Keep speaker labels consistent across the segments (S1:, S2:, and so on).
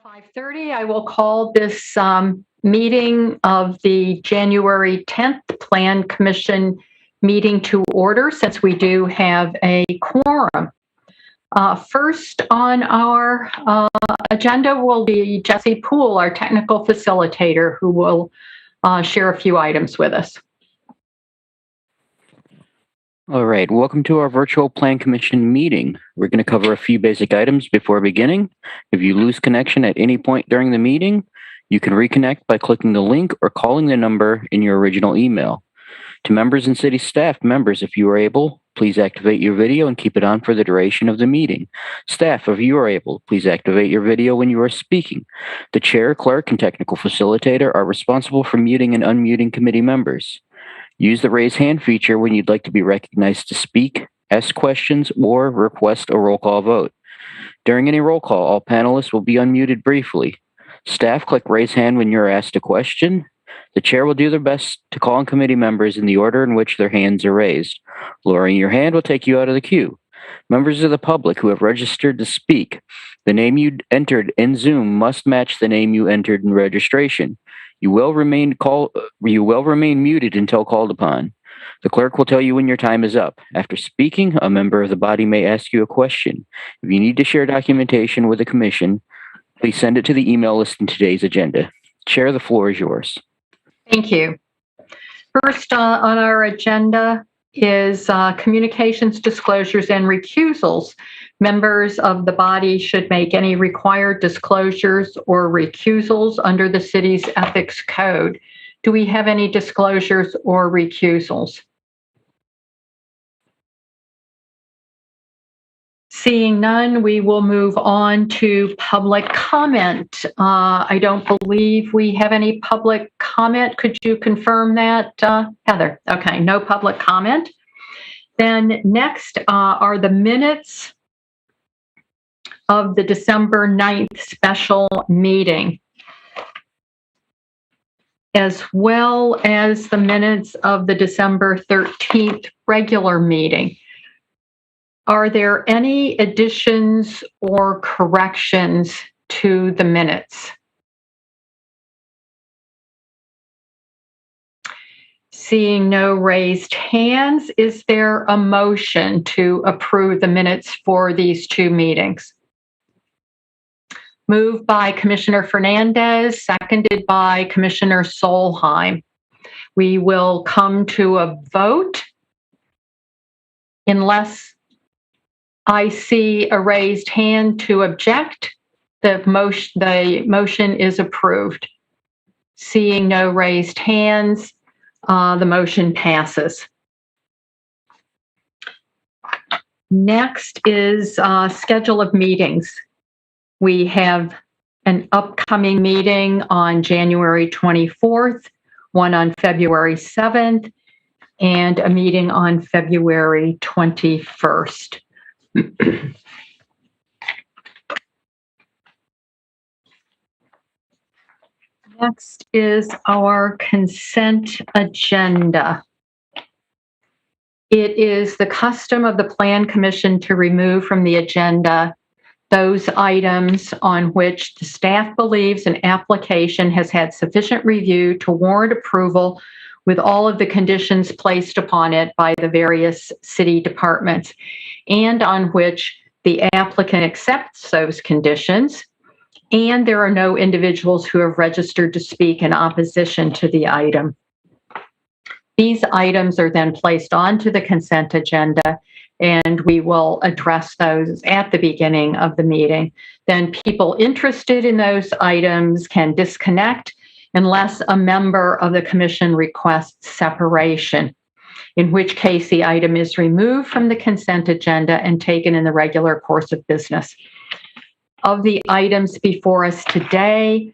S1: 5:30, I will call this meeting of the January 10th Plan Commission meeting to order, since we do have a quorum. First on our agenda will be Jesse Poole, our technical facilitator, who will share a few items with us.
S2: All right, welcome to our virtual Plan Commission meeting. We're going to cover a few basic items before beginning. If you lose connection at any point during the meeting, you can reconnect by clicking the link or calling the number in your original email. To members and city staff members, if you are able, please activate your video and keep it on for the duration of the meeting. Staff, if you are able, please activate your video when you are speaking. The chair, clerk, and technical facilitator are responsible for muting and unmuting committee members. Use the raise hand feature when you'd like to be recognized to speak, ask questions, or request a roll call vote. During any roll call, all panelists will be unmuted briefly. Staff, click raise hand when you're asked a question. The chair will do their best to call on committee members in the order in which their hands are raised. Lowering your hand will take you out of the queue. Members of the public who have registered to speak, the name you entered in Zoom must match the name you entered in registration. You will remain muted until called upon. The clerk will tell you when your time is up. After speaking, a member of the body may ask you a question. If you need to share documentation with the commission, please send it to the email list in today's agenda. Chair, the floor is yours.
S1: Thank you. First on our agenda is communications, disclosures, and recusals. Members of the body should make any required disclosures or recusals under the city's ethics code. Do we have any disclosures or recusals? Seeing none, we will move on to public comment. I don't believe we have any public comment. Could you confirm that, Heather? Okay, no public comment. Then next are the minutes of the December 9th special meeting, as well as the minutes of the December 13th regular meeting. Are there any additions or corrections to the minutes? Seeing no raised hands, is there a motion to approve the minutes for these two meetings? Moved by Commissioner Fernandez, seconded by Commissioner Solheim. We will come to a vote unless I see a raised hand to object. The motion is approved. Seeing no raised hands, the motion passes. Next is schedule of meetings. We have an upcoming meeting on January 24th, one on February 7th, and a meeting on February 21st. Next is our consent agenda. It is the custom of the Plan Commission to remove from the agenda those items on which the staff believes an application has had sufficient review to warrant approval with all of the conditions placed upon it by the various city departments, and on which the applicant accepts those conditions, and there are no individuals who have registered to speak in opposition to the item. These items are then placed onto the consent agenda, and we will address those at the beginning of the meeting. Then people interested in those items can disconnect unless a member of the commission requests separation, in which case the item is removed from the consent agenda and taken in the regular course of business. Of the items before us today,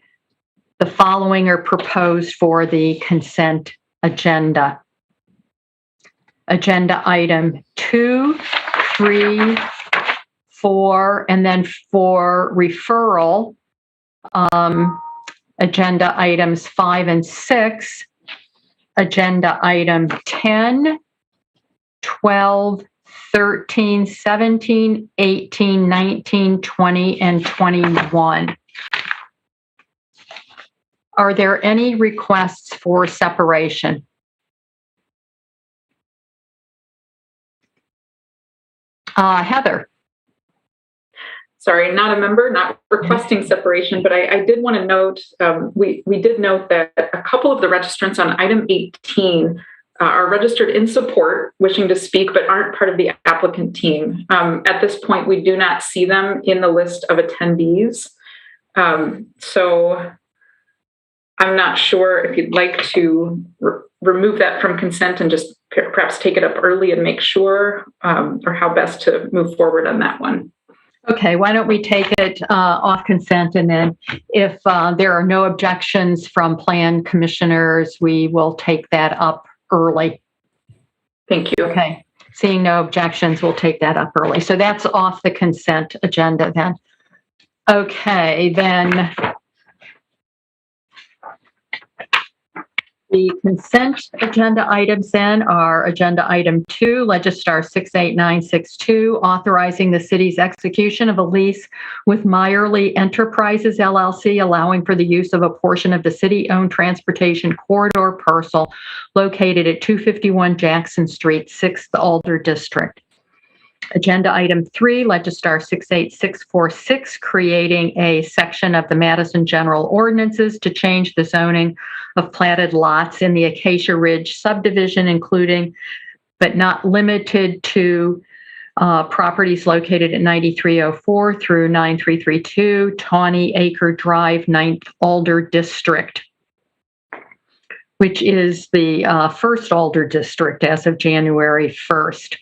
S1: the following are proposed for the consent agenda. Agenda item 2, 3, 4, and then for referral, agenda items 5 and 6, agenda item 10, 12, 13, 17, 18, 19, 20, and 21. Are there any requests for separation? Heather.
S3: Sorry, not a member, not requesting separation, but I did want to note, we did note that a couple of the registrants on item 18 are registered in support, wishing to speak, but aren't part of the applicant team. At this point, we do not see them in the list of attendees. So I'm not sure if you'd like to remove that from consent and just perhaps take it up early and make sure, or how best to move forward on that one.
S1: Okay, why don't we take it off consent, and then if there are no objections from plan commissioners, we will take that up early.
S3: Thank you.
S1: Okay, seeing no objections, we'll take that up early. So that's off the consent agenda then. Okay, then the consent agenda items then are agenda item 2, Legistar 68962, authorizing the city's execution of a lease with Meyerly Enterprises LLC, allowing for the use of a portion of the city-owned transportation corridor parcel located at 251 Jackson Street, 6th Alder District. Agenda item 3, Legistar 68646, creating a section of the Madison General Ordinances to change the zoning of platted lots in the Acacia Ridge subdivision, including but not limited to properties located at 9304 through 9332 Tawny Acre Drive, 9th Alder District, which is the first Alder District as of January 1st.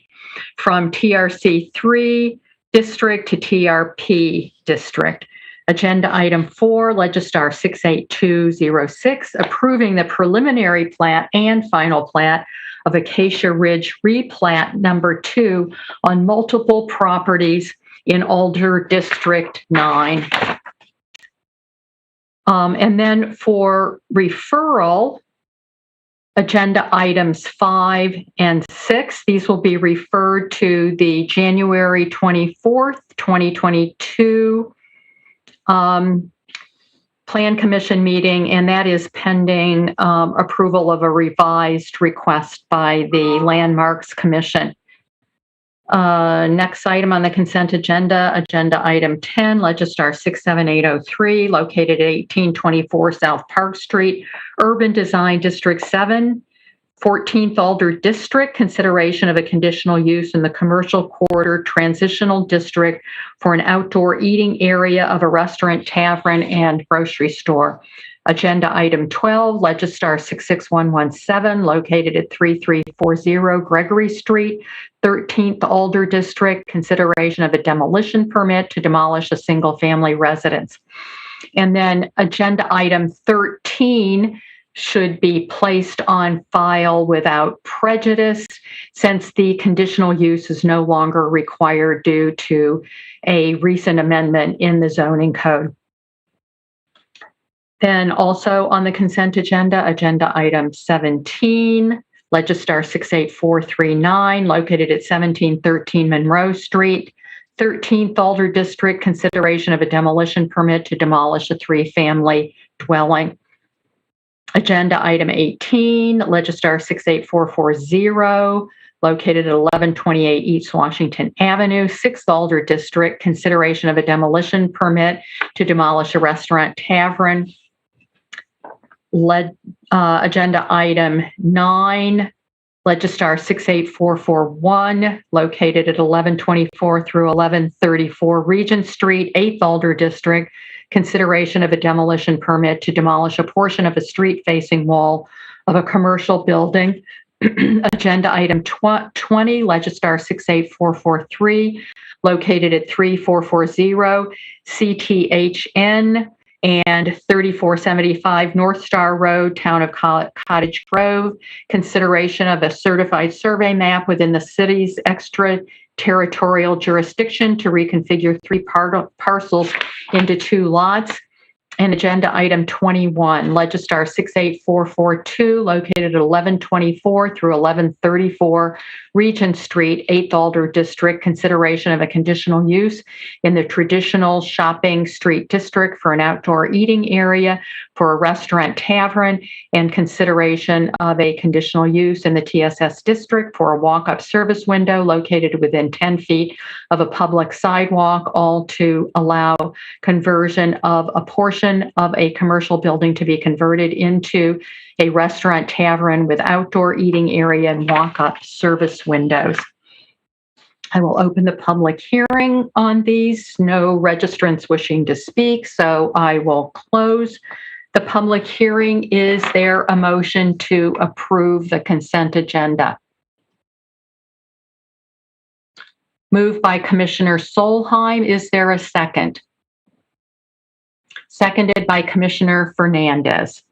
S1: From TRC 3 district to TRP district. Agenda item 4, Legistar 68206, approving the preliminary plat and final plat of Acacia Ridge replat number 2 on multiple properties in Alder District 9. And then for referral, agenda items 5 and 6. These will be referred to the January 24th, 2022 Plan Commission meeting, and that is pending approval of a revised request by the Landmarks Commission. Next item on the consent agenda, agenda item 10, Legistar 67803, located at 1824 South Park Street, Urban Design District 7, 14th Alder District, consideration of a conditional use in the commercial quarter transitional district for an outdoor eating area of a restaurant, tavern, and grocery store. Agenda item 12, Legistar 66117, located at 3340 Gregory Street, 13th Alder District, consideration of a demolition permit to demolish a single-family residence. And then agenda item 13 should be placed on file without prejudice, since the conditional use is no longer required due to a recent amendment in the zoning code. Then also on the consent agenda, agenda item 17, Legistar 68439, located at 1713 Monroe Street, 13th Alder District, consideration of a demolition permit to demolish a 3-family dwelling. Agenda item 18, Legistar 68440, located at 1128 East Washington Avenue, 6th Alder District, consideration of a demolition permit to demolish a restaurant, tavern. Agenda item 9, Legistar 68441, located at 1124 through 1134 Regent Street, 8th Alder District, consideration of a demolition permit to demolish a portion of a street-facing wall of a commercial building. Agenda item 20, Legistar 68443, located at 3440 CTHN and 3475 North Star Road, Town of Cottage Grove, consideration of a certified survey map within the city's extraterritorial jurisdiction to reconfigure 3 parcels into 2 lots. And agenda item 21, Legistar 68442, located at 1124 through 1134 Regent Street, 8th Alder District, consideration of a conditional use in the traditional shopping street district for an outdoor eating area for a restaurant tavern, and consideration of a conditional use in the TSS district for a walk-up service window located within 10 feet of a public sidewalk, all to allow conversion of a portion of a commercial building to be converted into a restaurant tavern with outdoor eating area and walk-up service windows. I will open the public hearing on these. No registrants wishing to speak, so I will close the public hearing. Is there a motion to approve the consent agenda? Moved by Commissioner Solheim. Is there a second? Seconded by Commissioner Fernandez.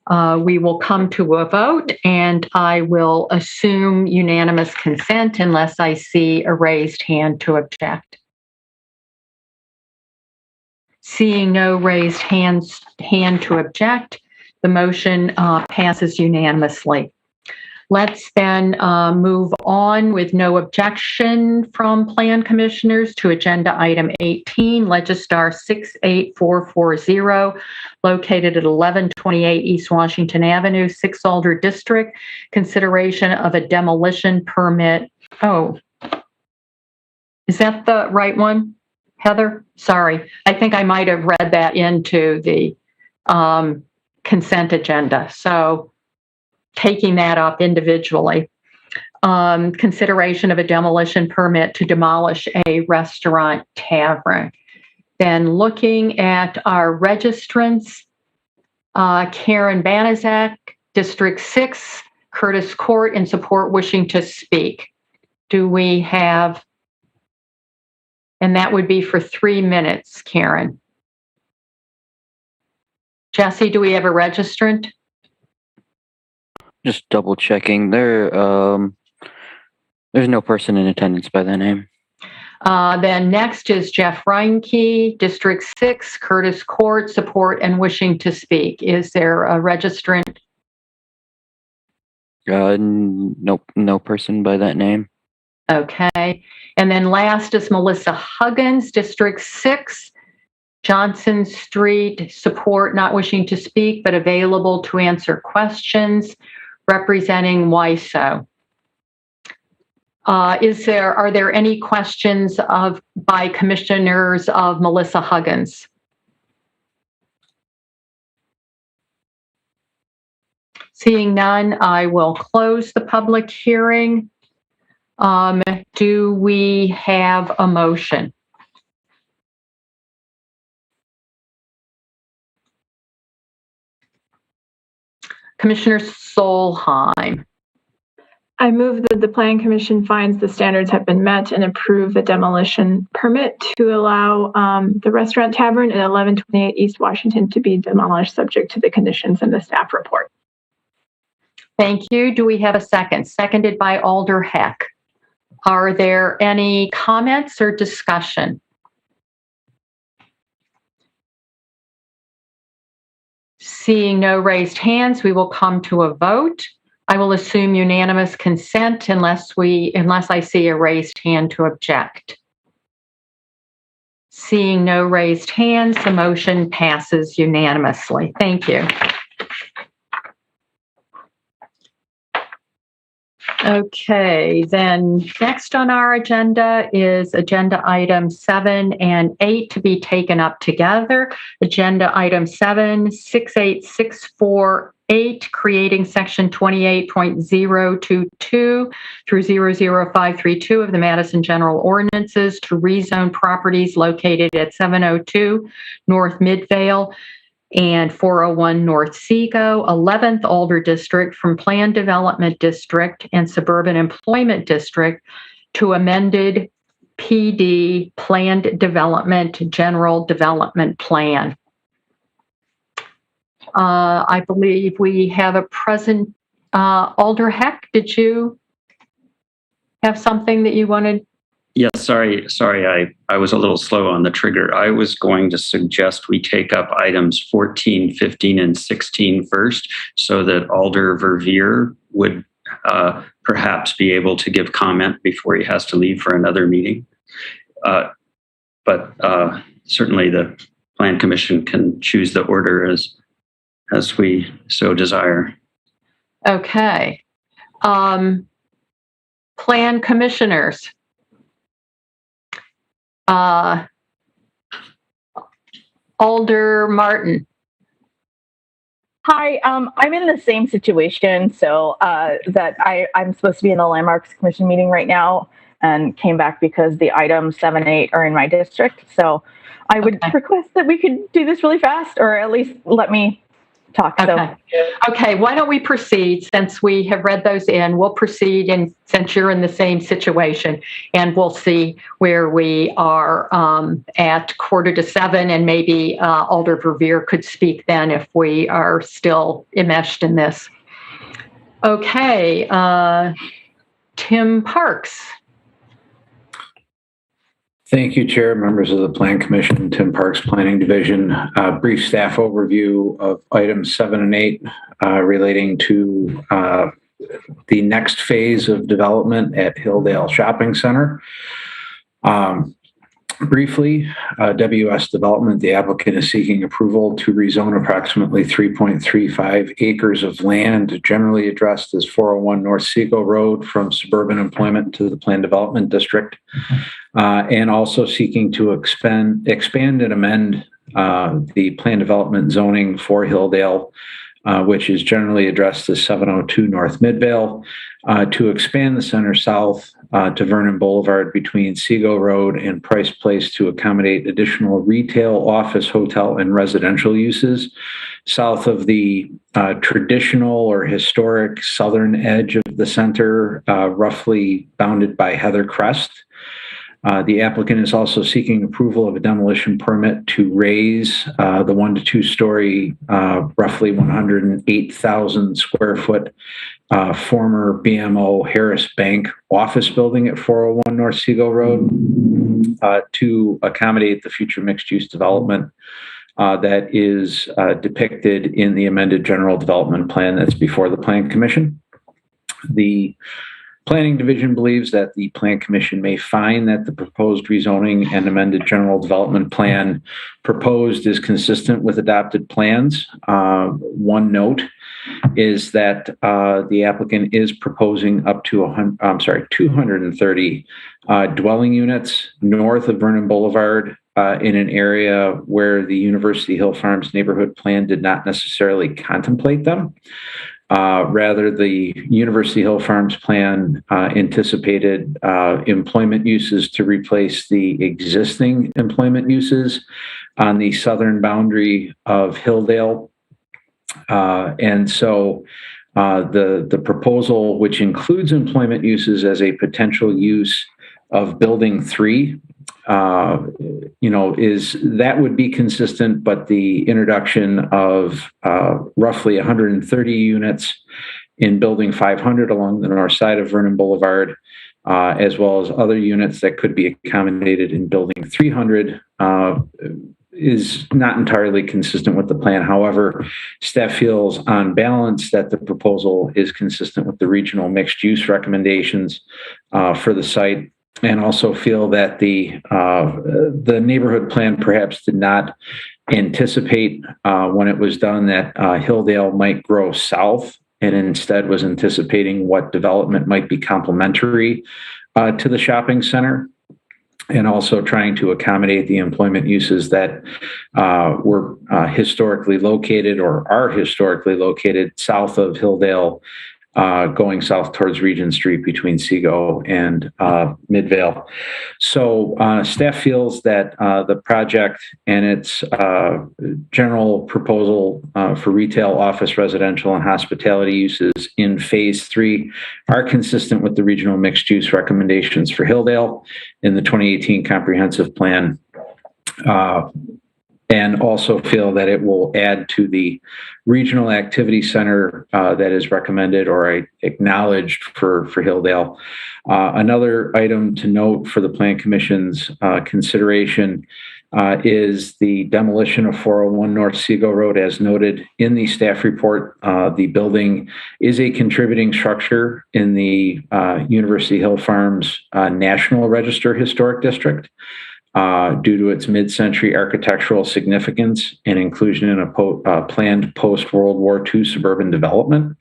S1: We will come to a vote, and I will assume unanimous consent unless I see a raised hand to object. Seeing no raised hand to object, the motion passes unanimously. Let's then move on with no objection from Plan Commissioners to Agenda Item 18, Legistar 68440, located at 1128 East Washington Avenue, 6th Alder District, consideration of a demolition permit. Oh, is that the right one, Heather? Sorry, I think I might have read that into the consent agenda. So taking that up individually. Consideration of a demolition permit to demolish a restaurant tavern. Then looking at our registrants, Karen Banaszak, District 6, Curtis Court, in support, wishing to speak. Do we have, and that would be for 3 minutes, Karen. Jesse, do we have a registrant?
S2: Just double checking. There's no person in attendance by that name.
S1: Then next is Jeff Reinke, District 6, Curtis Court, support and wishing to speak. Is there a registrant?
S2: Nope, no person by that name.
S1: Okay. And then last is Melissa Huggins, District 6, Johnson Street, support, not wishing to speak, but available to answer questions, representing WISO. Are there any questions by commissioners of Melissa Huggins? Seeing none, I will close the public hearing. Do we have a motion? Commissioner Solheim.
S4: I move that the Plan Commission finds the standards have been met and approve the demolition permit to allow the restaurant tavern at 1128 East Washington to be demolished, subject to the conditions in the staff report.
S1: Thank you. Do we have a second? Seconded by Alder Heck. Are there any comments or discussion? Seeing no raised hands, we will come to a vote. I will assume unanimous consent unless I see a raised hand to object. Seeing no raised hands, the motion passes unanimously. Thank you. Okay, then next on our agenda is agenda item 7 and 8 to be taken up together. Agenda item 7, 68648, creating section 28.022 through 00532 of the Madison General Ordinances to rezone properties located at 702 North Midvale and 401 North Seagull, 11th Alder District from Planned Development District and Suburban Employment District to amended PD Planned Development General Development Plan. I believe we have a present. Alder Heck, did you have something that you wanted
S5: Yes, sorry, I was a little slow on the trigger. I was going to suggest we take up items 14, 15, and 16 first, so that Alder Verveer would perhaps be able to give comment before he has to leave for another meeting. But certainly the Plan Commission can choose the order as we so desire.
S1: Okay. Plan commissioners. Alder Martin.
S6: Hi, I'm in the same situation, so that I'm supposed to be in the Landmarks Commission meeting right now and came back because the items 7 and 8 are in my district. So I would request that we could do this really fast, or at least let me talk.
S1: Okay, why don't we proceed since we have read those in? We'll proceed, and since you're in the same situation, and we'll see where we are at 6:45, and maybe Alder Verveer could speak then if we are still enmeshed in this. Okay, Tim Parks.
S7: Thank you, Chair, members of the Plan Commission, Tim Parks, Planning Division. Brief staff overview of items 7 and 8 relating to the next phase of development at Hilldale Shopping Center. Briefly, WS Development, the applicant is seeking approval to rezone approximately 3.35 acres of land, generally addressed as 401 North Seagull Road, from suburban employment to the Planned Development District, and also seeking to expand and amend the planned development zoning for Hilldale, which is generally addressed as 702 North Midvale, to expand the center south to Vernon Boulevard between Seagull Road and Price Place to accommodate additional retail, office, hotel, and residential uses south of the traditional or historic southern edge of the center, roughly bounded by Heather Crest. The applicant is also seeking approval of a demolition permit to raise the 1 to 2 story, roughly 108,000 square foot former BMO Harris Bank office building at 401 North Seagull Road to accommodate the future mixed-use development that is depicted in the amended general development plan that's before the Plan Commission. The Planning Division believes that the Plan Commission may find that the proposed rezoning and amended general development plan proposed is consistent with adopted plans. One note is that the applicant is proposing up to 230 dwelling units north of Vernon Boulevard in an area where the University Hill Farms neighborhood plan did not necessarily contemplate them. Rather, the University Hill Farms plan anticipated employment uses to replace the existing employment uses on the southern boundary of Hilldale. And so the proposal, which includes employment uses as a potential use of Building 3, that would be consistent, but the introduction of roughly 130 units in Building 500 along the north side of Vernon Boulevard, as well as other units that could be accommodated in Building 300, is not entirely consistent with the plan. However, staff feels on balance that the proposal is consistent with the regional mixed use recommendations for the site, and also feel that the neighborhood plan perhaps did not anticipate when it was done that Hilldale might grow south, and instead was anticipating what development might be complementary to the shopping center, and also trying to accommodate the employment uses that were historically located or are historically located south of Hilldale, going south towards Regent Street between Seagull and Midvale. So staff feels that the project and its general proposal for retail, office, residential, and hospitality uses in Phase 3 are consistent with the regional mixed use recommendations for Hilldale in the 2018 comprehensive plan. and also feel that it will add to the regional activity center that is recommended or acknowledged for Hilldale. Another item to note for the Plan Commission's consideration is the demolition of 401 North Seagull Road. As noted in the staff report, the building is a contributing structure in the University Hill Farms National Register Historic District. Due to its mid-century architectural significance and inclusion in a planned post-World War II suburban development.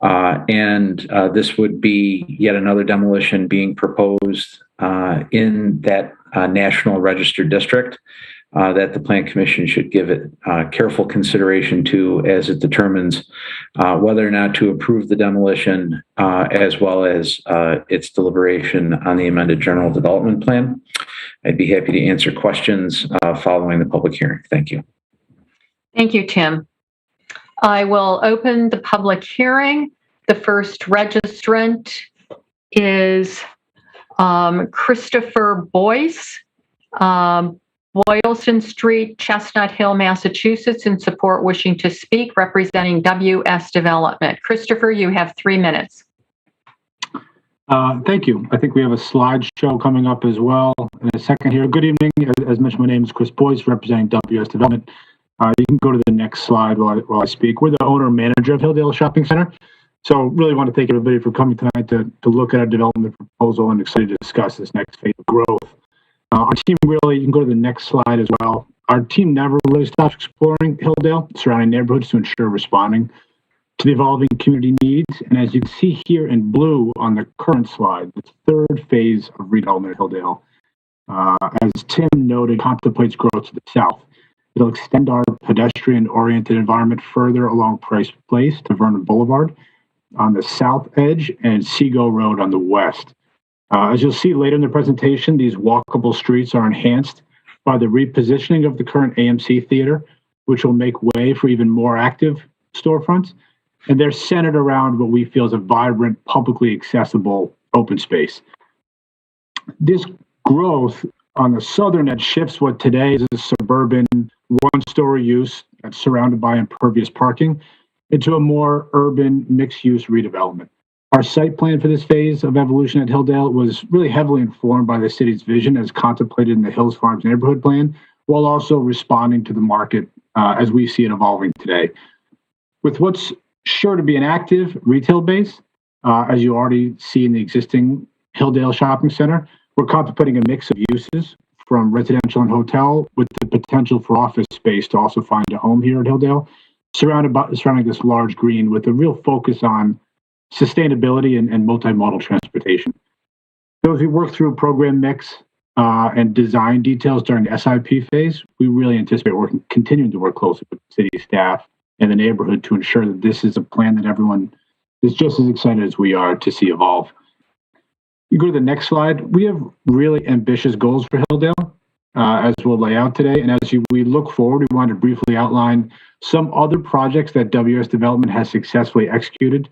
S7: This would be yet another demolition being proposed in that National Register District that the Plan Commission should give it careful consideration to as it determines whether or not to approve the demolition as well as its deliberation on the amended general development plan. I'd be happy to answer questions following the public hearing. Thank you.
S1: Thank you, Tim. I will open the public hearing. The first registrant is Christopher Boyce, Boylston Street, Chestnut Hill, Massachusetts, in support, wishing to speak, representing WS Development. Christopher, you have 3 minutes.
S8: Thank you. I think we have a slideshow coming up as well in a second here. Good evening. As mentioned, my name is Chris Boyce, representing WS Development. You can go to the next slide while I speak. We're the owner and manager of Hilldale Shopping Center. So really want to thank everybody for coming tonight to look at our development proposal and excited to discuss this next phase of growth. Our team really, you can go to the next slide as well. Our team never really stops exploring Hilldale, surrounding neighborhoods to ensure responding to the evolving community needs. And as you can see here in blue on the current slide, the third phase of redevelopment at Hilldale, as Tim noted, contemplates growth to the south. It'll extend our pedestrian-oriented environment further along Price Place to Vernon Boulevard on the south edge and Seagull Road on the west. As you'll see later in the presentation, these walkable streets are enhanced by the repositioning of the current AMC Theater, which will make way for even more active storefronts. And they're centered around what we feel is a vibrant, publicly accessible open space. This growth on the southern edge shifts what today is a suburban one-story use that's surrounded by impervious parking into a more urban mixed-use redevelopment. Our site plan for this phase of evolution at Hilldale was really heavily informed by the city's vision as contemplated in the Hills Farms neighborhood plan, while also responding to the market as we see it evolving today. With what's sure to be an active retail base, as you already see in the existing Hilldale Shopping Center, we're contemplating a mix of uses from residential and hotel with the potential for office space to also find a home here at Hilldale, surrounding this large green with a real focus on sustainability and multimodal transportation. So as we work through program mix and design details during the SIP phase, we really anticipate continuing to work closely with city staff and the neighborhood to ensure that this is a plan that everyone is just as excited as we are to see evolve. You go to the next slide. We have really ambitious goals for Hilldale, as we'll lay out today. And as we look forward, we want to briefly outline some other projects that WS Development has successfully executed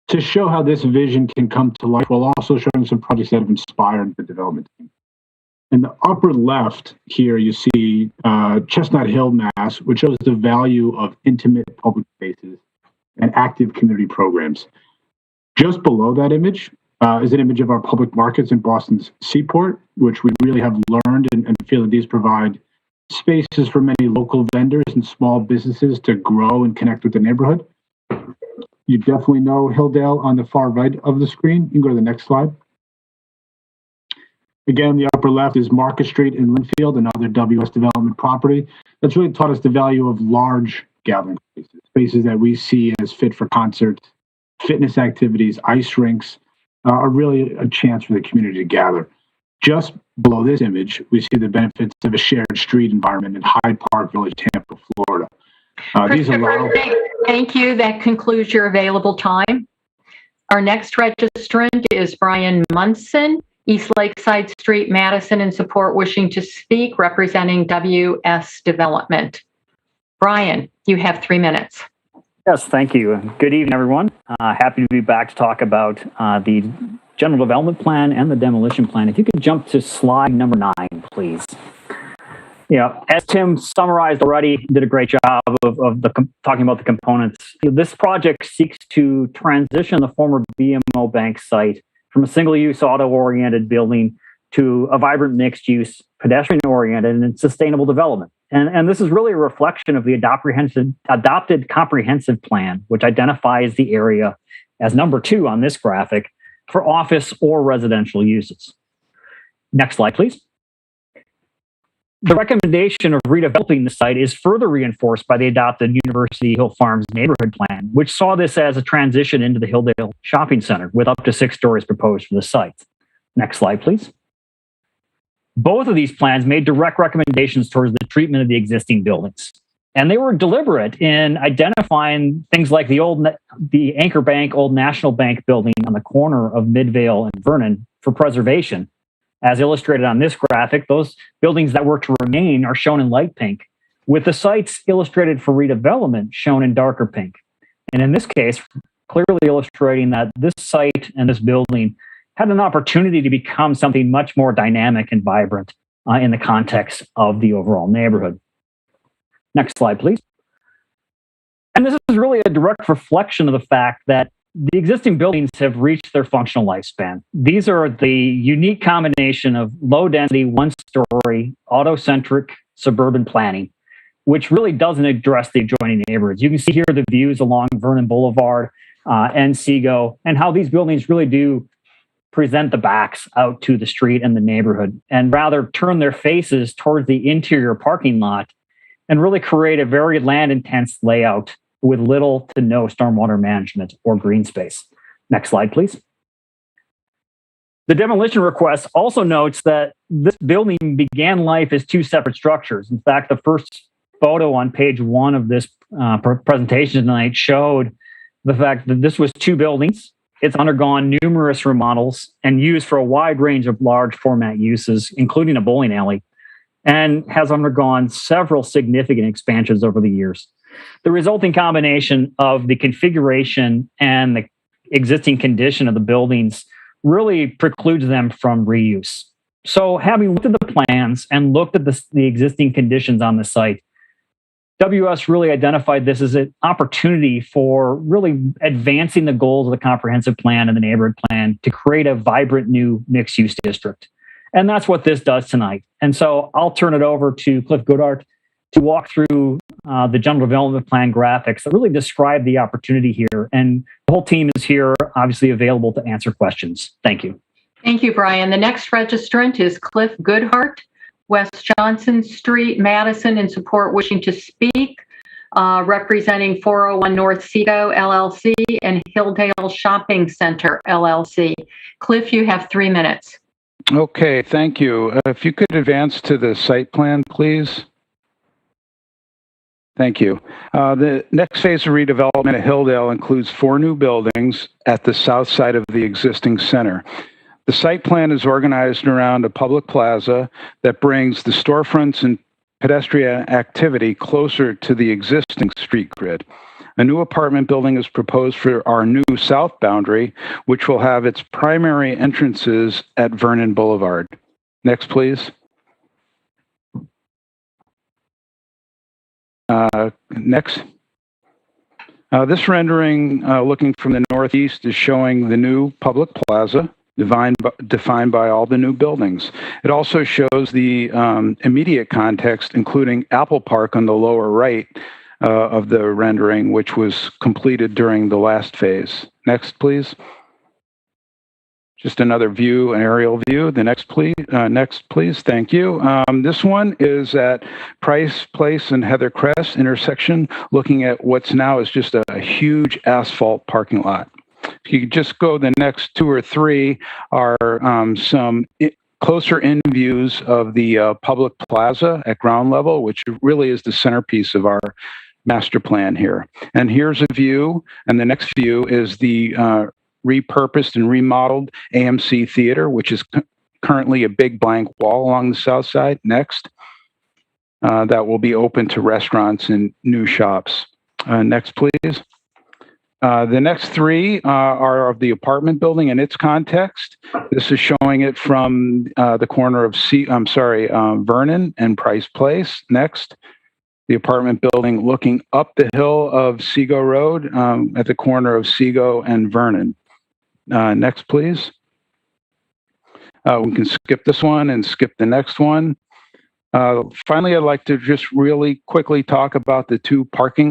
S8: to show how this vision can come to life, while also showing some projects that have inspired the development team. In the upper left here, you see Chestnut Hill, Mass, which shows the value of intimate public spaces and active community programs. Just below that image is an image of our public markets in Boston's Seaport, which we really have learned and feel that these provide spaces for many local vendors and small businesses to grow and connect with the neighborhood. You definitely know Hilldale on the far right of the screen. You can go to the next slide. Again, the upper left is Market Street in Linfield, another WS Development property. That's really taught us the value of large gathering spaces, spaces that we see as fit for concerts, fitness activities, ice rinks, are really a chance for the community to gather. Just below this image, we see the benefits of a shared street environment in Hyde Park Village, Tampa, Florida.
S1: Thank you. That concludes your available time. Our next registrant is Brian Munson, East Lakeside Street, Madison, in support, wishing to speak, representing WS Development. Brian, you have 3 minutes.
S9: Yes, thank you. Good evening, everyone. Happy to be back to talk about the general development plan and the demolition plan. If you could jump to slide number 9, please. Yeah, as Tim summarized already, did a great job of talking about the components. This project seeks to transition the former BMO Bank site from a single-use auto-oriented building to a vibrant mixed-use, pedestrian-oriented, and sustainable development. And this is really a reflection of the adopted comprehensive plan, which identifies the area as number 2 on this graphic for office or residential uses. Next slide, please. The recommendation of redeveloping the site is further reinforced by the adopted University Hill Farms neighborhood plan, which saw this as a transition into the Hilldale shopping center with up to 6 stories proposed for the site. Next slide, please. Both of these plans made direct recommendations towards the treatment of the existing buildings. And they were deliberate in identifying things like the Anchor Bank, Old National Bank building on the corner of Midvale and Vernon for preservation. As illustrated on this graphic, those buildings that were to remain are shown in light pink, with the sites illustrated for redevelopment shown in darker pink. And in this case, clearly illustrating that this site and this building had an opportunity to become something much more dynamic and vibrant in the context of the overall neighborhood. Next slide, please. And this is really a direct reflection of the fact that the existing buildings have reached their functional lifespan. These are the unique combination of low-density, one-story, auto-centric suburban planning, which really doesn't address the adjoining neighborhoods. You can see here the views along Vernon Boulevard and Seagull, and how these buildings really do present the backs out to the street and the neighborhood, and rather turn their faces towards the interior parking lot and really create a very land-intense layout with little to no stormwater management or green space. Next slide, please. The demolition request also notes that this building began life as 2 separate structures. In fact, the first photo on page 1 of this presentation tonight showed the fact that this was 2 buildings. It's undergone numerous remodels and used for a wide range of large format uses, including a bowling alley, and has undergone several significant expansions over the years. The resulting combination of the configuration and the existing condition of the buildings really precludes them from reuse. So having looked at the plans and looked at the existing conditions on the site, WS really identified this as an opportunity for really advancing the goals of the comprehensive plan and the neighborhood plan to create a vibrant new mixed-use district. And that's what this does tonight. And so I'll turn it over to Cliff Goodhart to walk through the general development plan graphics that really describe the opportunity here. And the whole team is here, obviously available to answer questions. Thank you.
S1: Thank you, Brian. The next registrant is Cliff Goodhart, West Johnson Street, Madison, in support wishing to speak, representing 401 North Seagull, LLC, and Hilldale Shopping Center, LLC. Cliff, you have 3 minutes.
S7: Okay, thank you. If you could advance to the site plan, please. Thank you. The next phase of redevelopment at Hilldale includes 4 new buildings at the south side of the existing center. The site plan is organized around a public plaza that brings the storefronts and pedestrian activity closer to the existing street grid. A new apartment building is proposed for our new south boundary, which will have its primary entrances at Vernon Boulevard. Next, please. Next. This rendering, looking from the northeast, is showing the new public plaza defined by all the new buildings. It also shows the immediate context, including Apple Park on the lower right of the rendering, which was completed during the last phase. Next, please. Just another view, an aerial view. The next, please. Next, please. Thank you. This one is at Price Place and Heather Crest intersection, looking at what's now is just a huge asphalt parking lot. If you could just go, the next 2 or 3 are some closer in views of the public plaza at ground level, which really is the centerpiece of our master plan here. And here's a view, and the next view is the repurposed and remodeled AMC Theater, which is currently a big blank wall along the south side. Next, that will be open to restaurants and new shops. Next, please. The next three are of the apartment building and its context. This is showing it from the corner of Vernon and Price Place. Next, the apartment building looking up the hill of Seagull Road at the corner of Seagull and Vernon. Next, please. We can skip this one and skip the next one. Finally, I'd like to just really quickly talk about the two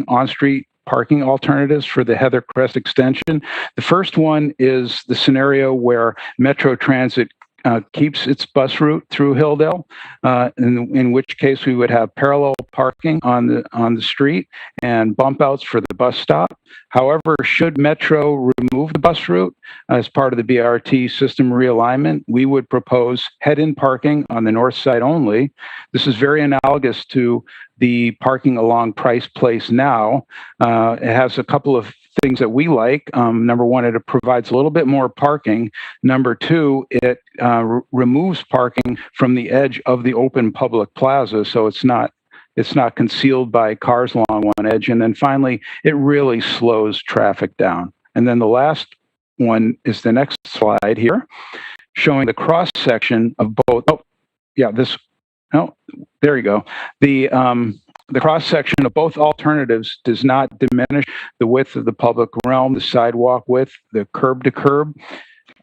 S7: on-street parking alternatives for the Heather Crest extension. The first one is the scenario where Metro Transit keeps its bus route through Hilldale, in which case we would have parallel parking on the street and bump outs for the bus stop. However, should Metro remove the bus route as part of the BRT system realignment, we would propose head-in parking on the north side only. This is very analogous to the parking along Price Place now. It has a couple of things that we like. Number one, it provides a little bit more parking. Number two, it removes parking from the edge of the open public plaza, so it's not concealed by cars along one edge. And then finally, it really slows traffic down. And then the last one is the next slide here, showing the cross section of both. There you go. The cross-section of both alternatives does not diminish the width of the public realm, the sidewalk width, the curb-to-curb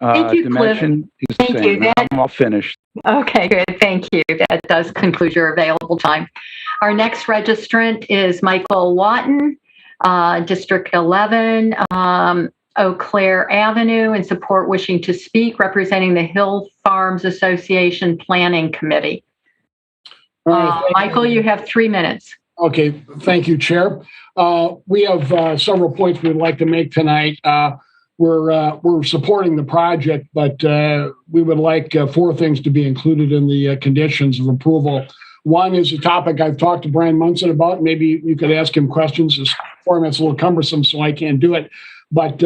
S7: dimension is the same. I'm all finished.
S1: Okay, good. Thank you. That does conclude your available time. Our next registrant is Michael Watton, District 11, Eau Claire Avenue, in support wishing to speak, representing the Hill Farms Association Planning Committee. Michael, you have 3 minutes.
S10: Okay, thank you, Chair. We have several points we'd like to make tonight. We're supporting the project, but we would like 4 things to be included in the conditions of approval. One is a topic I've talked to Brian Munson about. Maybe you could ask him questions. This format's a little cumbersome, so I can't do it. But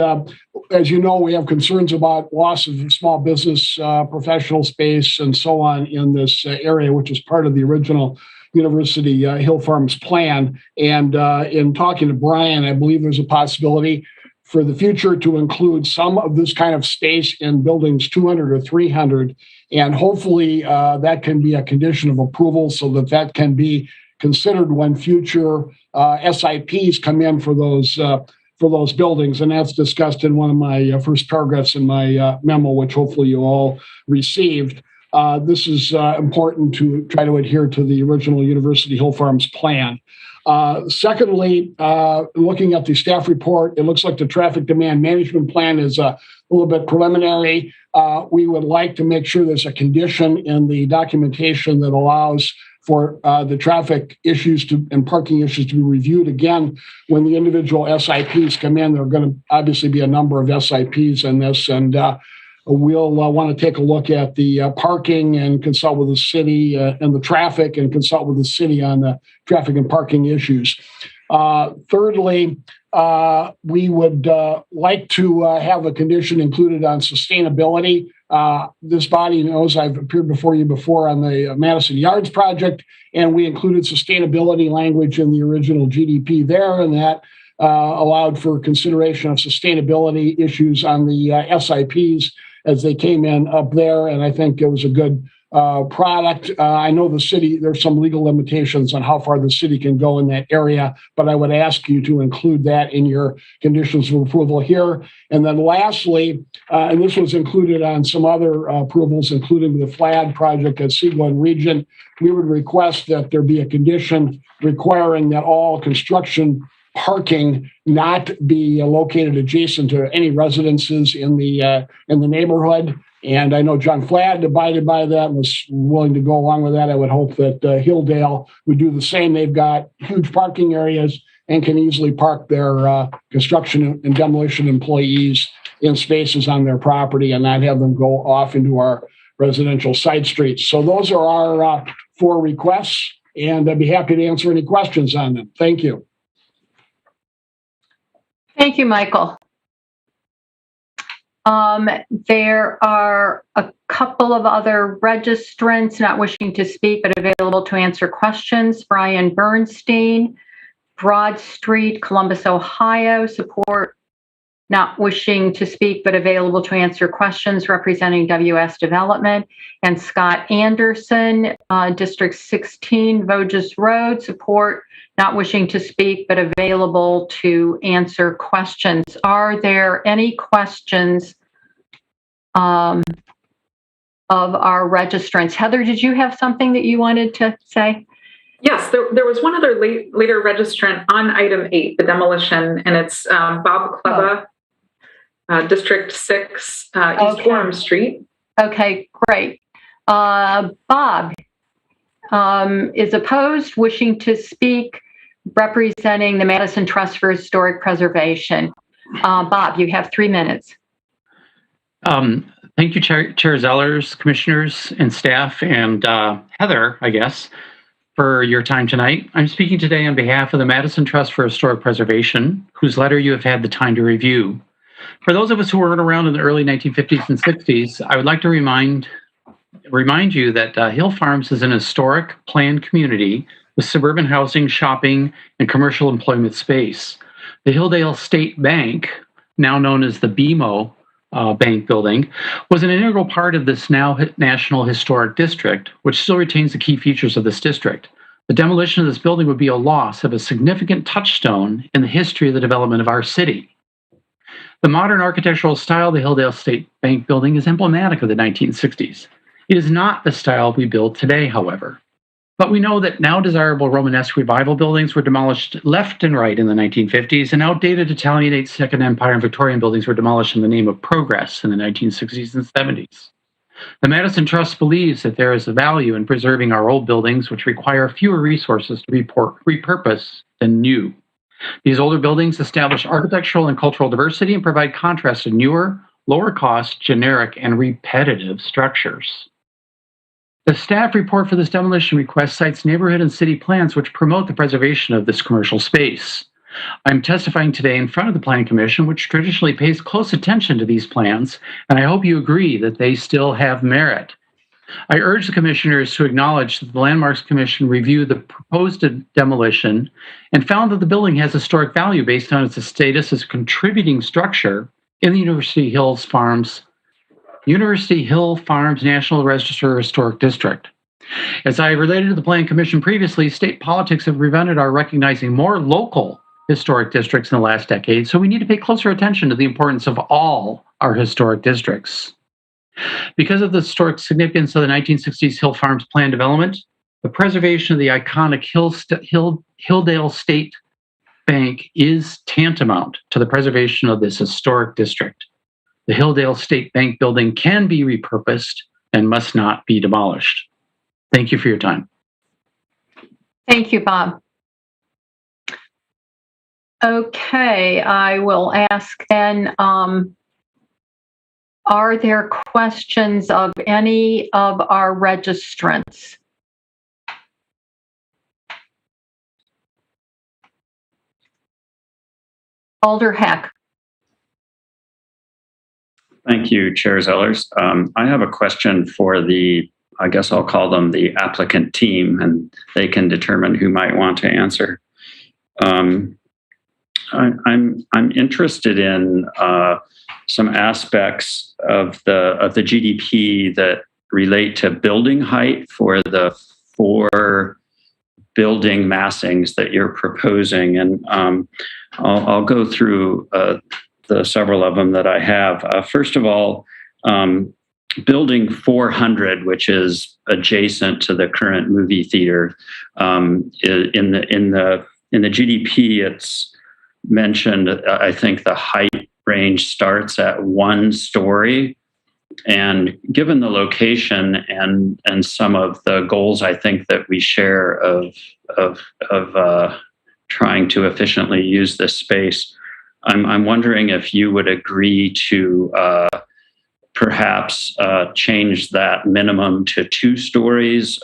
S10: as you know, we have concerns about loss of small business, professional space, and so on in this area, which is part of the original University Hill Farms plan. And in talking to Brian, I believe there's a possibility for the future to include some of this kind of space in buildings 200 or 300. And hopefully that can be a condition of approval so that can be considered when future SIPs come in for those buildings. And that's discussed in one of my first paragraphs in my memo, which hopefully you all received. This is important to try to adhere to the original University Hill Farms plan. Secondly, looking at the staff report, it looks like the traffic demand management plan is a little bit preliminary. We would like to make sure there's a condition in the documentation that allows for the traffic issues and parking issues to be reviewed again when the individual SIPs come in. There are going to obviously be a number of SIPs in this, and we'll want to take a look at the parking and consult with the city and the traffic and consult with the city on the traffic and parking issues. Thirdly, we would like to have a condition included on sustainability. This body knows I've appeared before you before on the Madison Yards project, and we included sustainability language in the original GDP there, and that allowed for consideration of sustainability issues on the SIPs as they came in up there, and I think it was a good product. I know the city, there's some legal limitations on how far the city can go in that area, but I would ask you to include that in your conditions of approval here. And then lastly, and this was included on some other approvals, including the FLAD project at Seagull and Region, we would request that there be a condition requiring that all construction parking not be located adjacent to any residences in the neighborhood. And I know John Fladd abided by that and was willing to go along with that. I would hope that Hilldale would do the same. They've got huge parking areas and can easily park their construction and demolition employees in spaces on their property and not have them go off into our residential side streets. So those are our 4 requests, and I'd be happy to answer any questions on them. Thank you.
S1: Thank you, Michael. There are a couple of other registrants not wishing to speak but available to answer questions. Brian Bernstein, Broad Street, Columbus, Ohio, support not wishing to speak but available to answer questions representing WS Development, and Scott Anderson, District 16, Voges Road, support, not wishing to speak but available to answer questions. Are there any questions of our registrants? Heather, did you have something that you wanted to say?
S3: Yes, there was one other later registrant on item 8, the demolition, and it's Bob Kleba, District 6, East Orem Street.
S1: Okay, great. Bob is opposed, wishing to speak, representing the Madison Trust for Historic Preservation. Bob, you have 3 minutes.
S11: Thank you, Chair Zellers, commissioners and staff, and Heather, I guess, for your time tonight. I'm speaking today on behalf of the Madison Trust for Historic Preservation, whose letter you have had the time to review. For those of us who weren't around in the early 1950s and 60s, I would like to remind you that Hill Farms is an historic planned community with suburban housing, shopping, and commercial employment space. The Hilldale State Bank, now known as the BMO Bank Building, was an integral part of this now National Historic District, which still retains the key features of this district. The demolition of this building would be a loss of a significant touchstone in the history of the development of our city. The modern architectural style of the Hilldale State Bank Building is emblematic of the 1960s. It is not the style we build today, however. But we know that now desirable Romanesque revival buildings were demolished left and right in the 1950s, and outdated Italianate Second Empire and Victorian buildings were demolished in the name of progress in the 1960s and 70s. The Madison Trust believes that there is a value in preserving our old buildings, which require fewer resources to repurpose than new. These older buildings establish architectural and cultural diversity and provide contrast to newer, lower cost, generic, and repetitive structures. The staff report for this demolition request cites neighborhood and city plans which promote the preservation of this commercial space. I'm testifying today in front of the Planning Commission, which traditionally pays close attention to these plans, and I hope you agree that they still have merit. I urge the commissioners to acknowledge that the Landmarks Commission reviewed the proposed demolition and found that the building has historic value based on its status as a contributing structure in the University Hill Farms National Register Historic District. As I related to the Planning Commission previously, state politics have prevented our recognizing more local historic districts in the last decade, so we need to pay closer attention to the importance of all our historic districts. Because of the historic significance of the 1960s Hill Farms plan development, the preservation of the iconic Hilldale State Bank is tantamount to the preservation of this historic district. The Hilldale State Bank building can be repurposed and must not be demolished. Thank you for your time.
S1: Thank you, Bob. Okay, I will ask then, are there questions of any of our registrants? Alder Heck.
S5: Thank you, Chair Zellers. I have a question for I guess I'll call them the applicant team, and they can determine who might want to answer. I'm interested in some aspects of the GDP that relate to building height for the 4 building massings that you're proposing, and I'll go through the several of them that I have. First of all, building 400, which is adjacent to the current movie theater, in the GDP, it's mentioned. I think the height range starts at 1 story, and given the location and some of the goals, I think that we share of trying to efficiently use this space. I'm wondering if you would agree to perhaps change that minimum to 2 stories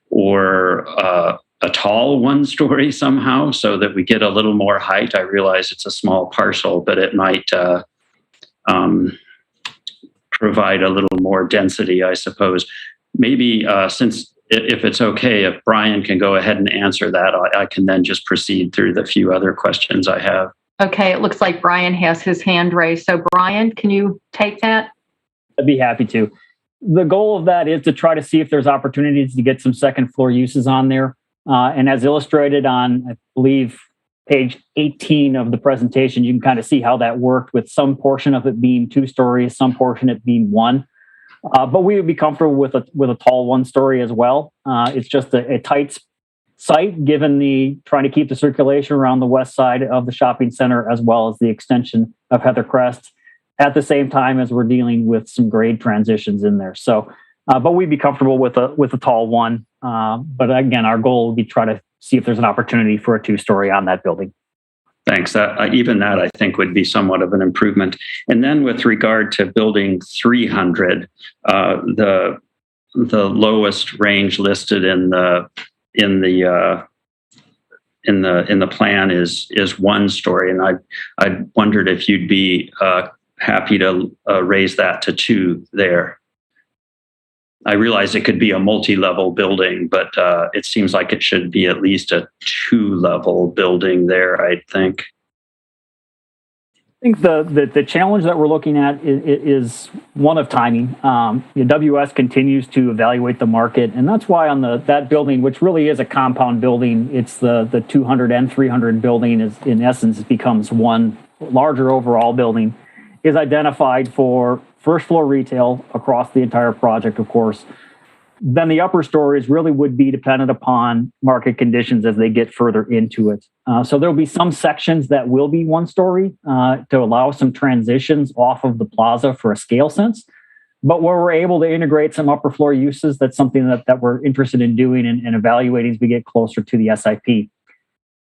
S5: or a tall 1 story somehow, so that we get a little more height. I realize it's a small parcel, but it might provide a little more density, I suppose. Maybe since if it's okay, if Brian can go ahead and answer that, I can then just proceed through the few other questions I have.
S1: Okay, it looks like Brian has his hand raised. So Brian, can you take that?
S9: I'd be happy to. The goal of that is to try to see if there's opportunities to get some second floor uses on there. And as illustrated on, I believe, page 18 of the presentation, you can kind of see how that worked with some portion of it being 2 stories, some portion of it being 1. But we would be comfortable with a tall 1 story as well. It's just a tight site given the trying to keep the circulation around the west side of the shopping center as well as the extension of Heather Crest at the same time as we're dealing with some grade transitions in there. So, but we'd be comfortable with a tall 1. But again, our goal would be try to see if there's an opportunity for a 2-story on that building.
S5: Thanks. Even that, I think, would be somewhat of an improvement. And then with regard to building 300, the lowest range listed in the plan is 1 story, and I wondered if you'd be happy to raise that to 2 there. I realize it could be a multi-level building, but it seems like it should be at least a 2-level building there, I think.
S9: I think the challenge that we're looking at is one of timing. WS continues to evaluate the market, and that's why on that building, which really is a compound building, it's the 200 and 300 building is in essence becomes one larger overall building, is identified for first floor retail across the entire project, of course. Then the upper stories really would be dependent upon market conditions as they get further into it. So there'll be some sections that will be 1 story to allow some transitions off of the plaza for a scale sense. But where we're able to integrate some upper floor uses, that's something that we're interested in doing and evaluating as we get closer to the SIP.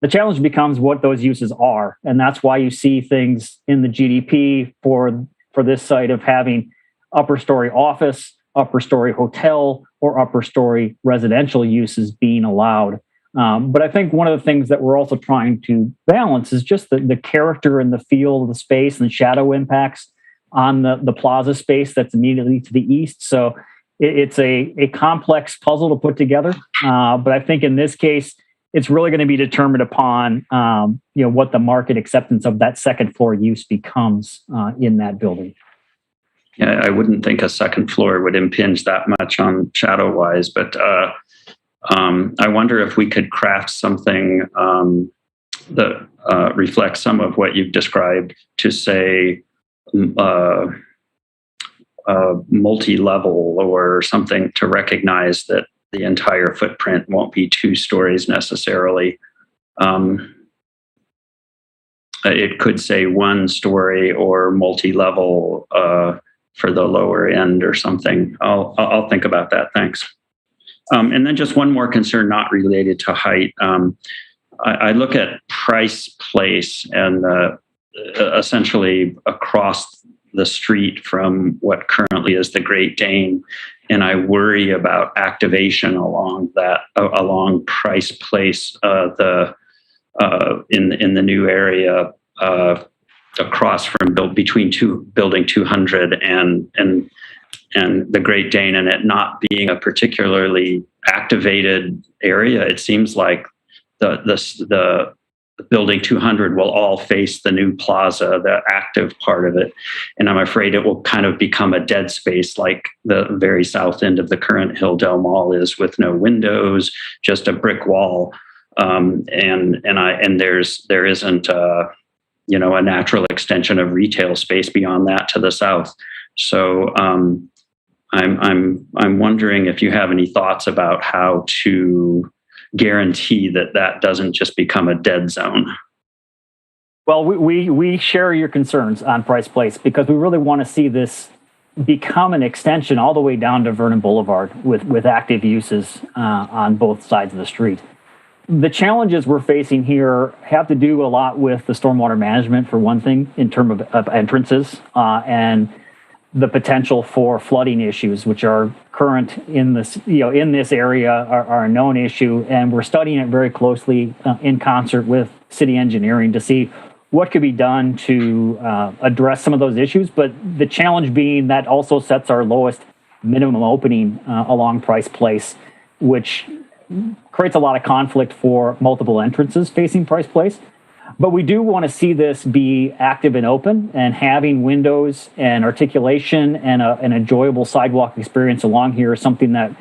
S9: The challenge becomes what those uses are. And that's why you see things in the GDP for this site of having upper story office, upper story hotel, or upper story residential uses being allowed. But I think one of the things that we're also trying to balance is just the character and the feel of the space and the shadow impacts on the plaza space that's immediately to the east. So it's a complex puzzle to put together. But I think in this case, it's really going to be determined upon what the market acceptance of that second floor use becomes in that building.
S5: Yeah, I wouldn't think a second floor would impinge that much on shadow wise, but I wonder if we could craft something that reflects some of what you've described to say multi-level or something to recognize that the entire footprint won't be 2 stories necessarily. It could say 1 story or multi-level for the lower end or something. I'll think about that. Thanks. And then just one more concern not related to height. I look at Price Place and essentially across the street from what currently is the Great Dane, and I worry about activation along Price Place, in the new area across from between building 200 and the Great Dane, and it not being a particularly activated area. It seems like the building 200 will all face the new plaza, the active part of it. And I'm afraid it will kind of become a dead space like the very south end of the current Hilldale Mall is, with no windows, just a brick wall. And there isn't a natural extension of retail space beyond that to the south. So I'm wondering if you have any thoughts about how to guarantee that doesn't just become a dead zone.
S9: Well, we share your concerns on Price Place because we really want to see this become an extension all the way down to Vernon Boulevard with active uses on both sides of the street. The challenges we're facing here have to do a lot with the stormwater management, for one thing, in terms of entrances and the potential for flooding issues, which are current in this area, are a known issue, and we're studying it very closely in concert with city engineering to see what could be done to address some of those issues. But the challenge being that also sets our lowest minimum opening along Price Place, which creates a lot of conflict for multiple entrances facing Price Place. But we do want to see this be active and open, and having windows and articulation and an enjoyable sidewalk experience along here is something that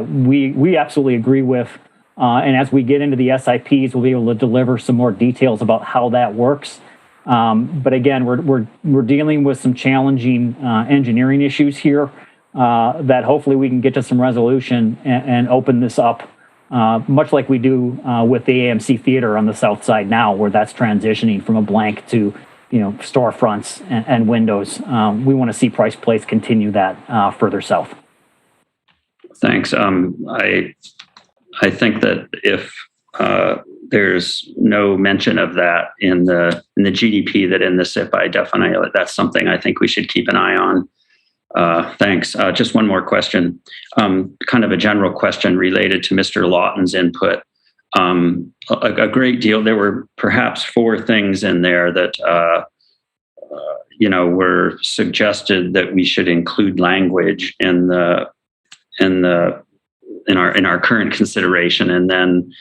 S9: we absolutely agree with. And as we get into the SIPs, we'll be able to deliver some more details about how that works. But again, we're dealing with some challenging engineering issues here that hopefully we can get to some resolution and open this up, much like we do with the AMC Theater on the south side now, where that's transitioning from a blank to storefronts and windows. We want to see Price Place continue that further south.
S5: Thanks. I think that if there's no mention of that in the GDP, that in the SIP, that's something I think we should keep an eye on. Thanks. Just one more question, kind of a general question related to Mr. Lawton's input. A great deal. There were perhaps 4 things in there that were suggested that we should include language in our current consideration, and then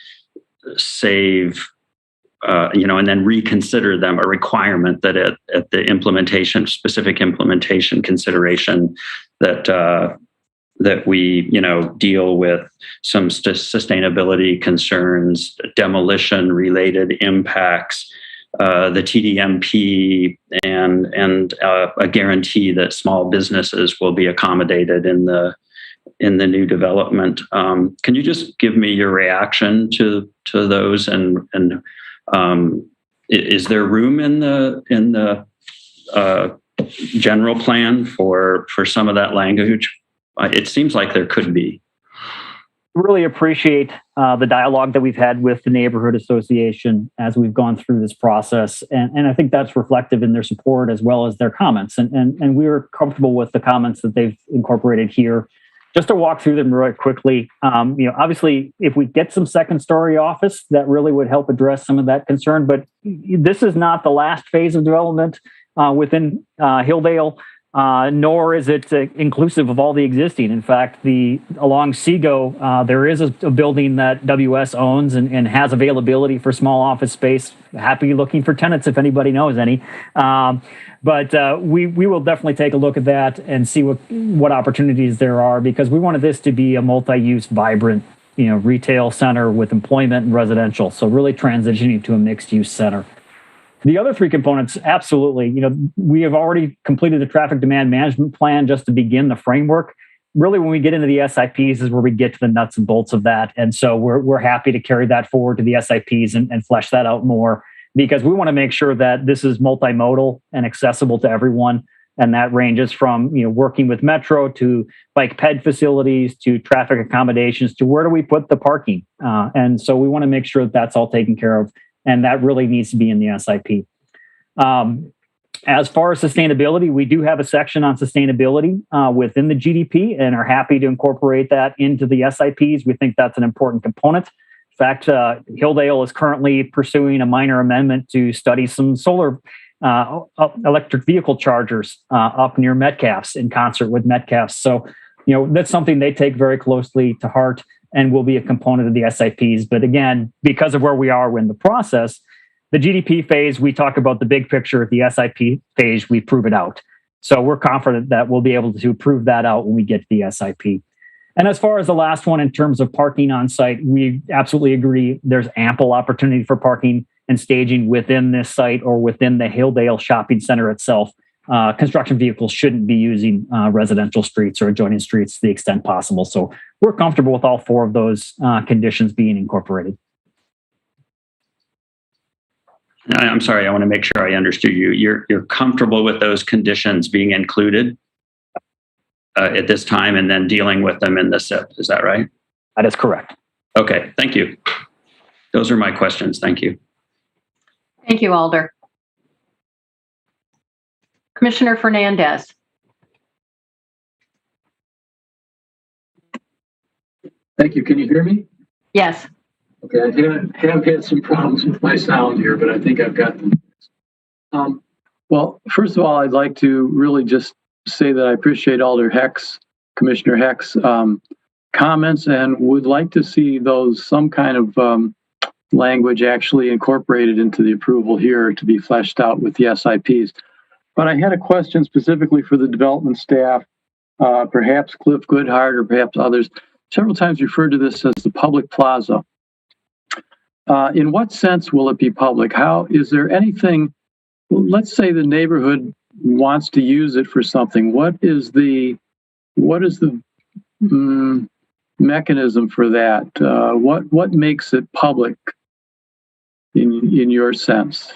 S5: save, and then reconsider them, a requirement that at the specific implementation consideration that we, deal with some sustainability concerns, demolition related impacts, the TDMP, and a guarantee that small businesses will be accommodated in the new development. Can you just give me your reaction to those, and is there room in the general plan for some of that language? It seems like there could be.
S9: Really appreciate the dialogue that we've had with the neighborhood association as we've gone through this process, and I think that's reflective in their support as well as their comments, and we were comfortable with the comments that they've incorporated here. Just to walk through them really quickly, obviously, if we get some second-story office, that really would help address some of that concern. But this is not the last phase of development within Hilldale, nor is it inclusive of all the existing. In fact, along Seagull, there is a building that WS owns and has availability for small office space. Happy looking for tenants if anybody knows any. But we will definitely take a look at that and see what opportunities there are, because we wanted this to be a multi-use, vibrant, retail center with employment and residential. So really transitioning to a mixed-use center. The other 3 components, absolutely. We have already completed the traffic demand management plan just to begin the framework. Really, when we get into the SIPs is where we get to the nuts and bolts of that. And so we're happy to carry that forward to the SIPs and flesh that out more, because we want to make sure that this is multimodal and accessible to everyone. And that ranges from working with Metro to bike ped facilities to traffic accommodations to where do we put the parking. And so we want to make sure that that's all taken care of. And that really needs to be in the SIP. As far as sustainability, we do have a section on sustainability within the GDP and are happy to incorporate that into the SIPs. We think that's an important component. In fact, Hilldale is currently pursuing a minor amendment to study some solar electric vehicle chargers up near Metcalf's in concert with Metcalf's. So, that's something they take very closely to heart and will be a component of the SIPs. But again, because of where we are in the process, the GDP phase, we talk about the big picture. At the SIP phase, we prove it out. So we're confident that we'll be able to prove that out when we get to the SIP. And as far as the last one, in terms of parking on site, we absolutely agree there's ample opportunity for parking and staging within this site or within the Hilldale shopping center itself. Construction vehicles shouldn't be using residential streets or adjoining streets to the extent possible. So we're comfortable with all 4 of those conditions being incorporated.
S5: I'm sorry, I want to make sure I understood you. You're comfortable with those conditions being included at this time and then dealing with them in the SIP. Is that right?
S9: That is correct.
S5: Okay, thank you. Those are my questions. Thank you.
S1: Thank you, Alder. Commissioner Fernandez.
S12: Thank you. Can you hear me?
S1: Yes.
S12: Okay, I have had some problems with my sound here, but I think I've got them. Well, first of all, I'd like to really just say that I appreciate Commissioner Heck's comments, and would like to see those some kind of language actually incorporated into the approval here to be fleshed out with the SIPs. But I had a question specifically for the development staff, perhaps Cliff Goodhart or perhaps others. Several times referred to this as the public plaza. In what sense will it be public? How is there anything? Let's say the neighborhood wants to use it for something. What is the mechanism for that? What makes it public in your sense?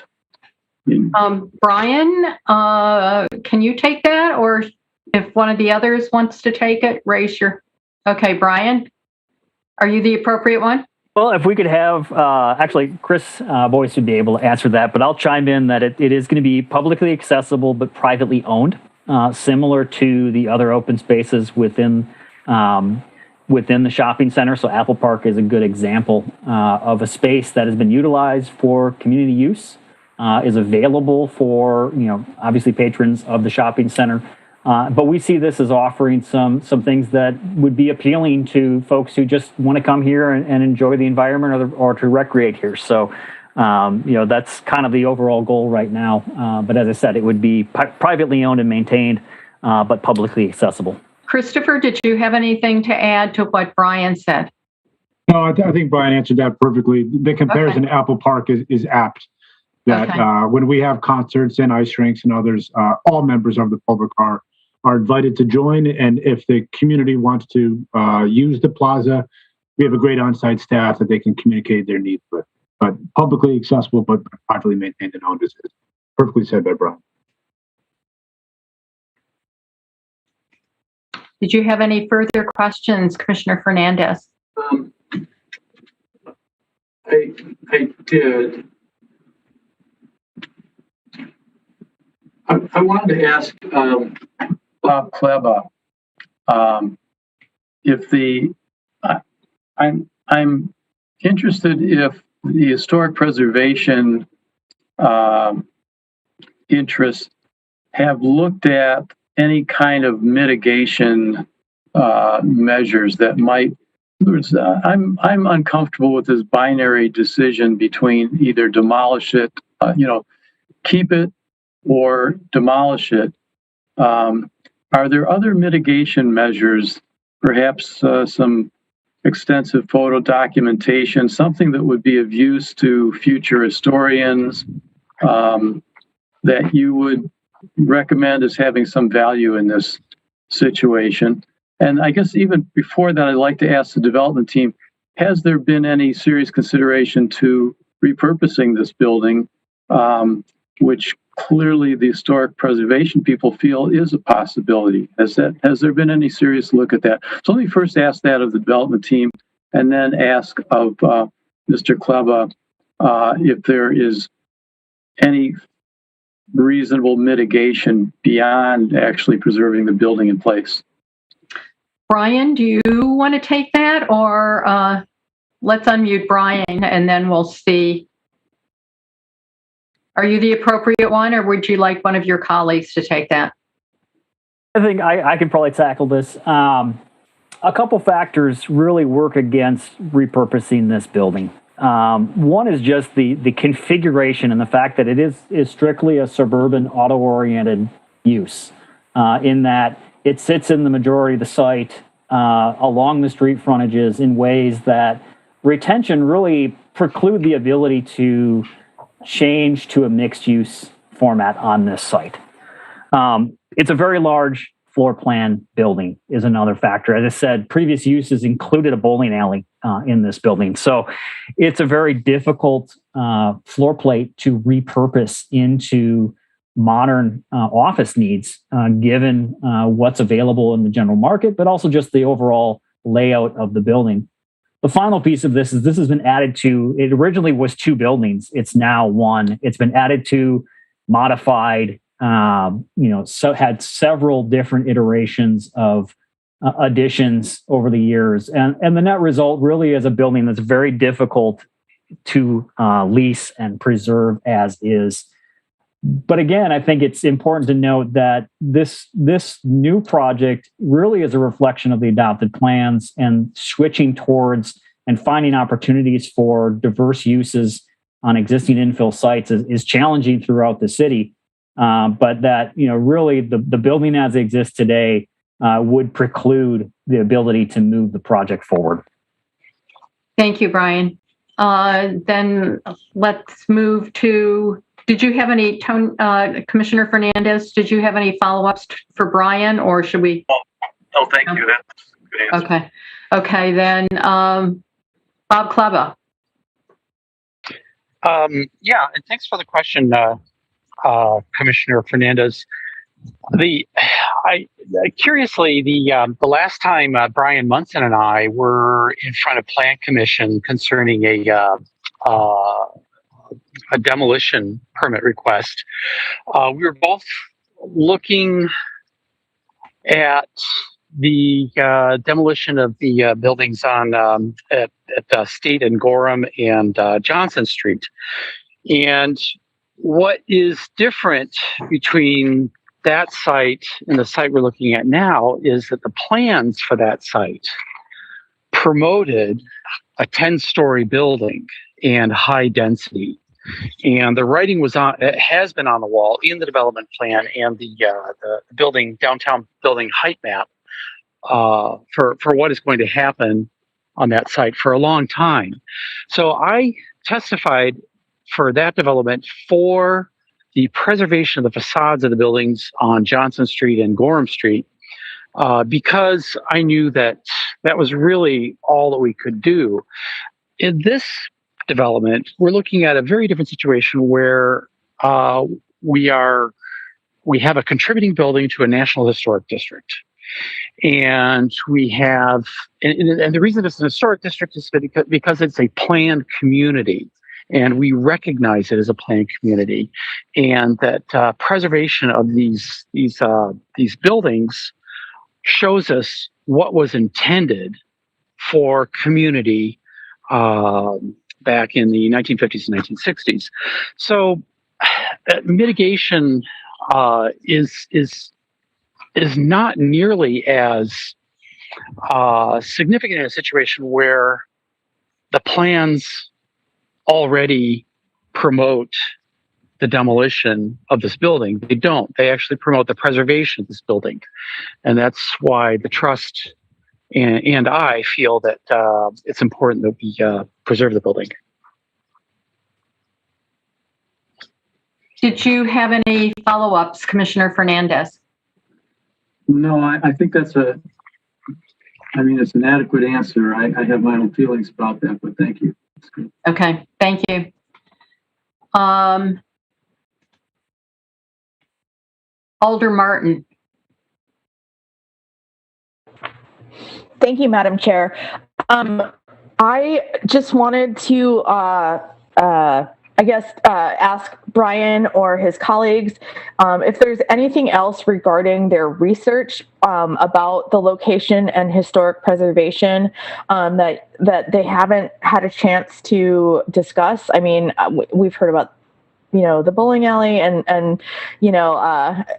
S1: Brian, can you take that? Or if one of the others wants to take it, raise your... Okay, Brian, are you the appropriate one?
S9: Well, if we could have, actually, Chris Boyce would be able to answer that, but I'll chime in that it is going to be publicly accessible but privately owned, similar to the other open spaces within the shopping center. So Apple Park is a good example of a space that has been utilized for community use, is available for, obviously patrons of the shopping center. But we see this as offering some things that would be appealing to folks who just want to come here and enjoy the environment or to recreate here. So, that's kind of the overall goal right now. But as I said, it would be privately owned and maintained, but publicly accessible.
S1: Christopher, did you have anything to add to what Brian said?
S8: No, I think Brian answered that perfectly. The comparison to Apple Park is apt. That when we have concerts and ice rinks and others, all members of the public are invited to join. And if the community wants to use the plaza, we have a great on-site staff that they can communicate their needs with. But publicly accessible, but privately maintained and owned is perfectly said by Brian.
S1: Did you have any further questions, Commissioner Fernandez?
S12: I did. I wanted to ask Bob Kleba I'm interested if the historic preservation interests have looked at any kind of mitigation measures that might. I'm uncomfortable with this binary decision between either demolish it, keep it, or demolish it. Are there other mitigation measures, perhaps some extensive photo documentation, something that would be of use to future historians that you would recommend as having some value in this situation? And I guess even before that, I'd like to ask the development team, has there been any serious consideration to repurposing this building, which clearly the historic preservation people feel is a possibility? Has there been any serious look at that? So let me first ask that of the development team and then ask of Mr. Kleba if there is any reasonable mitigation beyond actually preserving the building in place.
S1: Brian, do you want to take that, or let's unmute Brian and then we'll see. Are you the appropriate one, or would you like one of your colleagues to take that?
S9: I think I can probably tackle this. A couple factors really work against repurposing this building. One is just the configuration and the fact that it is strictly a suburban auto-oriented use, in that it sits in the majority of the site along the street frontages in ways that retention really preclude the ability to change to a mixed-use format on this site. It's a very large floor plan building is another factor. As I said, previous uses included a bowling alley in this building. So it's a very difficult floor plate to repurpose into modern office needs, given what's available in the general market, but also just the overall layout of the building. The final piece of this is this has been added to, it originally was 2 buildings. It's now 1. It's been added to, modified, so had several different iterations of additions over the years. And the net result really is a building that's very difficult to lease and preserve as is. But again, I think it's important to note that this new project really is a reflection of the adopted plans and switching towards and finding opportunities for diverse uses on existing infill sites is challenging throughout the city. But that, really the building as it exists today would preclude the ability to move the project forward.
S1: Thank you, Brian. Then let's move to, did you have any, Commissioner Fernandez, did you have any follow-ups for Brian, or should we?
S13: No, thank you. That's a good answer.
S1: Okay, then Bob Kleba.
S11: Yeah, and thanks for the question, Commissioner Fernandez. Curiously, the last time Brian Munson and I were in front of Plan Commission concerning a demolition permit request, we were both looking at the demolition of the buildings on at State and Gorham and Johnson Street. And what is different between that site and the site we're looking at now is that the plans for that site promoted a 10-story building and high density. And the writing was on, it has been on the wall in the development plan and the building, downtown building height map for what is going to happen on that site for a long time. So I testified for that development for the preservation of the facades of the buildings on Johnson Street and Gorham Street, because I knew that that was really all that we could do. In this development, we're looking at a very different situation where we have a contributing building to a National Historic District. And we have, and the reason it's an historic district is because it's a planned community. And we recognize it as a planned community, and that preservation of these buildings shows us what was intended for community back in the 1950s and 1960s. So mitigation is not nearly as significant in a situation where the plans already promote the demolition of this building. They don't. They actually promote the preservation of this building. And that's why the trust and I feel that it's important that we preserve the building.
S1: Did you have any follow-ups, Commissioner Fernandez?
S12: No, I think it's an adequate answer. I have my own feelings about that, but thank you. That's good.
S1: Okay, thank you. Alder Martin.
S6: Thank you, Madam Chair. I just wanted to, ask Brian or his colleagues if there's anything else regarding their research about the location and historic preservation that they haven't had a chance to discuss. I mean, we've heard about, the bowling alley and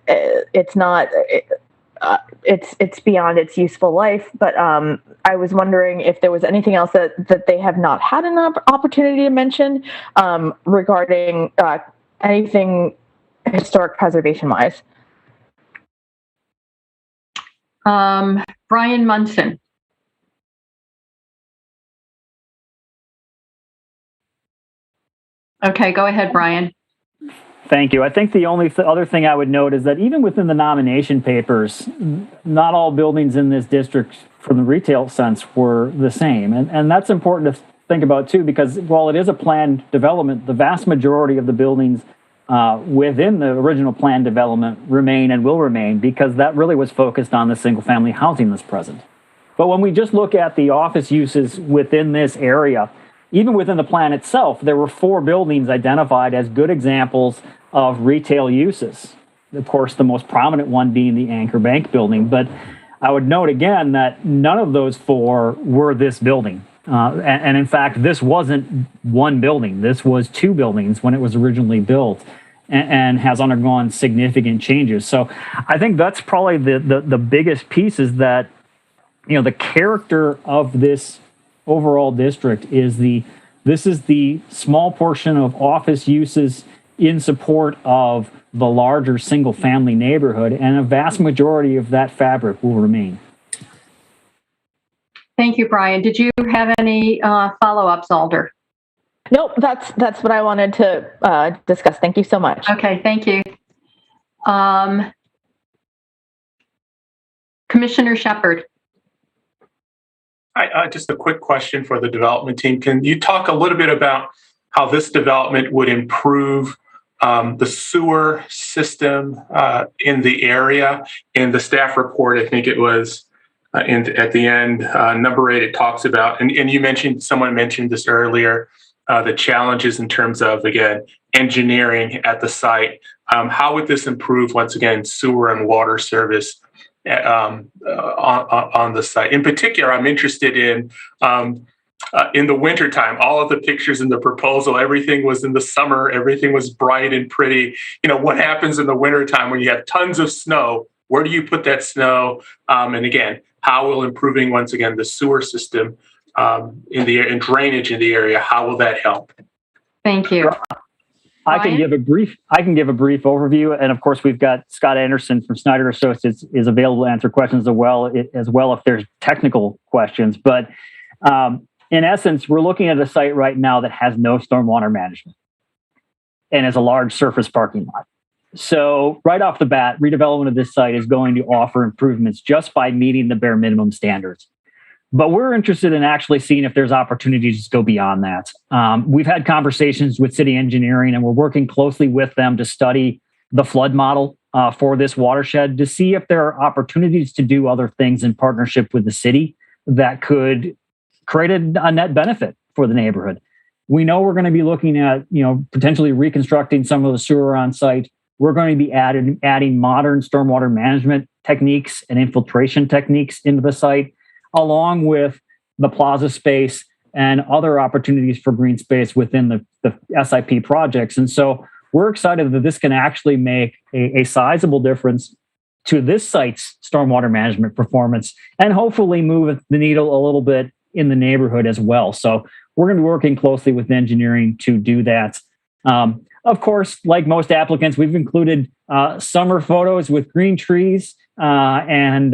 S6: it's not. It's beyond its useful life, but I was wondering if there was anything else that they have not had an opportunity to mention regarding anything historic preservation wise.
S1: Brian Munson. Okay, go ahead, Brian.
S9: Thank you. I think the only other thing I would note is that even within the nomination papers, not all buildings in this district from the retail sense were the same. And that's important to think about too, because while it is a planned development, the vast majority of the buildings within the original planned development remain and will remain, because that really was focused on the single family housing that's present. But when we just look at the office uses within this area, even within the plan itself, there were 4 buildings identified as good examples of retail uses. Of course, the most prominent one being the Anchor Bank building. But I would note again that none of those 4 were this building. And in fact, this wasn't one building. This was 2 buildings when it was originally built, and has undergone significant changes. So I think that's probably the biggest piece, is that, the character of this overall district is this is the small portion of office uses in support of the larger single family neighborhood, and a vast majority of that fabric will remain.
S1: Thank you, Brian. Did you have any follow-ups, Alder?
S6: Nope, that's what I wanted to discuss. Thank you so much.
S1: Okay, thank you. Commissioner Shepard.
S13: Just a quick question for the development team. Can you talk a little bit about how this development would improve the sewer system in the area? In the staff report, I think it was at the end, number 8, it talks about, and you mentioned, someone mentioned this earlier, the challenges in terms of, again, engineering at the site. How would this improve, once again, sewer and water service on the site? In particular, I'm interested in the wintertime. All of the pictures in the proposal, everything was in the summer, everything was bright and pretty. You know, what happens in the wintertime when you have tons of snow? Where do you put that snow? And again, how will improving, once again, the sewer system and drainage in the area, how will that help?
S1: Thank you.
S9: I can give a brief overview, and of course, we've got Scott Anderson from Snyder Associates is available to answer questions as well if there's technical questions. But in essence, we're looking at a site right now that has no stormwater management and is a large surface parking lot. So right off the bat, redevelopment of this site is going to offer improvements just by meeting the bare minimum standards. But we're interested in actually seeing if there's opportunities to go beyond that. We've had conversations with city engineering, and we're working closely with them to study the flood model for this watershed to see if there are opportunities to do other things in partnership with the city that could create a net benefit for the neighborhood. We know we're going to be looking at, potentially reconstructing some of the sewer on site. We're going to be adding modern stormwater management techniques and infiltration techniques into the site, along with the plaza space and other opportunities for green space within the SIP projects. And so we're excited that this can actually make a sizable difference to this site's stormwater management performance and hopefully move the needle a little bit in the neighborhood as well. So we're going to be working closely with engineering to do that. Of course, like most applicants, we've included summer photos with green trees and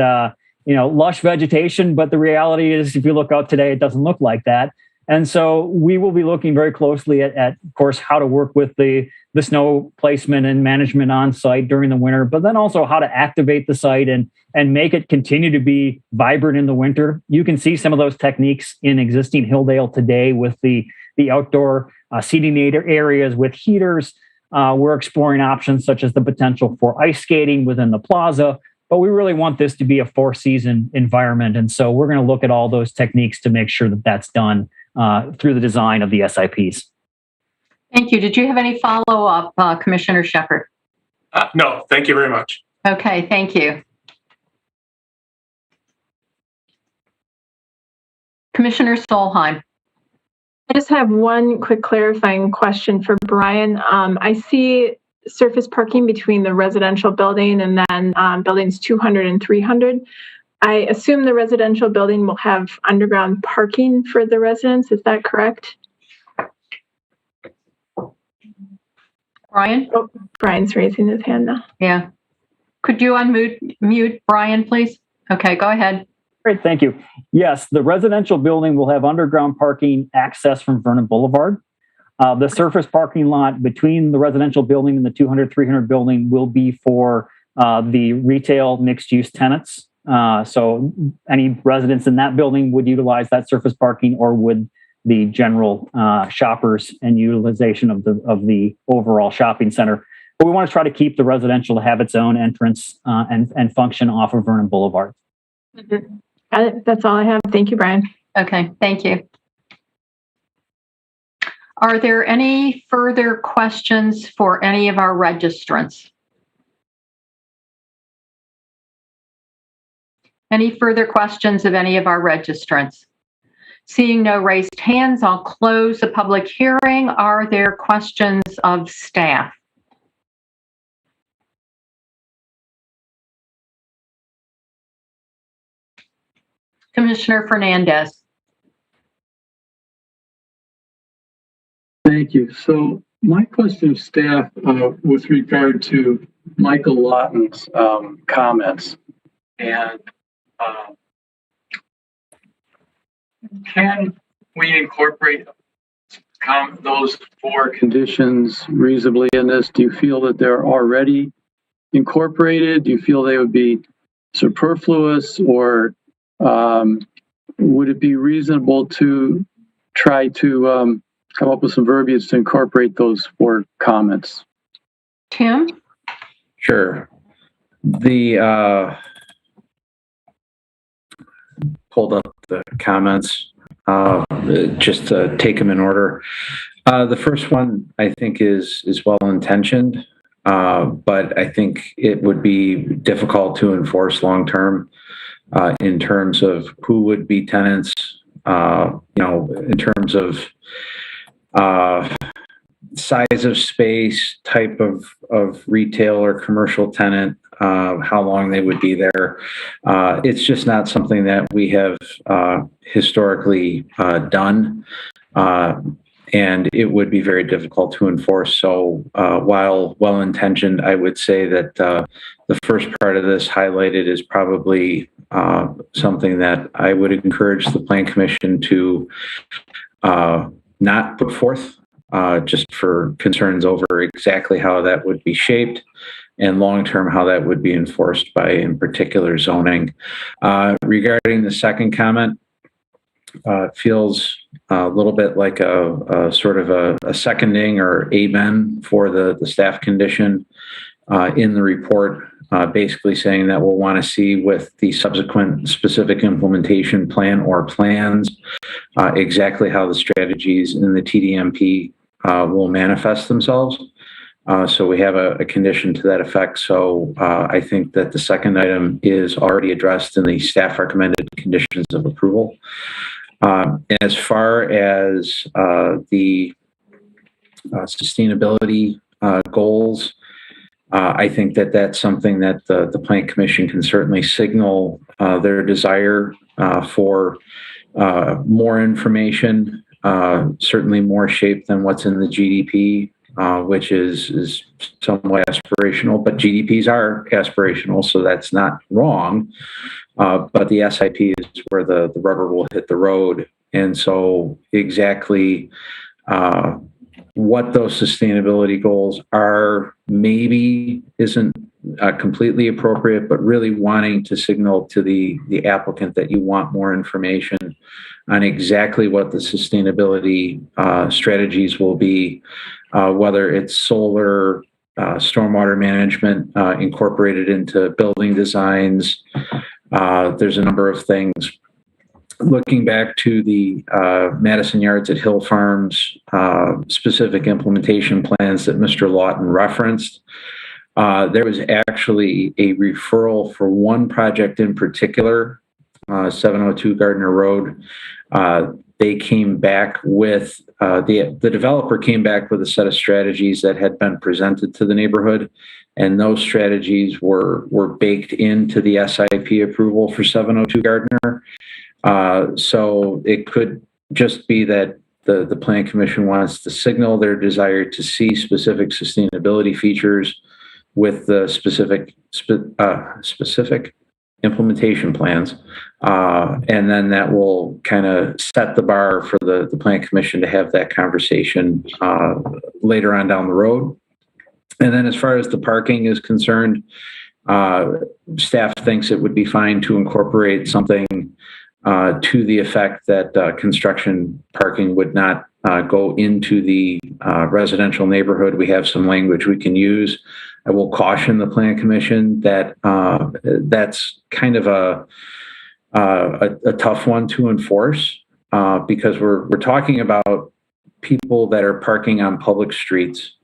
S9: lush vegetation. But the reality is, if you look out today, it doesn't look like that. And so we will be looking very closely at of course, how to work with the snow placement and management on site during the winter, but then also how to activate the site and make it continue to be vibrant in the winter. You can see some of those techniques in existing Hilldale today with the outdoor seating areas with heaters. We're exploring options such as the potential for ice skating within the plaza, but we really want this to be a 4-season environment. And so we're going to look at all those techniques to make sure that that's done through the design of the SIPs.
S1: Thank you. Did you have any follow-up, Commissioner Shepard?
S13: No, thank you very much.
S1: Okay, thank you. Commissioner Solheim.
S4: I just have one quick clarifying question for Brian. I see surface parking between the residential building and then buildings 200 and 300. I assume the residential building will have underground parking for the residents. Is that correct?
S1: Brian?
S4: Oh, Brian's raising his hand now.
S1: Yeah. Could you mute Brian, please? Okay, go ahead.
S9: Great, thank you. Yes, the residential building will have underground parking access from Vernon Boulevard. The surface parking lot between the residential building and the 200, 300 building will be for the retail mixed-use tenants. So any residents in that building would utilize that surface parking, or would the general shoppers and utilization of the overall shopping center. But we want to try to keep the residential to have its own entrance and function off of Vernon Boulevard.
S4: Mm-hmm. Got it. That's all I have. Thank you, Brian.
S1: Okay, thank you. Are there any further questions for any of our registrants? Any further questions of any of our registrants? Seeing no raised hands, I'll close the public hearing. Are there questions of staff? Commissioner Fernandez.
S12: Thank you. So my question of staff with regard to Michael Lawton's comments, and can we incorporate those four conditions reasonably in this? Do you feel that they're already incorporated? Do you feel they would be superfluous, or would it be reasonable to try to come up with some verbiage to incorporate those four comments?
S1: Tim?
S7: Sure. Pulled up the comments just to take them in order. The first one I think is well intentioned, but I think it would be difficult to enforce long term in terms of who would be tenants. In terms of size of space, type of retail or commercial tenant, how long they would be there. It's just not something that we have historically done, and it would be very difficult to enforce. So while well-intentioned, I would say that the first part of this highlighted is probably something that I would encourage the Plan Commission to not put forth, just for concerns over exactly how that would be shaped and long-term how that would be enforced by, in particular, zoning. Regarding the second comment, feels a little bit like a sort of a seconding or amen for the staff condition in the report, basically saying that we'll want to see with the subsequent specific implementation plan or plans exactly how the strategies in the TDMP will manifest themselves. So we have a condition to that effect. So I think that the second item is already addressed in the staff recommended conditions of approval. As far as the sustainability goals, I think that that's something that the Plan Commission can certainly signal their desire for more information, certainly more shape than what's in the GDP, which is somewhat aspirational, but GDPs are aspirational, so that's not wrong. But the SIP is where the rubber will hit the road. And so exactly what those sustainability goals are maybe isn't completely appropriate, but really wanting to signal to the applicant that you want more information on exactly what the sustainability strategies will be, whether it's solar, stormwater management incorporated into building designs. There's a number of things. Looking back to the Madison Yards at Hill Farms specific implementation plans that Mr. Lawton referenced, there was actually a referral for one project in particular, 702 Gardner Road. They came back with, the developer came back with a set of strategies that had been presented to the neighborhood, and those strategies were baked into the SIP approval for 702 Gardner. So it could just be that the Plan Commission wants to signal their desire to see specific sustainability features with the specific implementation plans. And then that will kind of set the bar for the Plan Commission to have that conversation later on down the road. And then as far as the parking is concerned, staff thinks it would be fine to incorporate something to the effect that construction parking would not go into the residential neighborhood. We have some language we can use. I will caution the Plan Commission that that's kind of a tough one to enforce because we're talking about people that are parking on public streets,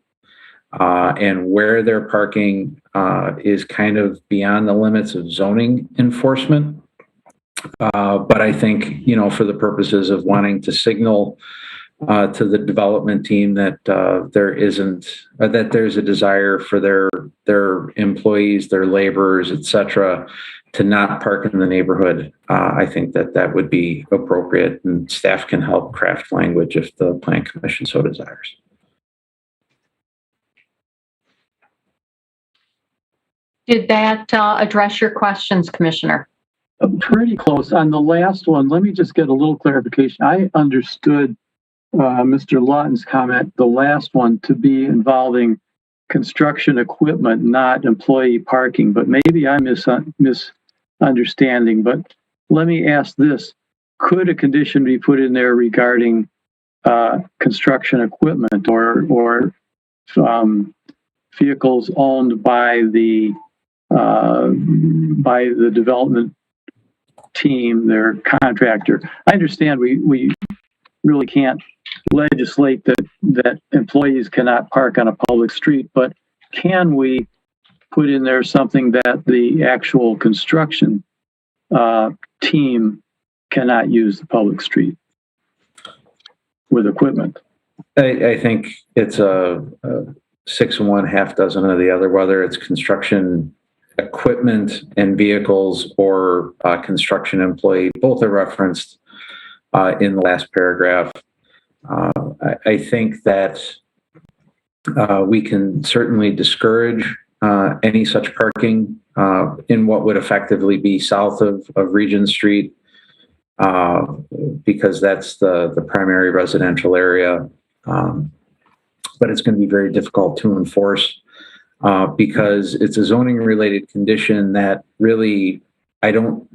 S7: and where they're parking is kind of beyond the limits of zoning enforcement. But I think, for the purposes of wanting to signal to the development team that there's a desire for their employees, their laborers, et cetera, to not park in the neighborhood, I think that would be appropriate, and staff can help craft language if the Plan Commission so desires.
S1: Did that address your questions, Commissioner?
S12: Pretty close. On the last one, let me just get a little clarification. I understood Mr. Lawton's comment, the last one, to be involving construction equipment, not employee parking, but maybe I'm misunderstanding. But let me ask this. Could a condition be put in there regarding construction equipment or vehicles owned by the development team, their contractor? I understand we really can't legislate that employees cannot park on a public street, but can we put in there something that the actual construction team cannot use the public street with equipment?
S7: I think it's a 6 of one, half dozen of the other, whether it's construction equipment and vehicles or construction employee. Both are referenced in the last paragraph. I think that we can certainly discourage any such parking in what would effectively be south of Regent Street, because that's the primary residential area. But it's going to be very difficult to enforce because it's a zoning related condition that really I don't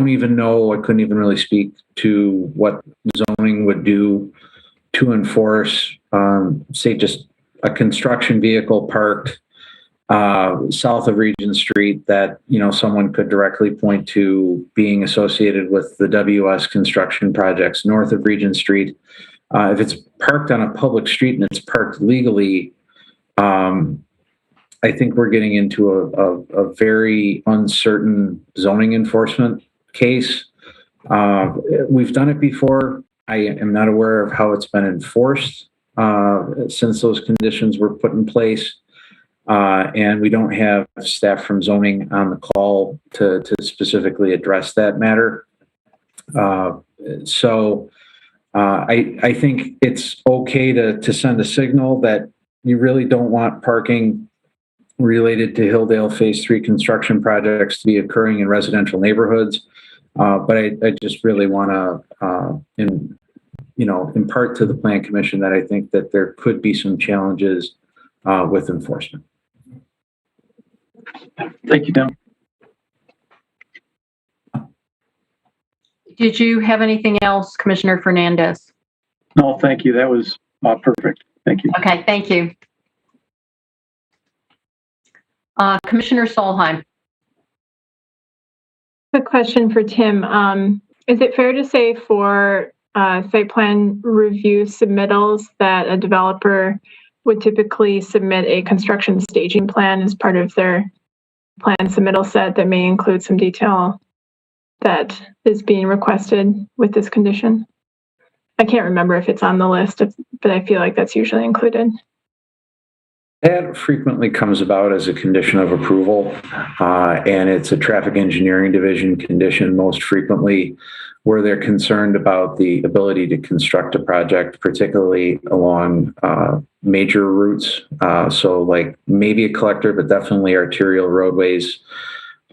S7: even know. I couldn't even really speak to what zoning would do to enforce, say, just a construction vehicle parked south of Regent Street that, someone could directly point to being associated with the WS construction projects north of Regent Street. If it's parked on a public street and it's parked legally, I think we're getting into a very uncertain zoning enforcement case. We've done it before. I am not aware of how it's been enforced since those conditions were put in place. And we don't have staff from zoning on the call to specifically address that matter. So I think it's okay to send a signal that you really don't want parking related to Hilldale Phase 3 construction projects to be occurring in residential neighborhoods. But I just really want to, impart to the Plan Commission that I think that there could be some challenges with enforcement.
S12: Thank you, Tim.
S1: Did you have anything else, Commissioner Fernandez?
S12: No, thank you. That was perfect. Thank you.
S1: Okay, thank you. Commissioner Solheim.
S4: A question for Tim. Is it fair to say for site plan review submittals that a developer would typically submit a construction staging plan as part of their plan submittal set that may include some detail that is being requested with this condition? I can't remember if it's on the list, but I feel like that's usually included.
S7: That frequently comes about as a condition of approval, and it's a traffic engineering division condition most frequently where they're concerned about the ability to construct a project, particularly along major routes. So like maybe a collector, but definitely arterial roadways.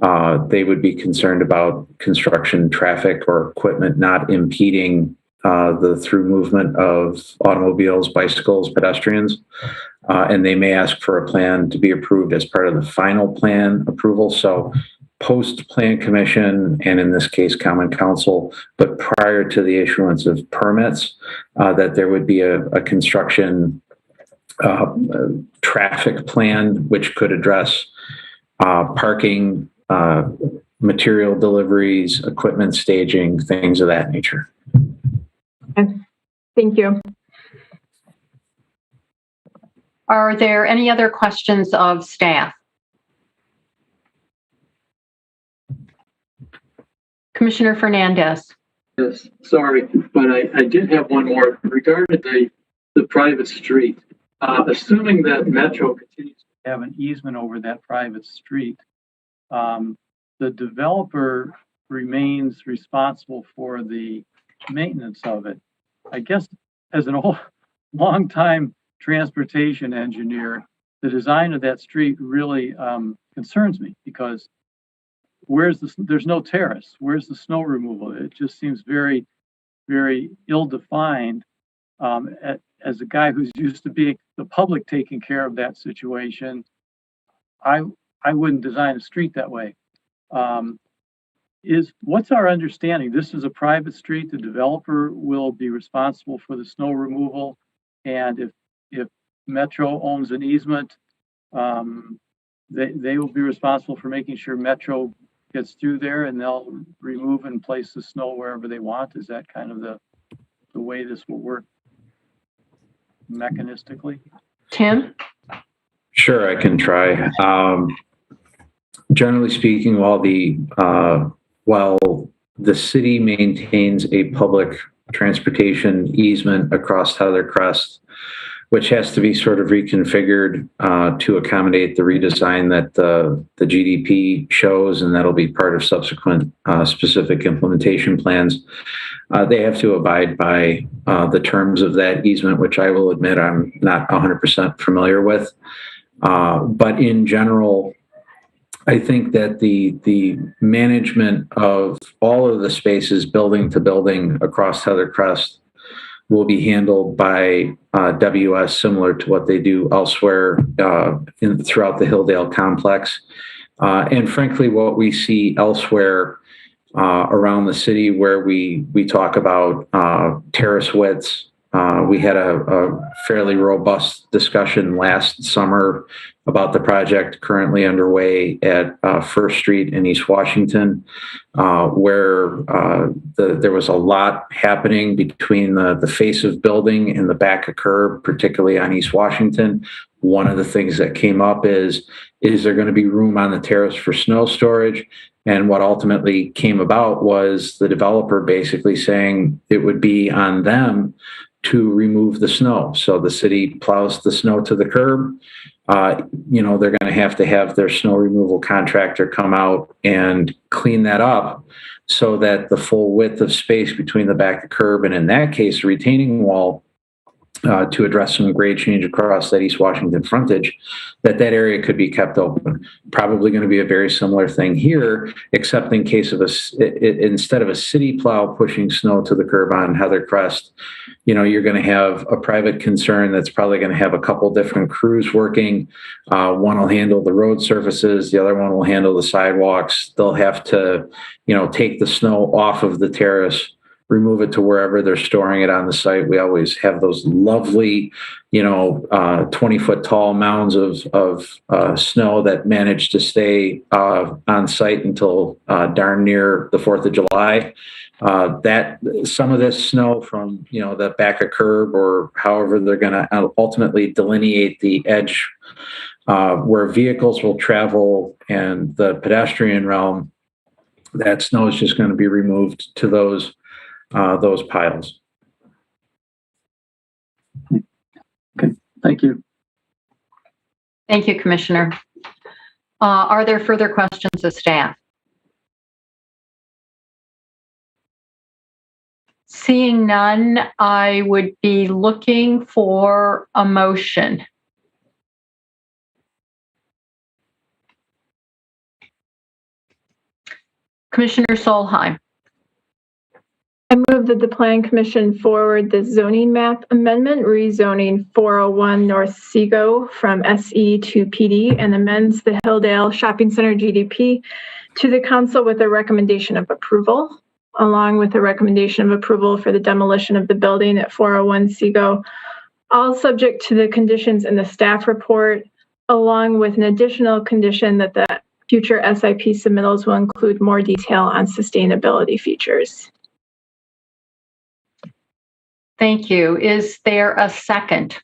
S7: They would be concerned about construction traffic or equipment not impeding the through movement of automobiles, bicycles, pedestrians. And they may ask for a plan to be approved as part of the final plan approval. So post Plan Commission, and in this case, Common Council, but prior to the issuance of permits, that there would be a construction traffic plan, which could address parking, material deliveries, equipment staging, things of that nature.
S4: Okay. Thank you.
S1: Are there any other questions of staff? Commissioner Fernandez.
S12: Yes, sorry, but I did have one more regarding the private street. Assuming that Metro continues to have an easement over that private street, the developer remains responsible for the maintenance of it. I guess as an long-time transportation engineer, the design of that street really concerns me because there's no terrace. Where's the snow removal? It just seems very, very ill-defined. As a guy who's used to being the public taking care of that situation, I wouldn't design a street that way. What's our understanding? This is a private street. The developer will be responsible for the snow removal, and if Metro owns an easement, they will be responsible for making sure Metro gets through there, and they'll remove and place the snow wherever they want. Is that kind of the way this will work mechanistically?
S1: Tim?
S7: Sure, I can try. Generally speaking, while the city maintains a public transportation easement across Heather Crest, which has to be sort of reconfigured to accommodate the redesign that the GDP shows, and that'll be part of subsequent specific implementation plans. They have to abide by the terms of that easement, which I will admit I'm not 100% familiar with. But in general, I think that the management of all of the spaces building to building across Heather Crest will be handled by WS, similar to what they do elsewhere throughout the Hilldale complex. And frankly, what we see elsewhere around the city where we talk about terrace widths, we had a fairly robust discussion last summer about the project currently underway at First Street in East Washington, where there was a lot happening between the face of building and the back of curb, particularly on East Washington. One of the things that came up is there going to be room on the terrace for snow storage? And what ultimately came about was the developer basically saying it would be on them to remove the snow. So the city plows the snow to the curb. They're going to have their snow removal contractor come out and clean that up so that the full width of space between the back of the curb and, in that case, a retaining wall to address some grade change across that East Washington frontage, that area could be kept open. Probably going to be a very similar thing here, except in case of instead of a city plow pushing snow to the curb on Heather Crest, you're going to have a private concern that's probably going to have a couple different crews working. One will handle the road surfaces, the other one will handle the sidewalks. They'll have to, take the snow off of the terrace, remove it to wherever they're storing it on the site. We always have those lovely, 20-foot tall mounds of snow that manage to stay on site until darn near the 4th of July. That some of this snow from, the back of curb or however they're going to ultimately delineate the edge where vehicles will travel and the pedestrian realm, that snow is just going to be removed to those piles.
S12: Okay, thank you.
S1: Thank you, Commissioner. Are there further questions of staff? Seeing none, I would be looking for a motion. Commissioner Solheim.
S4: I move that the Plan Commission forward the zoning map amendment, rezoning 401 North Seagull from SE to PD, and amends the Hilldale Shopping Center GDP to the council with a recommendation of approval, along with a recommendation of approval for the demolition of the building at 401 Seagull, all subject to the conditions in the staff report, along with an additional condition that the future SIP submittals will include more detail on sustainability features.
S1: Thank you. Is there a second?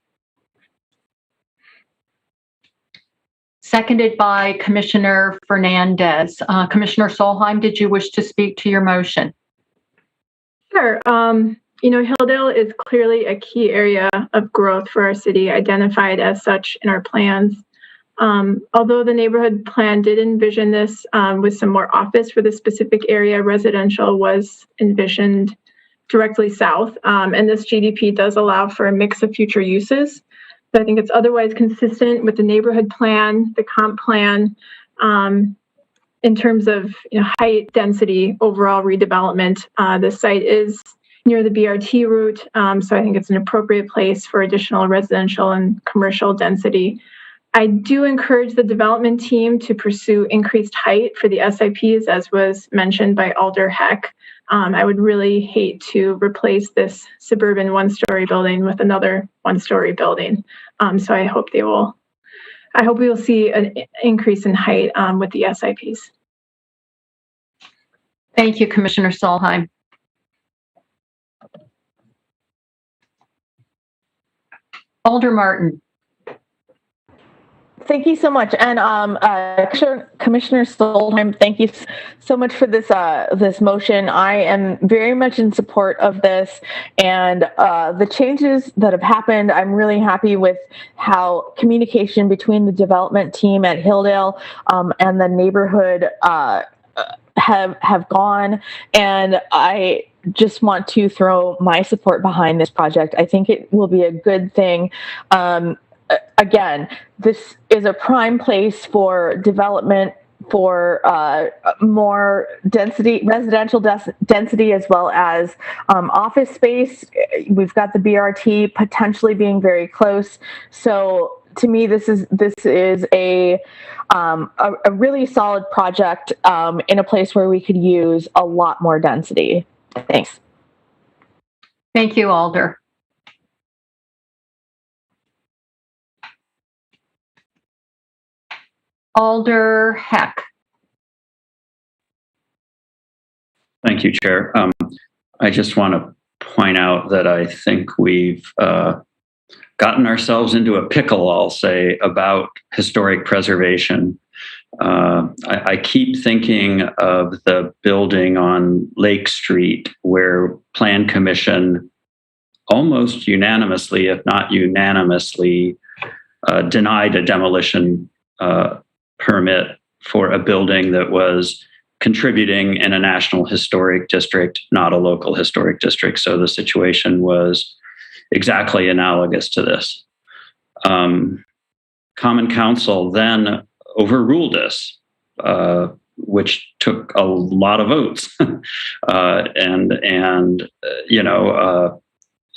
S1: Seconded by Commissioner Fernandez. Commissioner Solheim, did you wish to speak to your motion?
S4: Sure. Hilldale is clearly a key area of growth for our city, identified as such in our plans. Although the neighborhood plan did envision this with some more office for the specific area, residential was envisioned directly south. And this GDP does allow for a mix of future uses. So I think it's otherwise consistent with the neighborhood plan, the comp plan, in terms of height, density, overall redevelopment. The site is near the BRT route, so I think it's an appropriate place for additional residential and commercial density. I do encourage the development team to pursue increased height for the SIPs, as was mentioned by Alder Heck. I would really hate to replace this suburban one-story building with another one-story building. So I hope we will see an increase in height with the SIPs.
S1: Thank you, Commissioner Solheim. Alder Martin.
S6: Thank you so much. And Commissioner Solheim, thank you so much for this motion. I am very much in support of this, and the changes that have happened, I'm really happy with how communication between the development team at Hilldale and the neighborhood have gone, and I just want to throw my support behind this project. I think it will be a good thing. Again, this is a prime place for development, for more density, residential density, as well as office space. We've got the BRT potentially being very close. So to me, this is a really solid project in a place where we could use a lot more density. Thanks.
S1: Thank you, Alder. Alder Heck.
S5: Thank you, Chair. I just want to point out that I think we've gotten ourselves into a pickle, I'll say, about historic preservation. I keep thinking of the building on Lake Street where Plan Commission almost unanimously, if not unanimously, denied a demolition permit for a building that was contributing in a national historic district, not a local historic district. So the situation was exactly analogous to this. Common Council then overruled us, which took a lot of votes.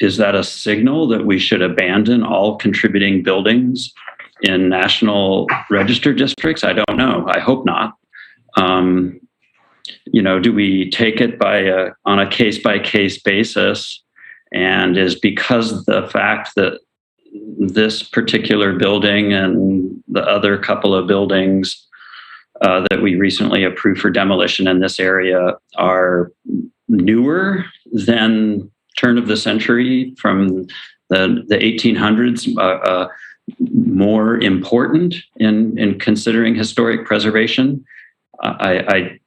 S5: Is that a signal that we should abandon all contributing buildings in national register districts? I don't know. I hope not. Do we take it on a case-by-case basis? And is because the fact that this particular building and the other couple of buildings that we recently approved for demolition in this area are newer than turn of the century from the 1800s, more important in considering historic preservation? I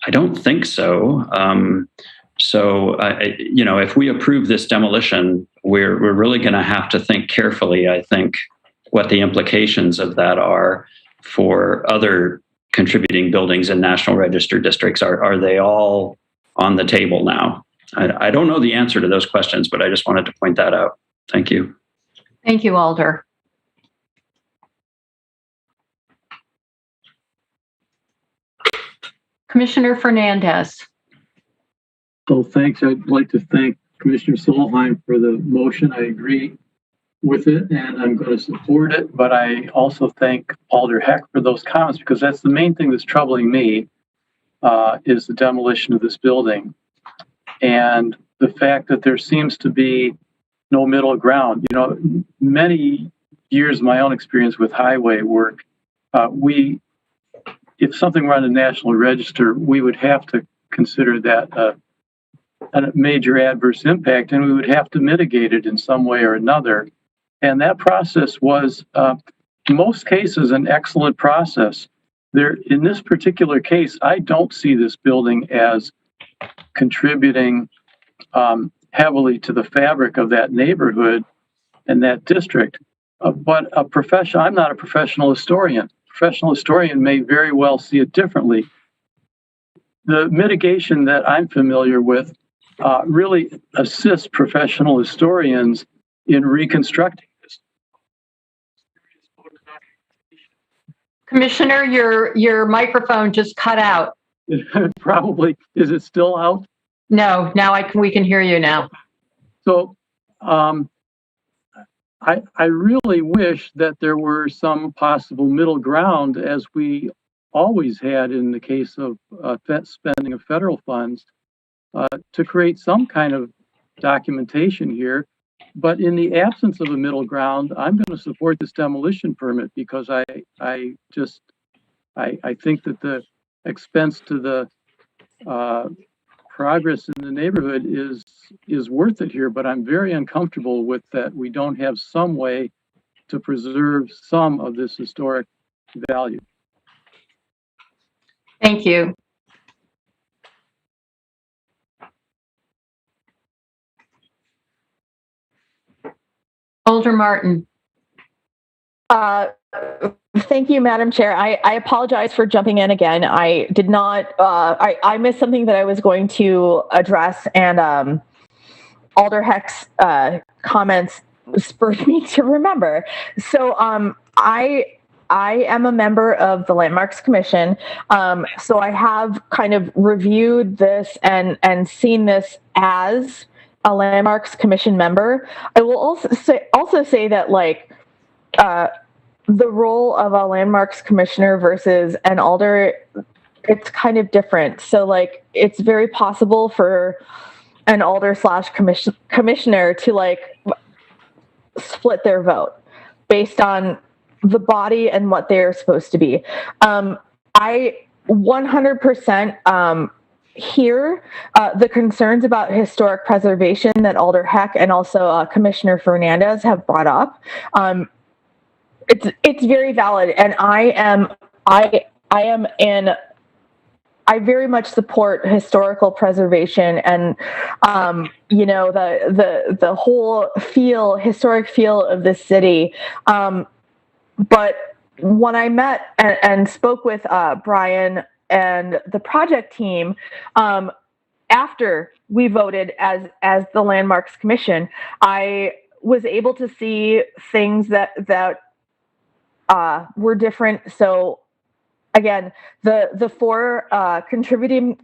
S5: don't think so. If we approve this demolition, we're really going to have to think carefully, I think, what the implications of that are for other contributing buildings in National Register districts. Are they all on the table now? I don't know the answer to those questions, but I just wanted to point that out. Thank you.
S1: Thank you, Alder. Commissioner Fernandez.
S12: So thanks. I'd like to thank Commissioner Solheim for the motion. I agree with it and I'm going to support it, but I also thank Alder Heck for those comments, because that's the main thing that's troubling me, is the demolition of this building. And the fact that there seems to be no middle ground. Many years of my own experience with highway work, if something were on the National Register, we would have to consider that a major adverse impact, and we would have to mitigate it in some way or another. And that process was, in most cases, an excellent process. In this particular case, I don't see this building as contributing heavily to the fabric of that neighborhood and that district. but I'm not a professional historian. Professional historian may very well see it differently. The mitigation that I'm familiar with really assists professional historians in reconstructing this.
S1: Commissioner, your microphone just cut out.
S12: Probably, is it still out?
S1: No, now we can hear you now.
S12: So I really wish that there were some possible middle ground, as we always had in the case of spending of federal funds, to create some kind of documentation here. But in the absence of a middle ground, I'm going to support this demolition permit because I think that the expense to the progress in the neighborhood is worth it here, but I'm very uncomfortable with that we don't have some way to preserve some of this historic value.
S1: Thank you. Alder Martin.
S6: Thank you, Madam Chair. I apologize for jumping in again. I did not, I missed something that I was going to address, and Alder Heck's comments spurred me to remember. So I am a member of the Landmarks Commission, so I have kind of reviewed this and seen this as a Landmarks Commission member. I will also say that, like, the role of a Landmarks Commissioner versus an Alder, it's kind of different. So, like, it's very possible for an Alder / Commissioner to, like, split their vote based on the body and what they're supposed to be. I 100% hear the concerns about historic preservation that Alder Heck and also Commissioner Fernandez have brought up. It's very valid, and I very much support historical preservation and the whole historic feel of this city. But when I met and spoke with Brian and the project team, after we voted as the Landmarks Commission, I was able to see things that were different. So again, the four contributing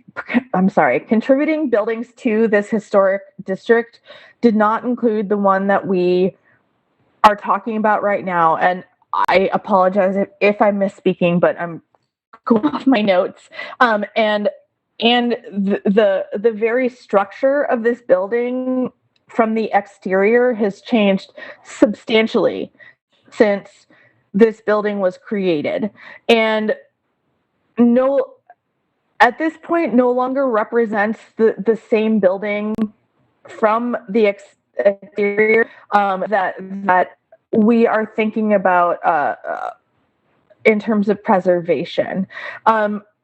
S6: buildings to this historic district did not include the one that we are talking about right now. And I apologize if I'm misspeaking, but I'm going off my notes. And the very structure of this building from the exterior has changed substantially since this building was created, and at this point no longer represents the same building from the exterior that we are thinking about in terms of preservation.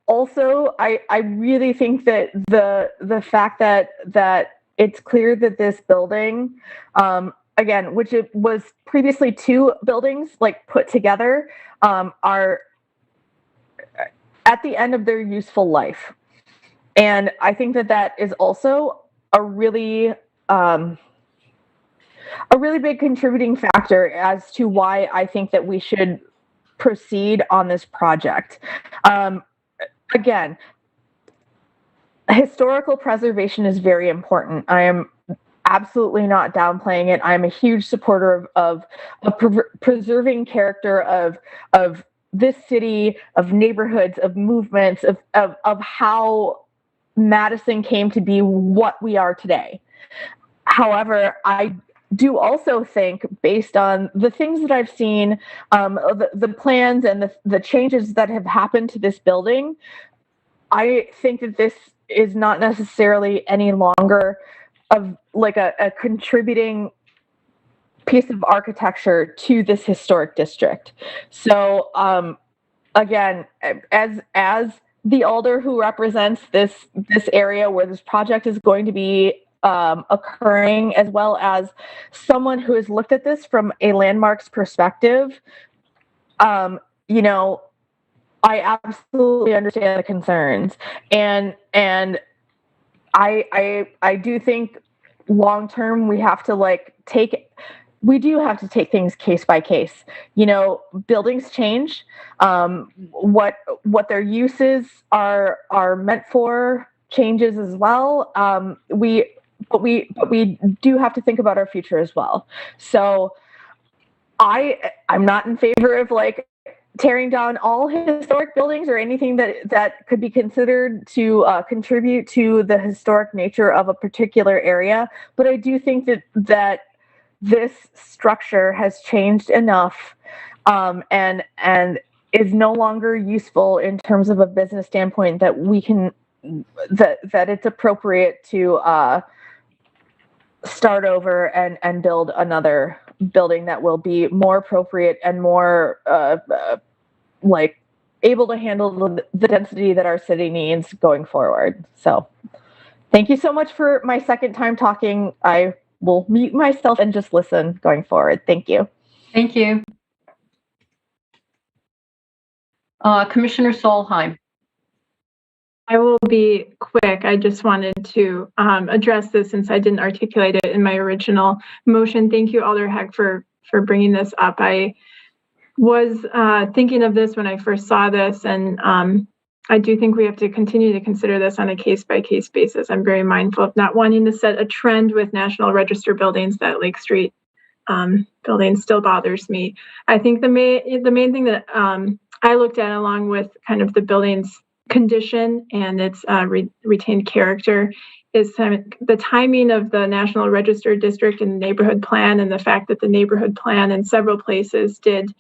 S6: Also, I really think that the fact that it's clear that this building, again, which it was previously two buildings, like, put together, are at the end of their useful life. And I think that is also a really big contributing factor as to why I think that we should proceed on this project. Again, historical preservation is very important. I am absolutely not downplaying it. I'm a huge supporter of preserving character of this city, of neighborhoods, of movements, of how Madison came to be what we are today. However, I do also think, based on the things that I've seen, the plans and the changes that have happened to this building, I think that this is not necessarily any longer of like a contributing piece of architecture to this historic district. So again, as the Alder who represents this area where this project is going to be occurring, as well as someone who has looked at this from a landmarks perspective. You know, I absolutely understand the concerns, and I do think long term we have to take things case by case. You know, buildings change. What their uses are meant for changes as well. But we do have to think about our future as well. So I'm not in favor of like tearing down all historic buildings or anything that could be considered to contribute to the historic nature of a particular area. But I do think that this structure has changed enough and is no longer useful in terms of a business standpoint that we can that it's appropriate to start over and build another building that will be more appropriate and more like able to handle the density that our city needs going forward. So thank you so much for my second time talking. I will mute myself and just listen going forward. Thank you.
S1: Thank you. Commissioner Solheim.
S4: I will be quick. I just wanted to address this since I didn't articulate it in my original motion. Thank you, Alder Heck, for bringing this up. I was thinking of this when I first saw this, and I do think we have to continue to consider this on a case-by-case basis. I'm very mindful of not wanting to set a trend with National Register buildings. That Lake Street building still bothers me. I think the main thing that I looked at, along with kind of the building's condition and its retained character, is the timing of the National Register District and the neighborhood plan, and the fact that the neighborhood plan in several places did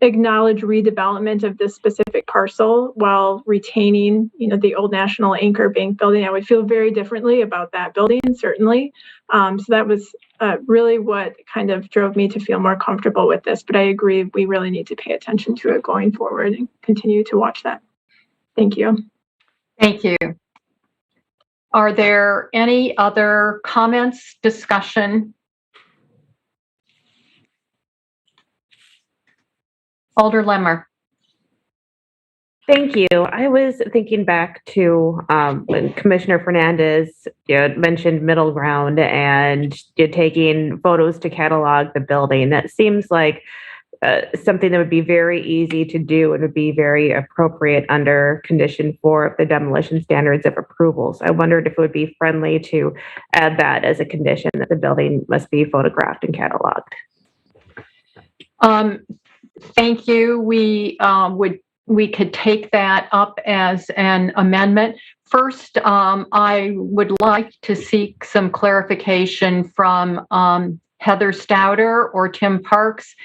S4: acknowledge redevelopment of this specific parcel while retaining, the old National Anchor Bank building. I would feel very differently about that building, certainly. So that was really what kind of drove me to feel more comfortable with this. But I agree, we really need to pay attention to it going forward and continue to watch that. Thank you.
S1: Thank you. Are there any other comments, discussion? Alder Lemmer.
S14: Thank you. I was thinking back to when Commissioner Fernandez mentioned middle ground and taking photos to catalog the building. That seems like something that would be very easy to do and would be very appropriate under condition 4 of the demolition standards of approvals. I wondered if it would be friendly to add that as a condition that the building must be photographed and cataloged.
S1: Thank you. We could take that up as an amendment. First, I would like to seek some clarification from Heather Stouter or Tim Parks.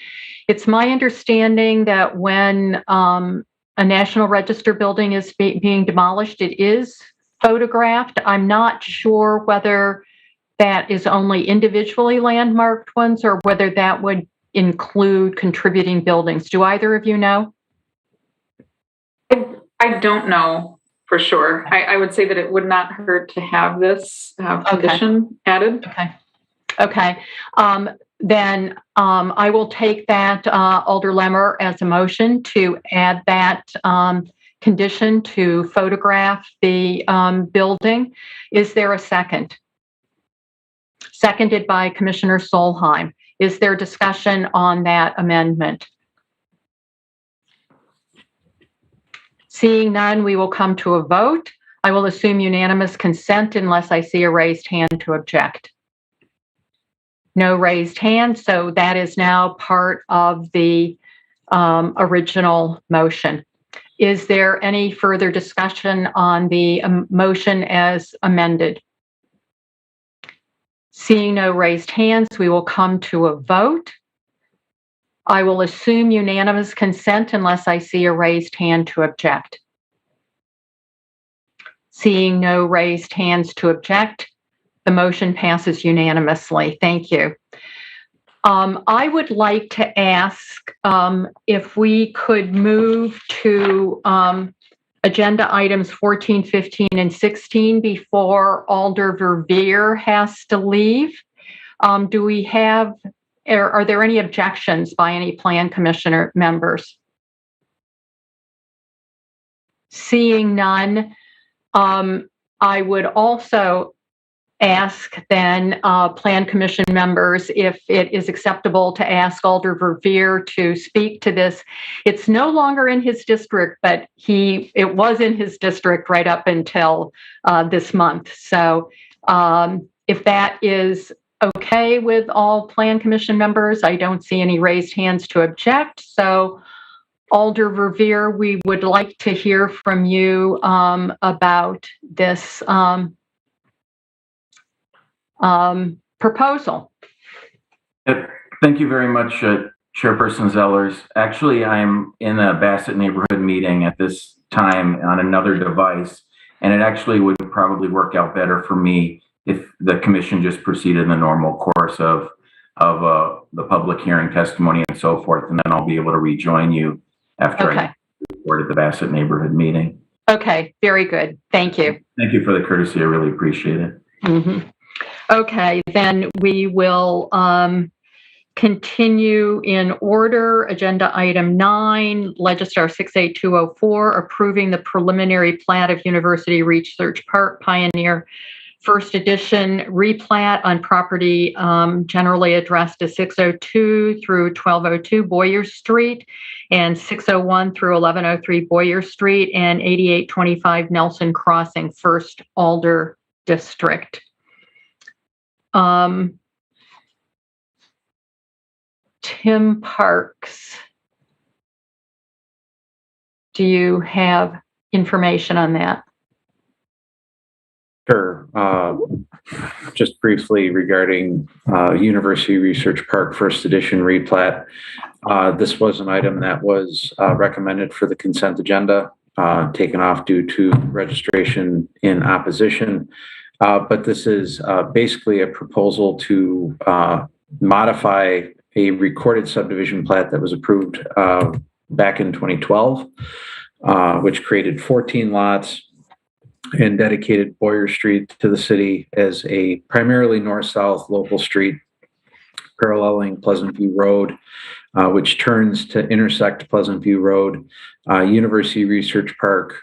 S1: It's my understanding that when a National Register building is being demolished, it is photographed. I'm not sure whether that is only individually landmarked ones or whether that would include contributing buildings. Do either of you know?
S3: I don't know for sure. I would say that it would not hurt to have this condition added.
S1: Okay. Then I will take that, Alder Lemmer, as a motion to add that condition to photograph the building. Is there a second? Seconded by Commissioner Solheim. Is there discussion on that amendment? Seeing none, we will come to a vote. I will assume unanimous consent unless I see a raised hand to object. No raised hand, so that is now part of the original motion. Is there any further discussion on the motion as amended? Seeing no raised hands, we will come to a vote. I will assume unanimous consent unless I see a raised hand to object. Seeing no raised hands to object, the motion passes unanimously. Thank you. I would like to ask if we could move to agenda items 14, 15, and 16 before Alder Verveer has to leave. Are there any objections by any Plan Commissioner members? Seeing none, I would also ask then Plan Commission members if it is acceptable to ask Alder Verveer to speak to this. It's no longer in his district, but it was in his district right up until this month. So if that is okay with all Plan Commission members, I don't see any raised hands to object. So Alder Verveer, we would like to hear from you about this proposal.
S15: Thank you very much, Chairperson Zellers. Actually, I'm in a Bassett neighborhood meeting at this time on another device, and it actually would probably work out better for me if the commission just proceeded in the normal course of the public hearing, testimony, and so forth, and then I'll be able to rejoin you after I reported the Bassett neighborhood meeting.
S1: Okay, very good. Thank you.
S15: Thank you for the courtesy. I really appreciate it.
S1: Mm-hmm. Okay, then we will continue in order. Agenda item 9, Legislature 68204, approving the preliminary plat of University Research Park Pioneer First Edition replat on property generally addressed as 602 through 1202 Boyer Street and 601 through 1103 Boyer Street and 8825 Nelson Crossing, First Alder District. Tim Parks, do you have information on that?
S7: Sure. Just briefly regarding University Research Park First Edition replat. This was an item that was recommended for the consent agenda, taken off due to registration in opposition. But this is basically a proposal to modify a recorded subdivision plat that was approved back in 2012, which created 14 lots and dedicated Boyer Street to the city as a primarily north-south local street paralleling Pleasant View Road, which turns to intersect Pleasant View Road. University Research Park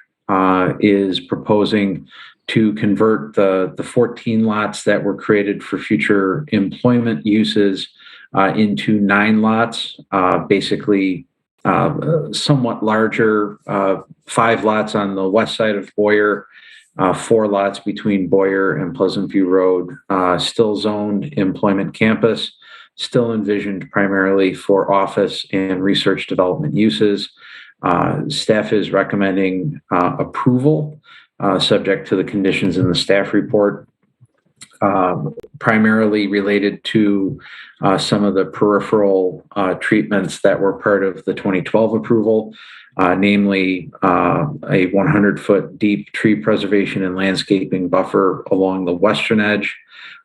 S7: is proposing to convert the 14 lots that were created for future employment uses into 9 lots, basically somewhat larger, 5 lots on the west side of Boyer, 4 lots between Boyer and Pleasant View Road, still zoned employment campus, still envisioned primarily for office and research development uses. Staff is recommending approval, subject to the conditions in the staff report, primarily related to some of the peripheral treatments that were part of the 2012 approval, namely a 100-foot deep tree preservation and landscaping buffer along the western edge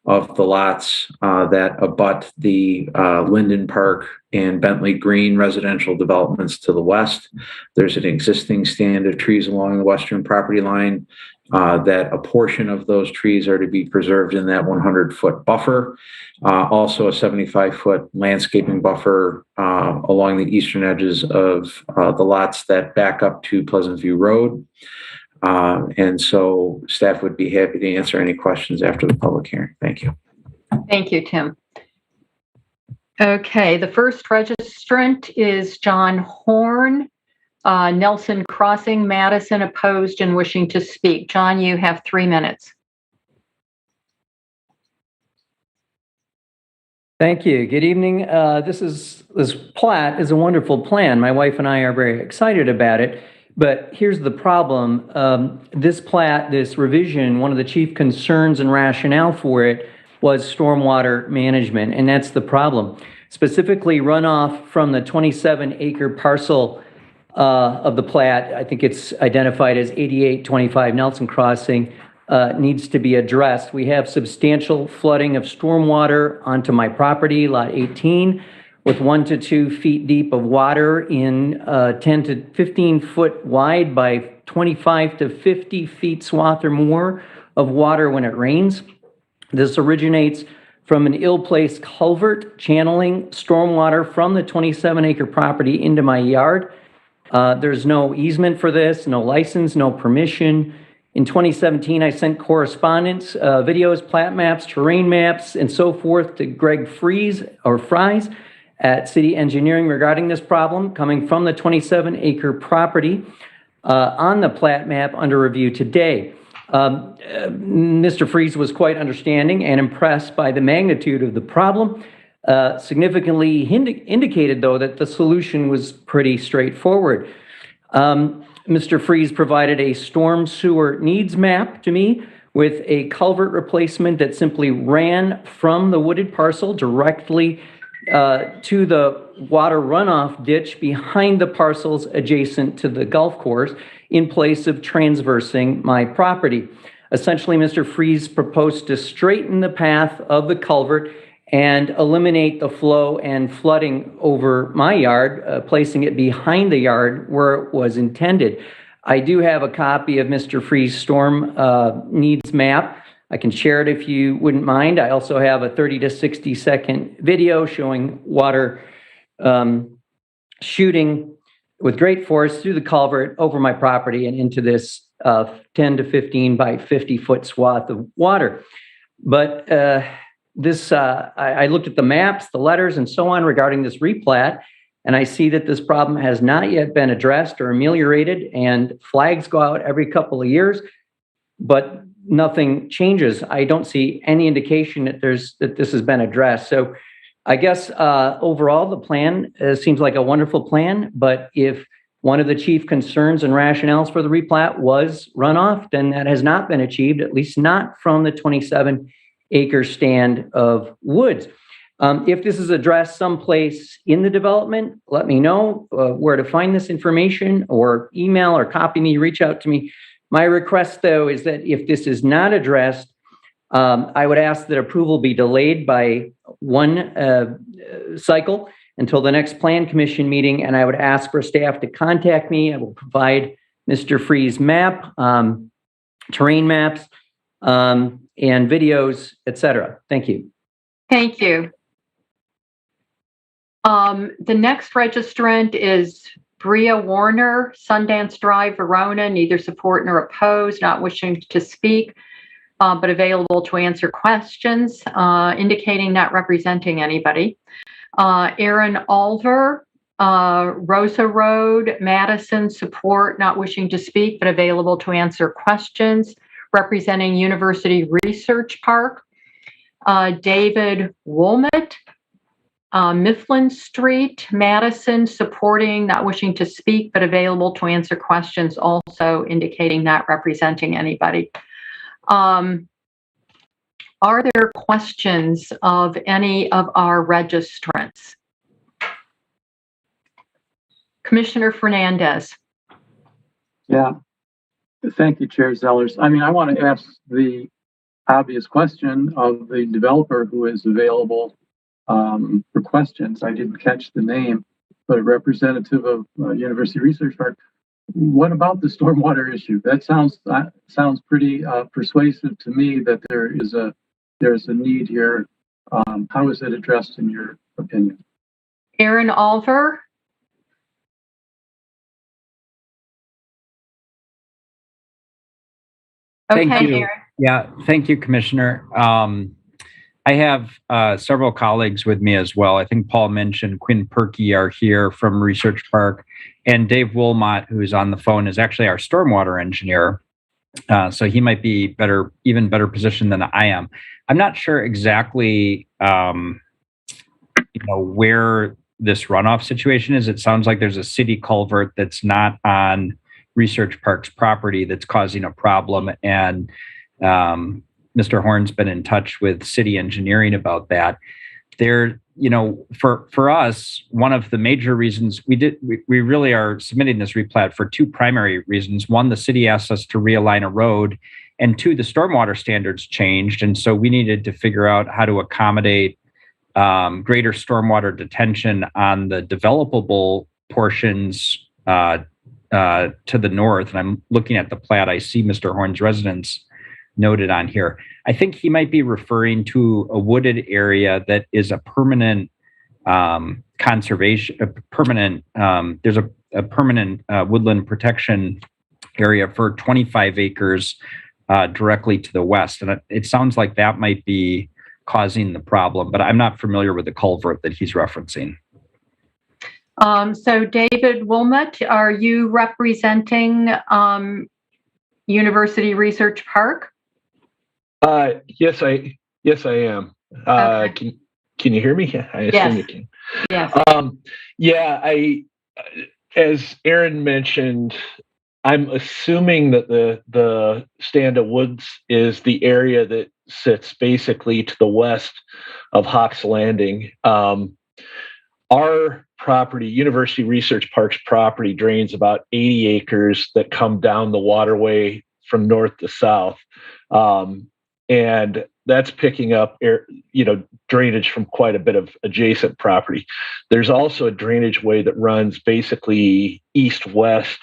S7: of the lots that abut the Linden Park and Bentley Green residential developments to the west. There's an existing stand of trees along the western property line that a portion of those trees are to be preserved in that 100-foot buffer. Also a 75-foot landscaping buffer along the eastern edges of the lots that back up to Pleasant View Road. And so staff would be happy to answer any questions after the public hearing. Thank you.
S1: Thank you, Tim. Okay, the first registrant is John Horn, Nelson Crossing, Madison, opposed and wishing to speak. John, you have 3 minutes.
S16: Thank you. Good evening. This plat is a wonderful plan. My wife and I are very excited about it. But here's the problem. This plat, this revision, one of the chief concerns and rationale for it was stormwater management, and that's the problem. Specifically, runoff from the 27-acre parcel of the plat, I think it's identified as 8825 Nelson Crossing, needs to be addressed. We have substantial flooding of stormwater onto my property, lot 18, with 1 to 2 feet deep of water in 10 to 15 foot wide by 25 to 50 feet swath or more of water when it rains. This originates from an ill-placed culvert channeling stormwater from the 27-acre property into my yard. There's no easement for this, no license, no permission. In 2017, I sent correspondence, videos, plat maps, terrain maps, and so forth to Greg Fries at City Engineering regarding this problem coming from the 27-acre property on the plat map under review today. Mr. Fries was quite understanding and impressed by the magnitude of the problem. Significantly indicated, though, that the solution was pretty straightforward. Mr. Fries provided a storm sewer needs map to me with a culvert replacement that simply ran from the wooded parcel directly to the water runoff ditch behind the parcels adjacent to the golf course in place of transversing my property. Essentially, Mr. Fries proposed to straighten the path of the culvert and eliminate the flow and flooding over my yard, placing it behind the yard where it was intended. I do have a copy of Mr. Fries' storm needs map. I can share it if you wouldn't mind. I also have a 30 to 60 second video showing water shooting with great force through the culvert over my property and into this 10 to 15 by 50 foot swath of water. But I looked at the maps, the letters, and so on regarding this replat, and I see that this problem has not yet been addressed or ameliorated, and flags go out every couple of years, but nothing changes. I don't see any indication that this has been addressed. So I guess overall, the plan seems like a wonderful plan, but if one of the chief concerns and rationales for the replat was runoff, then that has not been achieved, at least not from the 27-acre stand of woods. If this is addressed someplace in the development, let me know where to find this information, or email or copy me, reach out to me. My request, though, is that if this is not addressed, I would ask that approval be delayed by one cycle until the next Plan Commission meeting, and I would ask for staff to contact me. I will provide Mr. Fries' map, terrain maps, and videos, etc. Thank you.
S1: Thank you. The next registrant is Bria Warner, Sundance Drive, Verona, neither support nor oppose, not wishing to speak, but available to answer questions, indicating not representing anybody. Aaron Alder, Rosa Road, Madison, support, not wishing to speak, but available to answer questions, representing University Research Park. David Woolmott, Mifflin Street, Madison, supporting, not wishing to speak, but available to answer questions, also indicating not representing anybody. Are there questions of any of our registrants? Commissioner Fernandez.
S12: Yeah, thank you, Chair Zellers. I mean, I want to ask the obvious question of the developer who is available for questions. I didn't catch the name, but a representative of University Research Park. What about the stormwater issue? That sounds pretty persuasive to me that there's a need here. How is it addressed in your opinion?
S1: Aaron Alder. Okay,
S17: Thank you.
S1: Aaron.
S17: Yeah, thank you, Commissioner. I have several colleagues with me as well. I think Paul mentioned Quinn Perky are here from Research Park, and Dave Wilmot, who's on the phone, is actually our stormwater engineer. So he might be even better positioned than I am. I'm not sure exactly, where this runoff situation is. It sounds like there's a city culvert that's not on Research Park's property that's causing a problem, and Mr. Horn's been in touch with city engineering about that. There, for us, one of the major reasons we really are submitting this replat for two primary reasons. One, the city asked us to realign a road, and two, the stormwater standards changed, and so we needed to figure out how to accommodate greater stormwater detention on the developable portions to the north, and I'm looking at the plat, I see Mr. Horn's residence noted on here. I think he might be referring to a wooded area that is a permanent conservation, there's a permanent woodland protection area for 25 acres directly to the west. And it sounds like that might be causing the problem, but I'm not familiar with the culvert that he's referencing.
S1: So David Wilmot, are you representing University Research Park?
S18: Yes, I am.
S1: Okay.
S18: Can you hear me? I assume you can.
S1: Yes.
S18: As Aaron mentioned, I'm assuming that the stand of woods is the area that sits basically to the west of Hawks Landing. Our property, University Research Park's property, drains about 80 acres that come down the waterway from north to south. And that's picking up drainage from quite a bit of adjacent property. There's also a drainage way that runs basically east-west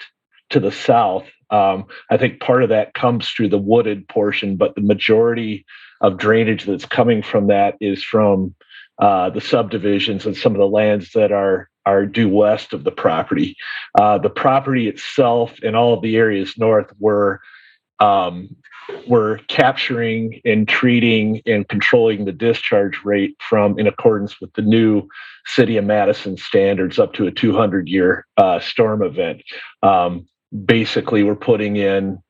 S18: to the south. I think part of that comes through the wooded portion, but the majority of drainage that's coming from that is from the subdivisions and some of the lands that are due west of the property. The property itself and all of the areas north were capturing and treating and controlling the discharge rate in accordance with the new City of Madison standards up to a 200-year storm event. Basically, we're putting in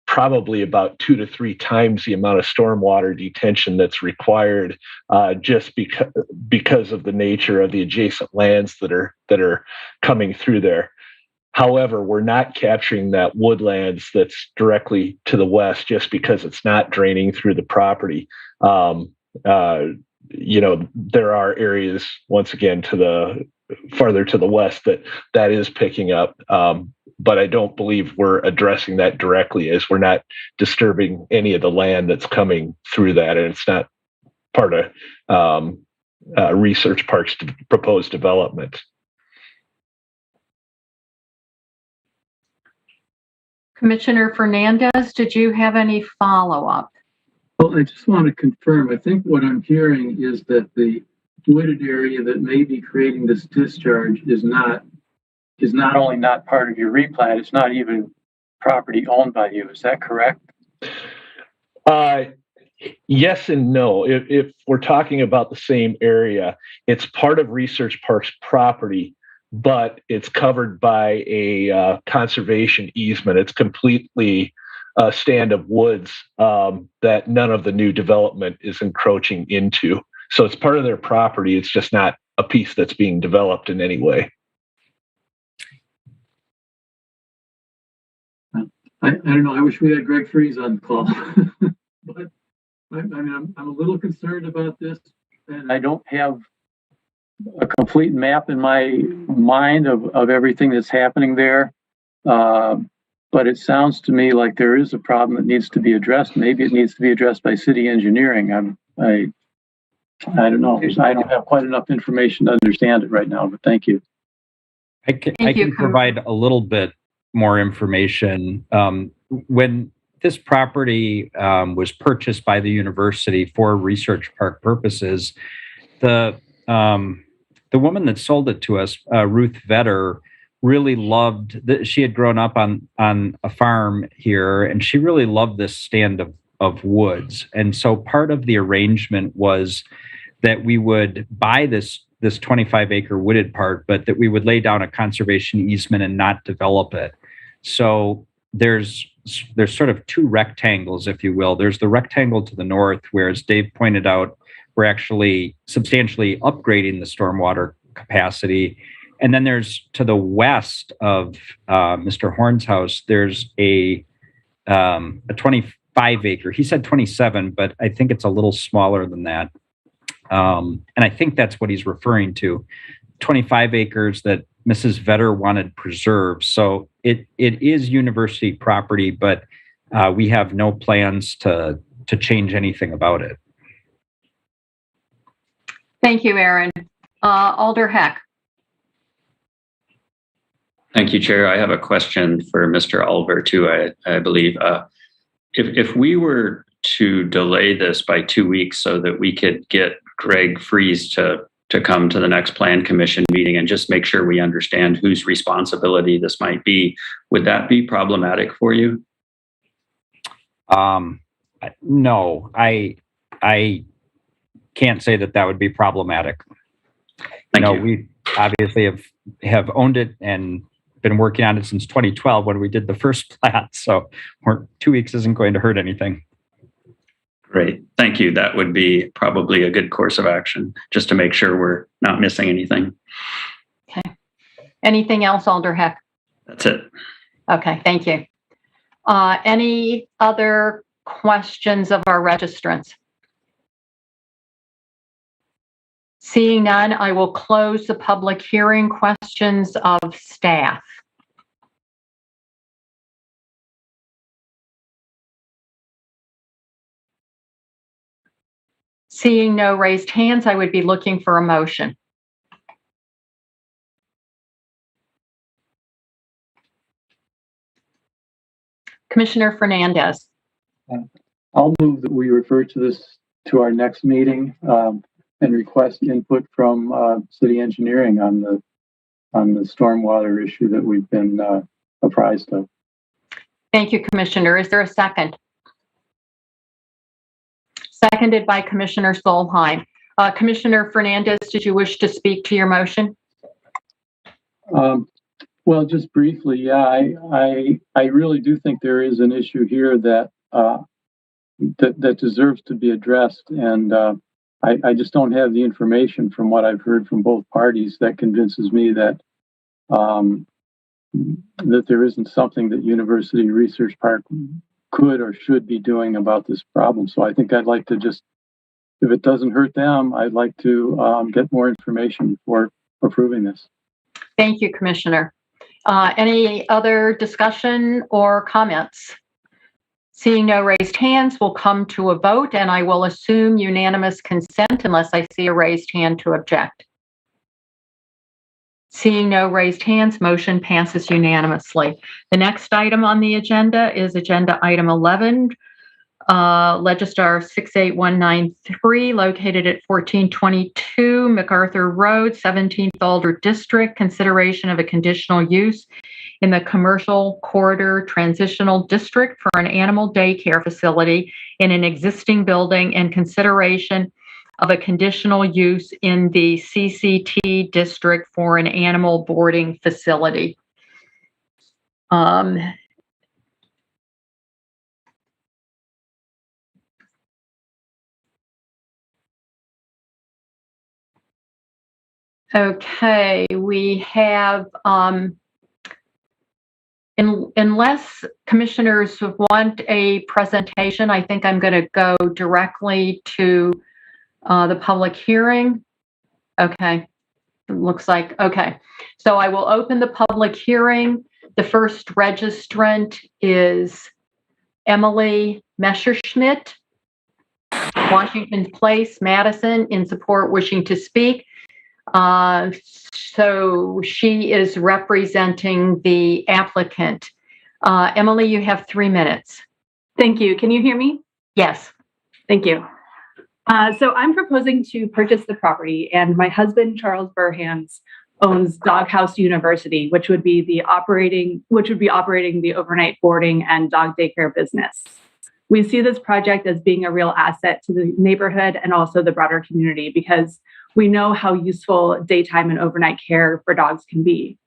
S18: probably about 2 to 3 times the amount of stormwater detention that's required, just because of the nature of the adjacent lands that are coming through there. However, we're not capturing that woodlands that's directly to the west just because it's not draining through the property. There are areas, once again, farther to the west that is picking up. But I don't believe we're addressing that directly, as we're not disturbing any of the land that's coming through that, and it's not part of Research Park's proposed development.
S1: Commissioner Fernandez, did you have any follow-up?
S12: Well, I just want to confirm. I think what I'm hearing is that the wooded area that may be creating this discharge is not only not part of your replat, it's not even property owned by you. Is that correct?
S18: Yes and no. If we're talking about the same area, it's part of Research Park's property, but it's covered by a conservation easement. It's completely a stand of woods that none of the new development is encroaching into. So it's part of their property. It's just not a piece that's being developed in any way.
S12: I don't know. I wish we had Greg Freeze on the call. But I'm a little concerned about this, and I don't have a complete map in my mind of everything that's happening there. But it sounds to me like there is a problem that needs to be addressed. Maybe it needs to be addressed by city engineering. I don't know. I don't have quite enough information to understand it right now, but thank you.
S17: I can provide a little bit more information. When this property was purchased by the university for Research Park purposes, the woman that sold it to us, Ruth Vetter, really loved that. She had grown up on a farm here, and she really loved this stand of woods. And so part of the arrangement was that we would buy this 25-acre wooded part, but that we would lay down a conservation easement and not develop it. So there's sort of 2 rectangles, if you will. There's the rectangle to the north, where, as Dave pointed out, we're actually substantially upgrading the stormwater capacity. And then there's, to the west of Mr. Horn's house, there's a 25-acre. He said 27, but I think it's a little smaller than that. And I think that's what he's referring to. 25 acres that Mrs. Vetter wanted preserved. So it is university property, but we have no plans to change anything about it.
S1: Thank you, Aaron. Alder Heck.
S5: Thank you, Chair. I have a question for Mr. Alder too, I believe. If we were to delay this by 2 weeks so that we could get Greg Freeze to come to the next Plan Commission meeting and just make sure we understand whose responsibility this might be, would that be problematic for you?
S17: No, I can't say that would be problematic.
S5: Thank you.
S17: We obviously have owned it and been working on it since 2012 when we did the first plat. So 2 weeks isn't going to hurt anything.
S5: Great. Thank you. That would be probably a good course of action, just to make sure we're not missing anything.
S1: Okay. Anything else, Alder Heck?
S5: That's it.
S1: Okay, thank you. Any other questions of our registrants? Seeing none, I will close the public hearing. Questions of staff. Seeing no raised hands, I would be looking for a motion. Commissioner Fernandez.
S12: I'll move that we refer to our next meeting and request input from city engineering on the stormwater issue that we've been apprised of.
S1: Thank you, Commissioner. Is there a second? Seconded by Commissioner Solheim. Commissioner Fernandez, did you wish to speak to your motion?
S12: Well, just briefly, yeah, I really do think there is an issue here that that deserves to be addressed, and I just don't have the information from what I've heard from both parties that convinces me that that there isn't something that University Research Park could or should be doing about this problem. So I think I'd like to just, if it doesn't hurt them, I'd like to get more information before approving this.
S1: Thank you, Commissioner. Any other discussion or comments? Seeing no raised hands, we'll come to a vote, and I will assume unanimous consent unless I see a raised hand to object. Seeing no raised hands, motion passes unanimously. The next item on the agenda is agenda item 11, Legislature 68193, located at 1422 Macarthur Road, 17th Alder District, consideration of a conditional use in the Commercial Corridor Transitional District for an animal daycare facility in an existing building and consideration of a conditional use in the CCT district for an animal boarding facility. Okay, we have, unless commissioners want a presentation, I think I'm going to go directly to the public hearing. Okay, it looks like, okay. So I will open the public hearing. The first registrant is Emily Messerschmidt, Washington Place, Madison, in support, wishing to speak. So she is representing the applicant. Emily, you have 3 minutes.
S19: Thank you. Can you hear me?
S1: Yes.
S19: Thank you. So I'm proposing to purchase the property, and my husband, Charles Burhans, owns Doghouse University, which would be operating the overnight boarding and dog daycare business. We see this project as being a real asset to the neighborhood and also the broader community because we know how useful daytime and overnight care for dogs can be.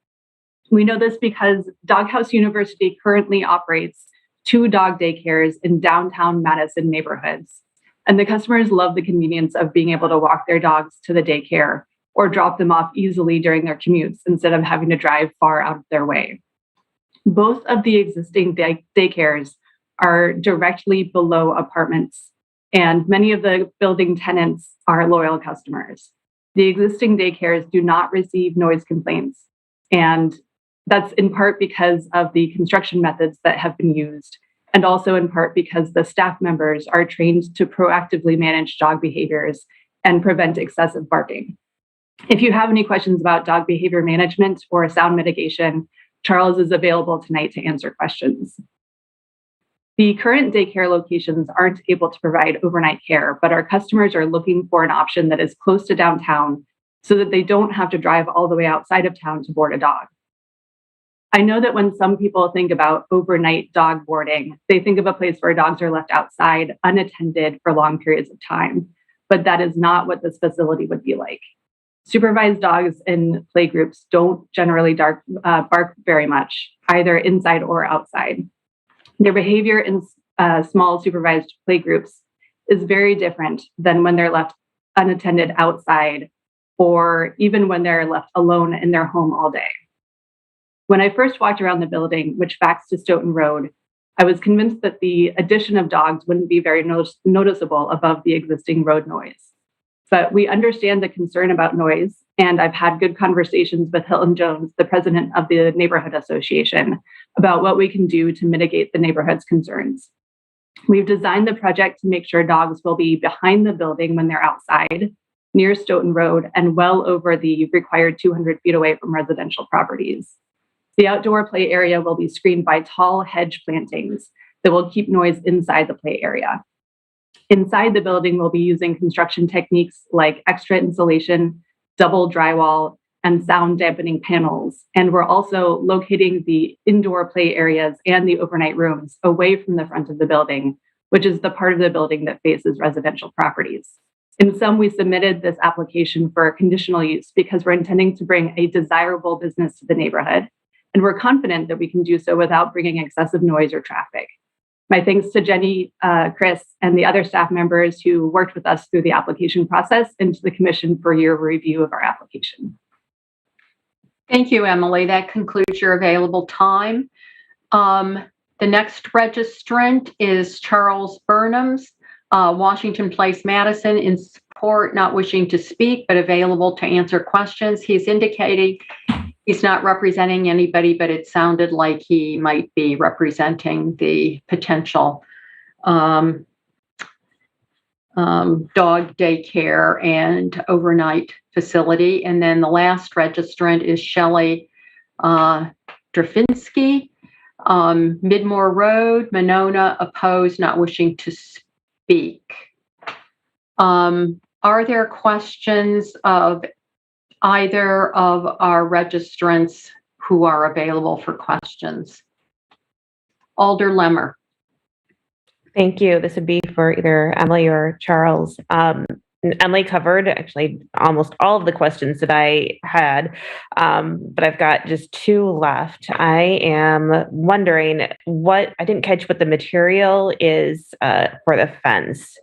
S19: We know this because Doghouse University currently operates 2 dog daycares in downtown Madison neighborhoods. And the customers love the convenience of being able to walk their dogs to the daycare or drop them off easily during their commutes instead of having to drive far out of their way. Both of the existing daycares are directly below apartments, and many of the building tenants are loyal customers. The existing daycares do not receive noise complaints, and that's in part because of the construction methods that have been used, and also in part because the staff members are trained to proactively manage dog behaviors and prevent excessive barking. If you have any questions about dog behavior management or sound mitigation, Charles is available tonight to answer questions. The current daycare locations aren't able to provide overnight care, but our customers are looking for an option that is close to downtown so that they don't have to drive all the way outside of town to board a dog. I know that when some people think about overnight dog boarding, they think of a place where dogs are left outside unattended for long periods of time, but that is not what this facility would be like. Supervised dogs in play groups don't generally bark very much, either inside or outside. Their behavior in small supervised play groups is very different than when they're left unattended outside, or even when they're left alone in their home all day. When I first walked around the building, which backs to Stoughton Road, I was convinced that the addition of dogs wouldn't be very noticeable above the existing road noise. But we understand the concern about noise, and I've had good conversations with Hilton Jones, the president of the Neighborhood Association, about what we can do to mitigate the neighborhood's concerns. We've designed the project to make sure dogs will be behind the building when they're outside, near Stoughton Road, and well over the required 200 feet away from residential properties. The outdoor play area will be screened by tall hedge plantings that will keep noise inside the play area. Inside the building, we'll be using construction techniques like extra insulation, double drywall, and sound dampening panels. And we're also locating the indoor play areas and the overnight rooms away from the front of the building, which is the part of the building that faces residential properties. In some, we submitted this application for conditional use because we're intending to bring a desirable business to the neighborhood. And we're confident that we can do so without bringing excessive noise or traffic. My thanks to Jenny, Chris, and the other staff members who worked with us through the application process, and to the commission for your review of our application.
S1: Thank you, Emily. That concludes your available time. The next registrant is Charles Burnhams, Washington Place, Madison, in support, not wishing to speak, but available to answer questions. He's indicating he's not representing anybody, but it sounded like he might be representing the potential dog daycare and overnight facility. And then the last registrant is Shelley Drafinski, Midmore Road, Monona, opposed, not wishing to speak. Are there questions of either of our registrants who are available for questions? Alder Lemmer.
S14: Thank you. This would be for either Emily or Charles. Emily covered actually almost all of the questions that I had, but I've got just two left. I am wondering I didn't catch what the material is for the fence.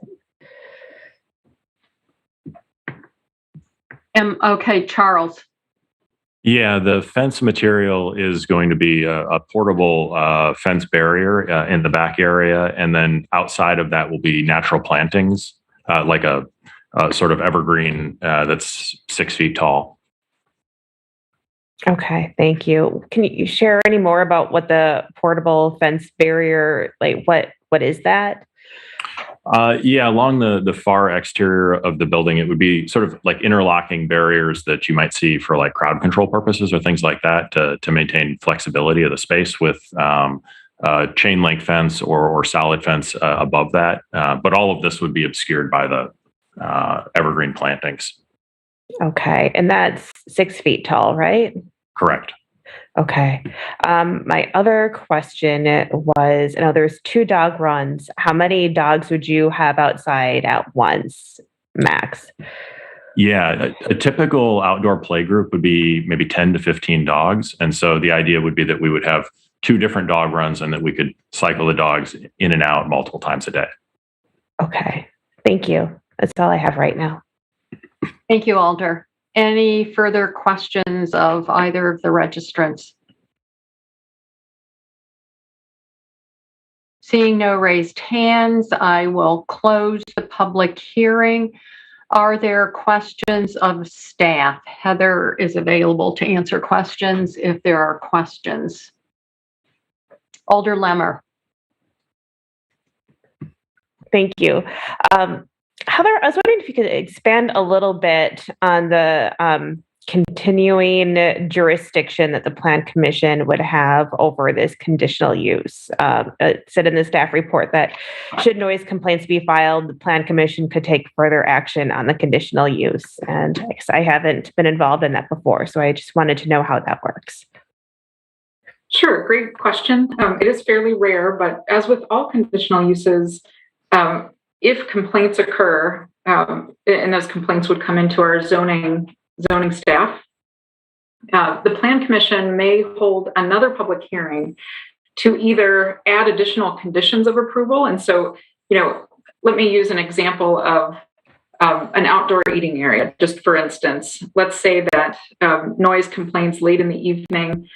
S1: Okay, Charles.
S20: Yeah, the fence material is going to be a portable fence barrier in the back area. And then outside of that will be natural plantings, like a sort of evergreen that's 6 feet tall.
S14: Okay, thank you. Can you share any more about what the portable fence barrier, like what is that?
S20: Yeah, along the far exterior of the building, it would be sort of like interlocking barriers that you might see for like crowd control purposes or things like that to maintain flexibility of the space with chain link fence or solid fence above that. But all of this would be obscured by the evergreen plantings.
S14: Okay, and that's 6 feet tall, right?
S20: Correct.
S14: Okay. My other question was, there's 2 dog runs. How many dogs would you have outside at once, max?
S20: Yeah, a typical outdoor play group would be maybe 10 to 15 dogs. And so the idea would be that we would have 2 different dog runs and that we could cycle the dogs in and out multiple times a day.
S14: Okay. Thank you. That's all I have right now.
S1: Thank you, Alder. Any further questions of either of the registrants? Seeing no raised hands, I will close the public hearing. Are there questions of staff? Heather is available to answer questions if there are questions. Alder Lemmer.
S14: Thank you. Heather, I was wondering if you could expand a little bit on the continuing jurisdiction that the Plan Commission would have over this conditional use. It said in the staff report that should noise complaints be filed, the Plan Commission could take further action on the conditional use. And I guess I haven't been involved in that before, so I just wanted to know how that works.
S3: Sure, great question. It is fairly rare, but as with all conditional uses, if complaints occur, and those complaints would come into our zoning staff, the Plan Commission may hold another public hearing to either add additional conditions of approval. And so, let me use an example of an outdoor eating area. Just for instance, let's say that noise complaints late in the evening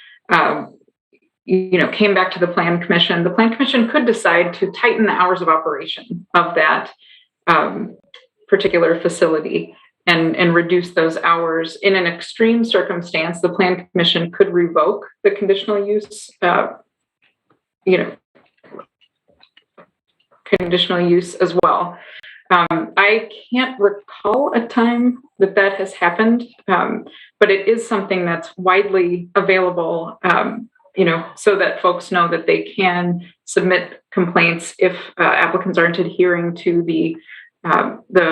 S3: came back to the Plan Commission. The Plan Commission could decide to tighten the hours of operation of that particular facility and reduce those hours. In an extreme circumstance, the Plan Commission could revoke the conditional use, conditional use as well. I can't recall a time that has happened, but it is something that's widely available, so that folks know that they can submit complaints if applicants aren't adhering to the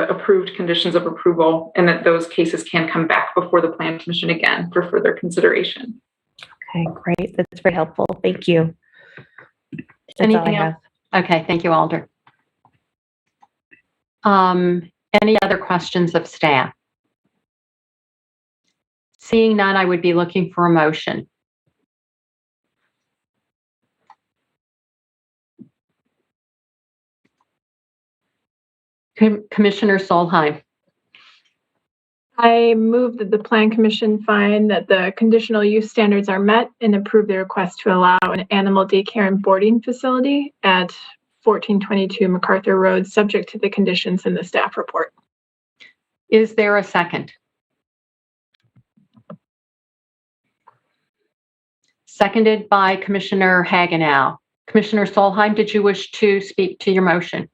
S3: approved conditions of approval, and that those cases can come back before the Plan Commission again for further consideration.
S14: Okay, great. That's very helpful. Thank you. That's
S1: Anything else? Okay, thank you, Alder. Any other questions of staff? Seeing none, I would be looking for a motion. Commissioner Solheim.
S4: I move that the Plan Commission find that the conditional use standards are met and approve the request to allow an animal daycare and boarding facility at 1422 Macarthur Road, subject to the conditions in the staff report.
S1: Is there a second? Seconded by Commissioner Hagenow. Commissioner Solheim, did you wish to speak to your motion?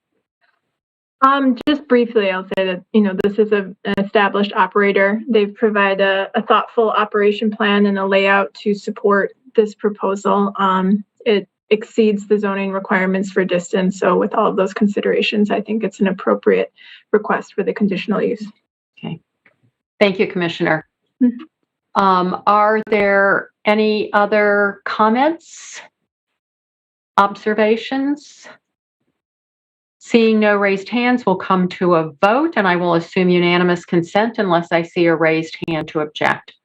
S4: Just briefly, I'll say that, this is an established operator. They've provided a thoughtful operation plan and a layout to support this proposal. It exceeds the zoning requirements for distance. So with all of those considerations, I think it's an appropriate request for the conditional use.
S1: Okay. Thank you, Commissioner. Are there any other comments, observations? Seeing no raised hands, we'll come to a vote, and I will assume unanimous consent unless I see a raised hand to object.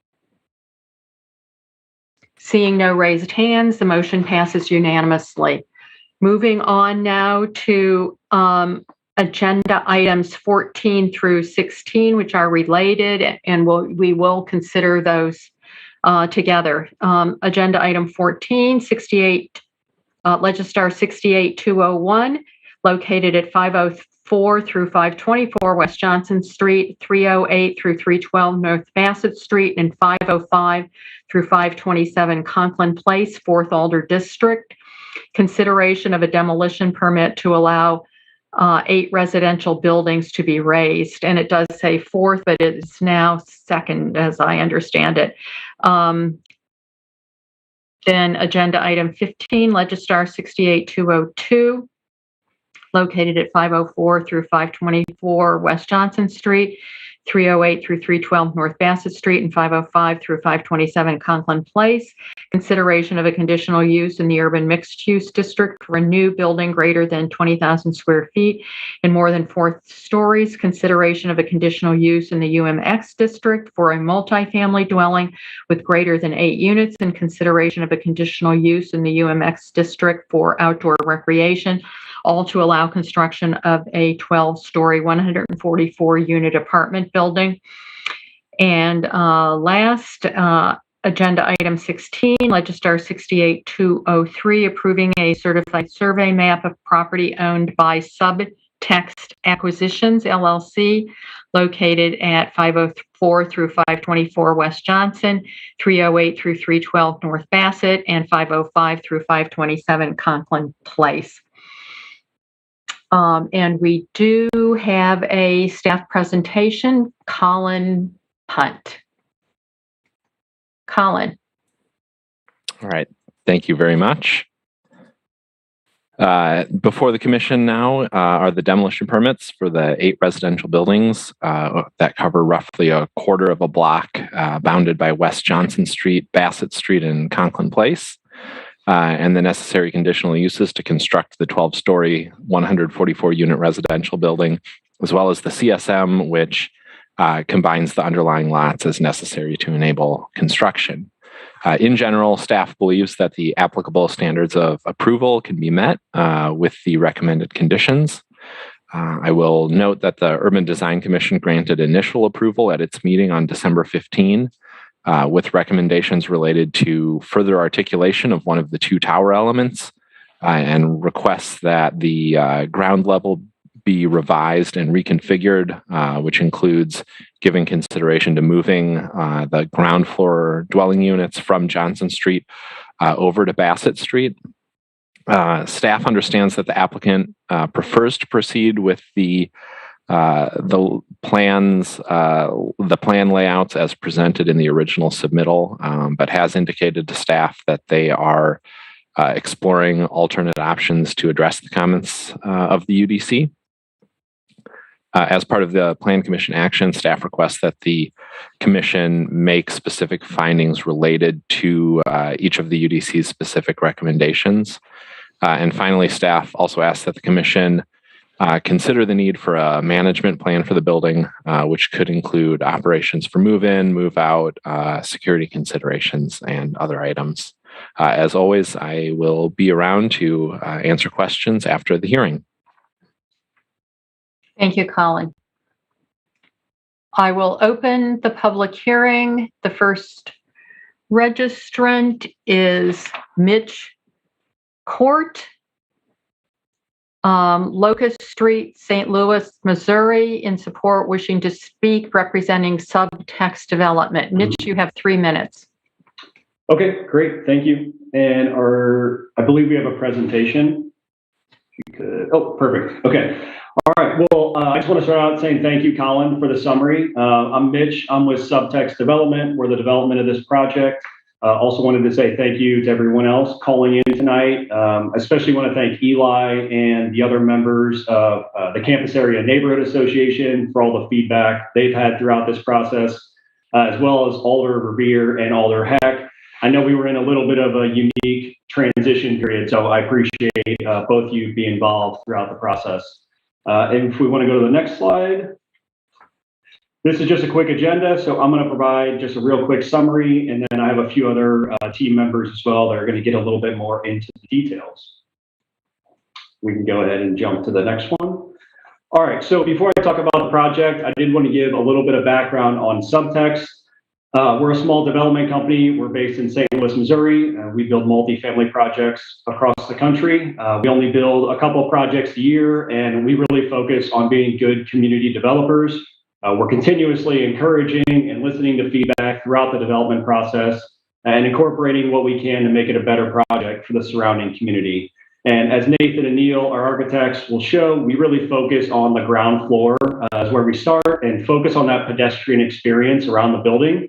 S1: Seeing no raised hands, the motion passes unanimously. Moving on now to agenda items 14 through 16, which are related, and we will consider those together. Agenda item 14, 68, Legistar 68201. Located at 504 through 524 West Johnson Street, 308 through 312 North Bassett Street, and 505 through 527 Conklin Place, 4th Alder District. Consideration of a demolition permit to allow 8 residential buildings to be raised. And it does say 4th, but it's now 2nd, as I understand it. Then agenda item 15, Legistar 68202. Located at 504 through 524 West Johnson Street, 308 through 312 North Bassett Street, and 505 through 527 Conklin Place. Consideration of a conditional use in the urban mixed-use district for a new building greater than 20,000 square feet and more than 4 stories. Consideration of a conditional use in the UMX district for a multifamily dwelling with greater than 8 units, and consideration of a conditional use in the UMX district for outdoor recreation, all to allow construction of a 12-story, 144-unit apartment building. And last, agenda item 16, Legistar 68203, approving a certified survey map of property owned by Subtext Acquisitions, LLC, located at 504 through 524 West Johnson, 308 through 312 North Bassett, and 505 through 527 Conklin Place. And we do have a staff presentation, Colin Punt. Colin.
S21: All right. Thank you very much. Before the commission now are the demolition permits for the 8 residential buildings that cover roughly a quarter of a block bounded by West Johnson Street, Bassett Street, and Conklin Place, and the necessary conditional uses to construct the 12-story, 144-unit residential building, as well as the CSM, which combines the underlying lots as necessary to enable construction. In general, staff believes that the applicable standards of approval can be met with the recommended conditions. I will note that the Urban Design Commission granted initial approval at its meeting on December 15 with recommendations related to further articulation of one of the 2 tower elements and requests that the ground level be revised and reconfigured, which includes giving consideration to moving the ground floor dwelling units from Johnson Street over to Bassett Street. Staff understands that the applicant prefers to proceed with the plans, the plan layouts as presented in the original submittal, but has indicated to staff that they are exploring alternate options to address the comments of the UDC. As part of the Plan Commission action, staff requests that the Commission make specific findings related to each of the UDC's specific recommendations. And finally, staff also asks that the Commission consider the need for a management plan for the building, which could include operations for move-in, move-out, security considerations, and other items. As always, I will be around to answer questions after the hearing.
S1: Thank you, Colin. I will open the public hearing. The first registrant is Mitch Court, Locust Street, St. Louis, Missouri, in support, wishing to speak, representing Subtext Development. Mitch, you have 3 minutes.
S9: Okay, great. Thank you. And I believe we have a presentation. Oh, perfect. Okay. All right. Well, I just want to start out saying thank you, Colin, for the summary. I'm Mitch. I'm with Subtext Development. We're the development of this project. Also wanted to say thank you to everyone else calling in tonight. Especially want to thank Eli and the other members of the Campus Area Neighborhood Association for all the feedback they've had throughout this process, as well as Alder Revere and Alder Heck. I know we were in a little bit of a unique transition period, so I appreciate both of you being involved throughout the process. And if we want to go to the next slide, this is just a quick agenda. So I'm going to provide just a real quick summary, and then I have a few other team members as well that are going to get a little bit more into the details. We can go ahead and jump to the next one. All right, so before I talk about the project, I did want to give a little bit of background on Subtext. We're a small development company. We're based in St. Louis, Missouri. We build multifamily projects across the country. We only build a couple of projects a year, and we really focus on being good community developers. We're continuously encouraging and listening to feedback throughout the development process and incorporating what we can to make it a better project for the surrounding community. And as Nathan and Neil, our architects, will show, we really focus on the ground floor as where we start and focus on that pedestrian experience around the building.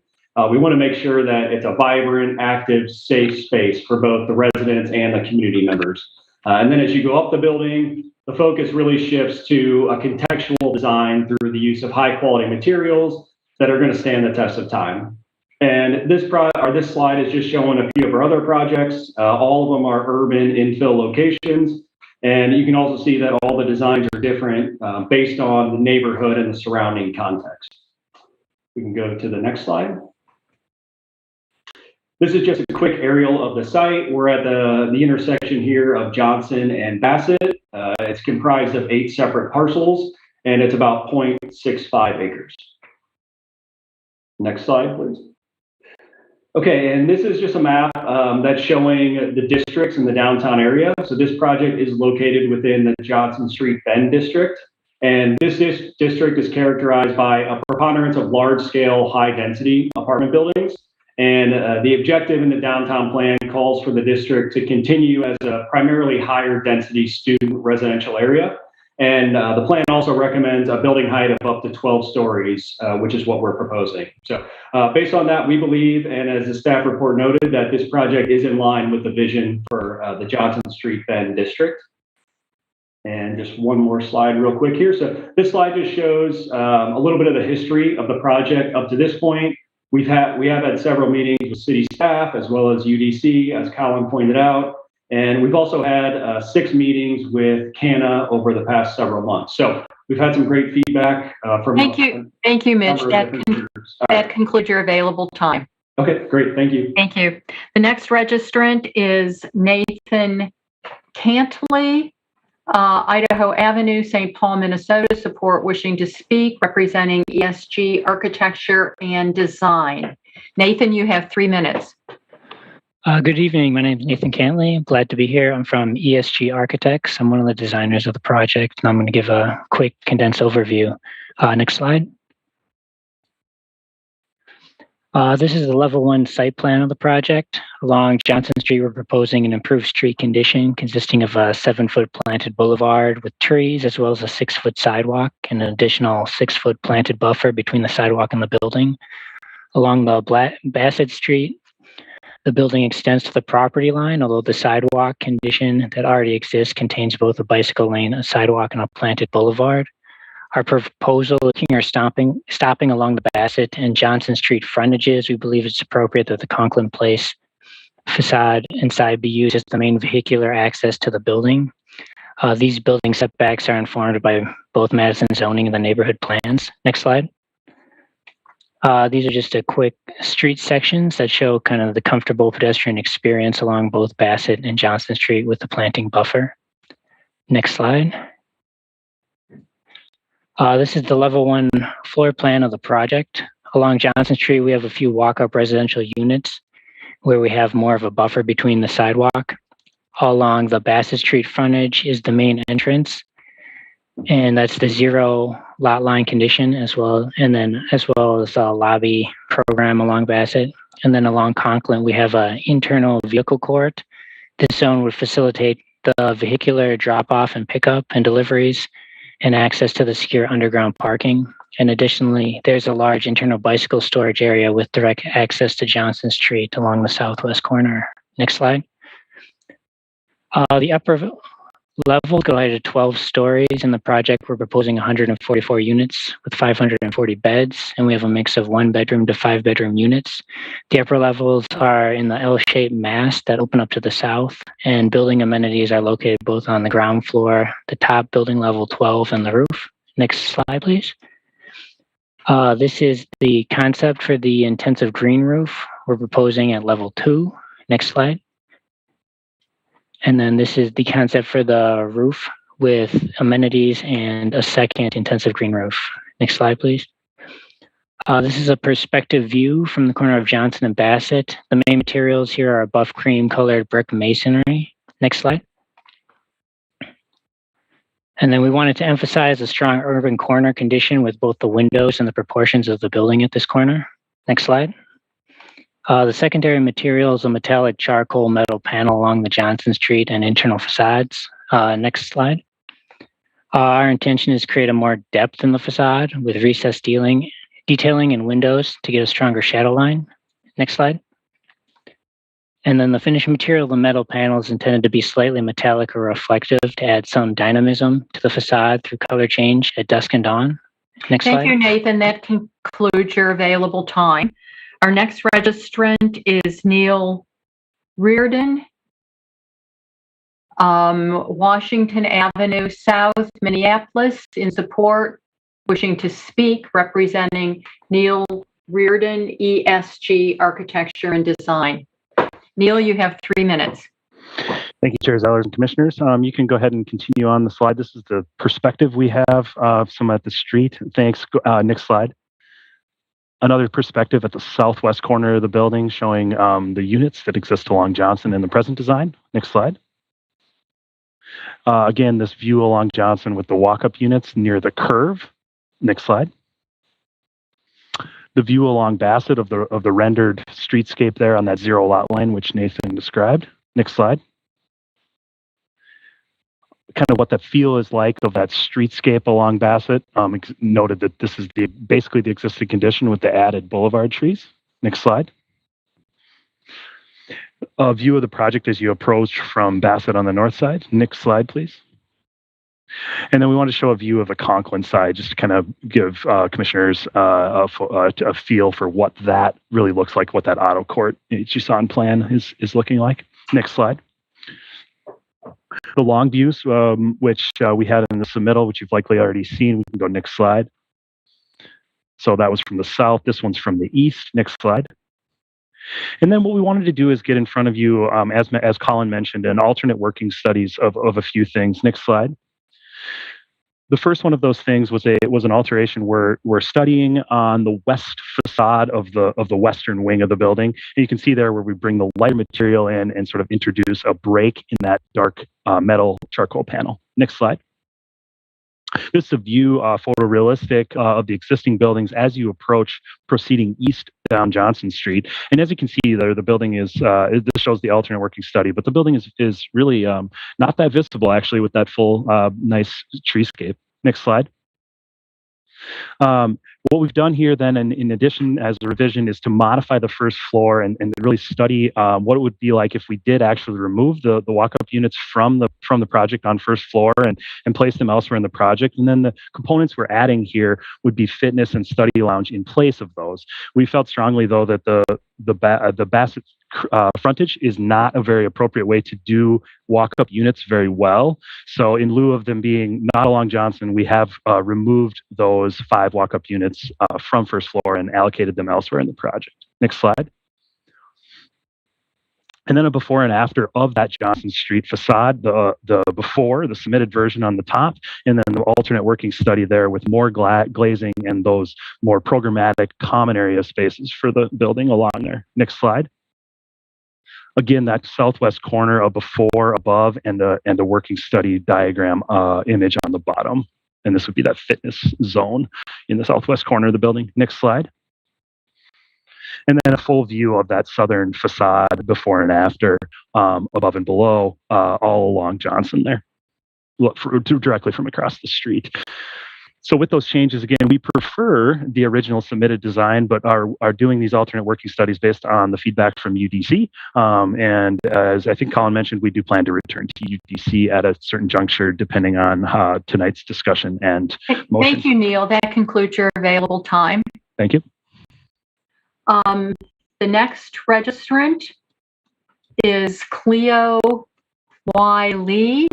S9: We want to make sure that it's a vibrant, active, safe space for both the residents and the community members. And then as you go up the building, the focus really shifts to a contextual design through the use of high quality materials that are going to stand the test of time. And this slide is just showing a few of our other projects. All of them are urban infill locations. And you can also see that all the designs are different based on the neighborhood and the surrounding context. We can go to the next slide. This is just a quick aerial of the site. We're at the intersection here of Johnson and Bassett. It's comprised of 8 separate parcels, and it's about 0.65 acres. Next slide, please. Okay, and this is just a map that's showing the districts in the downtown area. So this project is located within the Johnson Street Bend district. And this district is characterized by a preponderance of large-scale, high-density apartment buildings. And the objective in the downtown plan calls for the district to continue as a primarily higher density student residential area.
S2: And the plan also recommends a building height of up to 12 stories, which is what we're proposing. So based on that, we believe, and as the staff report noted, that this project is in line with the vision for the Johnson Street Bend district. And just one more slide real quick here. So this slide just shows a little bit of the history of the project up to this point. We have had several meetings with city staff as well as UDC, as Colin pointed out. And we've also had 6 meetings with CANA over the past several months. So we've had some great feedback from.
S1: Thank you, Mitch. That concludes your available time.
S2: Okay, great. Thank you.
S1: Thank you. The next registrant is Nathan Cantley, Idaho Avenue, St. Paul, Minnesota, support wishing to speak, representing ESG Architecture and Design. Nathan, you have 3 minutes.
S22: Good evening. My name is Nathan Cantley. I'm glad to be here. I'm from ESG Architects. I'm one of the designers of the project, and I'm going to give a quick condensed overview. Next slide. This is the level 1 site plan of the project. Along Johnson Street, we're proposing an improved street condition consisting of a 7-foot planted boulevard with trees, as well as a 6-foot sidewalk and an additional 6-foot planted buffer between the sidewalk and the building. Along the Bassett Street, the building extends to the property line, although the sidewalk condition that already exists contains both a bicycle lane, a sidewalk, and a planted boulevard. Our proposal, looking or stopping along the Bassett and Johnson Street frontages, we believe it's appropriate that the Conklin Place facade inside be used as the main vehicular access to the building. These building setbacks are informed by both Madison zoning and the neighborhood plans. Next slide. These are just a quick street sections that show kind of the comfortable pedestrian experience along both Bassett and Johnson Street with the planting buffer. Next slide. This is the level 1 floor plan of the project. Along Johnson Street, we have a few walk-up residential units where we have more of a buffer between the sidewalk. Along the Bassett Street frontage is the main entrance, and that's the 0 lot line condition as well as a lobby program along Bassett. And then along Conklin, we have an internal vehicle court. This zone would facilitate the vehicular drop-off and pickup and deliveries and access to the secure underground parking. And additionally, there's a large internal bicycle storage area with direct access to Johnson Street along the southwest corner. Next slide. The upper level go ahead to 12 stories. In the project, we're proposing 144 units with 540 beds, and we have a mix of 1-bedroom to 5-bedroom units. The upper levels are in the L-shaped mass that open up to the south, and building amenities are located both on the ground floor, the top building level 12, and the roof. Next slide, please. This is the concept for the intensive green roof. We're proposing at level 2. Next slide. And then this is the concept for the roof with amenities and a second intensive green roof. Next slide, please. This is a perspective view from the corner of Johnson and Bassett. The main materials here are buff cream colored brick masonry. Next slide. And then we wanted to emphasize a strong urban corner condition with both the windows and the proportions of the building at this corner. Next slide. The secondary material is a metallic charcoal metal panel along the Johnson Street and internal facades. Next slide. Our intention is to create a more depth in the facade with recessed detailing and windows to get a stronger shadow line. Next slide. And then the finished material of the metal panel is intended to be slightly metallic or reflective to add some dynamism to the facade through color change at dusk and dawn. Next slide.
S1: Thank you, Nathan. That concludes your available time. Our next registrant is Neil Reardon, Washington Avenue South, Minneapolis, in support, wishing to speak, representing Neil Reardon, ESG Architecture and Design. Neil, you have 3 minutes.
S23: Thank you, Chair Zellers and Commissioners. You can go ahead and continue on the slide. This is the perspective we have of some at the street. Thanks. Next slide. Another perspective at the southwest corner of the building showing the units that exist along Johnson in the present design. Next slide. Again, this view along Johnson with the walk-up units near the curve. Next slide. The view along Bassett of the rendered streetscape there on that 0 lot line, which Nathan described. Next slide. kind of what the feel is like of that streetscape along Bassett. Noted that this is basically the existing condition with the added boulevard trees. Next slide. A view of the project as you approach from Bassett on the north side. Next slide, please. And then we want to show a view of the Conklin side, just to kind of give commissioners a feel for what that really looks like, what that auto court that you saw in plan is looking like. Next slide. The long views, which we had in the submittal, which you've likely already seen. We can go next slide. So that was from the south. This one's from the east. Next slide. And then what we wanted to do is get in front of you, as Colin mentioned, an alternate working studies of a few things. Next slide. The first one of those things was an alteration where we're studying on the west facade of the western wing of the building. And you can see there where we bring the lighter material in and sort of introduce a break in that dark metal charcoal panel. Next slide. This is a view, photorealistic, of the existing buildings as you approach proceeding east down Johnson Street. And as you can see there, the building is, this shows the alternate working study, but the building is really not that visible actually with that full nice treescape. Next slide. What we've done here then, in addition as a revision, is to modify the first floor and really study what it would be like if we did actually remove the walk-up units from the project on first floor and place them elsewhere in the project. And then the components we're adding here would be fitness and study lounge in place of those. We felt strongly though that the Bassett frontage is not a very appropriate way to do walk-up units very well. So in lieu of them being not along Johnson, we have removed those 5 walk-up units from first floor and allocated them elsewhere in the project. Next slide. And then a before and after of that Johnson Street facade, the before, the submitted version on the top, and then the alternate working study there with more glazing and those more programmatic common area spaces for the building along there. Next slide. Again, that southwest corner of before, above, and a working study diagram image on the bottom. And this would be that fitness zone in the southwest corner of the building. Next slide. And then a full view of that southern facade before and after, above and below, all along Johnson there. Look directly from across the street. So with those changes, again, we prefer the original submitted design, but are doing these alternate working studies based on the feedback from UDC. And as I think Colin mentioned, we do plan to return to UDC at a certain juncture, depending on tonight's discussion and motion.
S1: Thank you, Neil. That concludes your available time.
S23: Thank you.
S1: The next registrant is Cleo Y. Lee,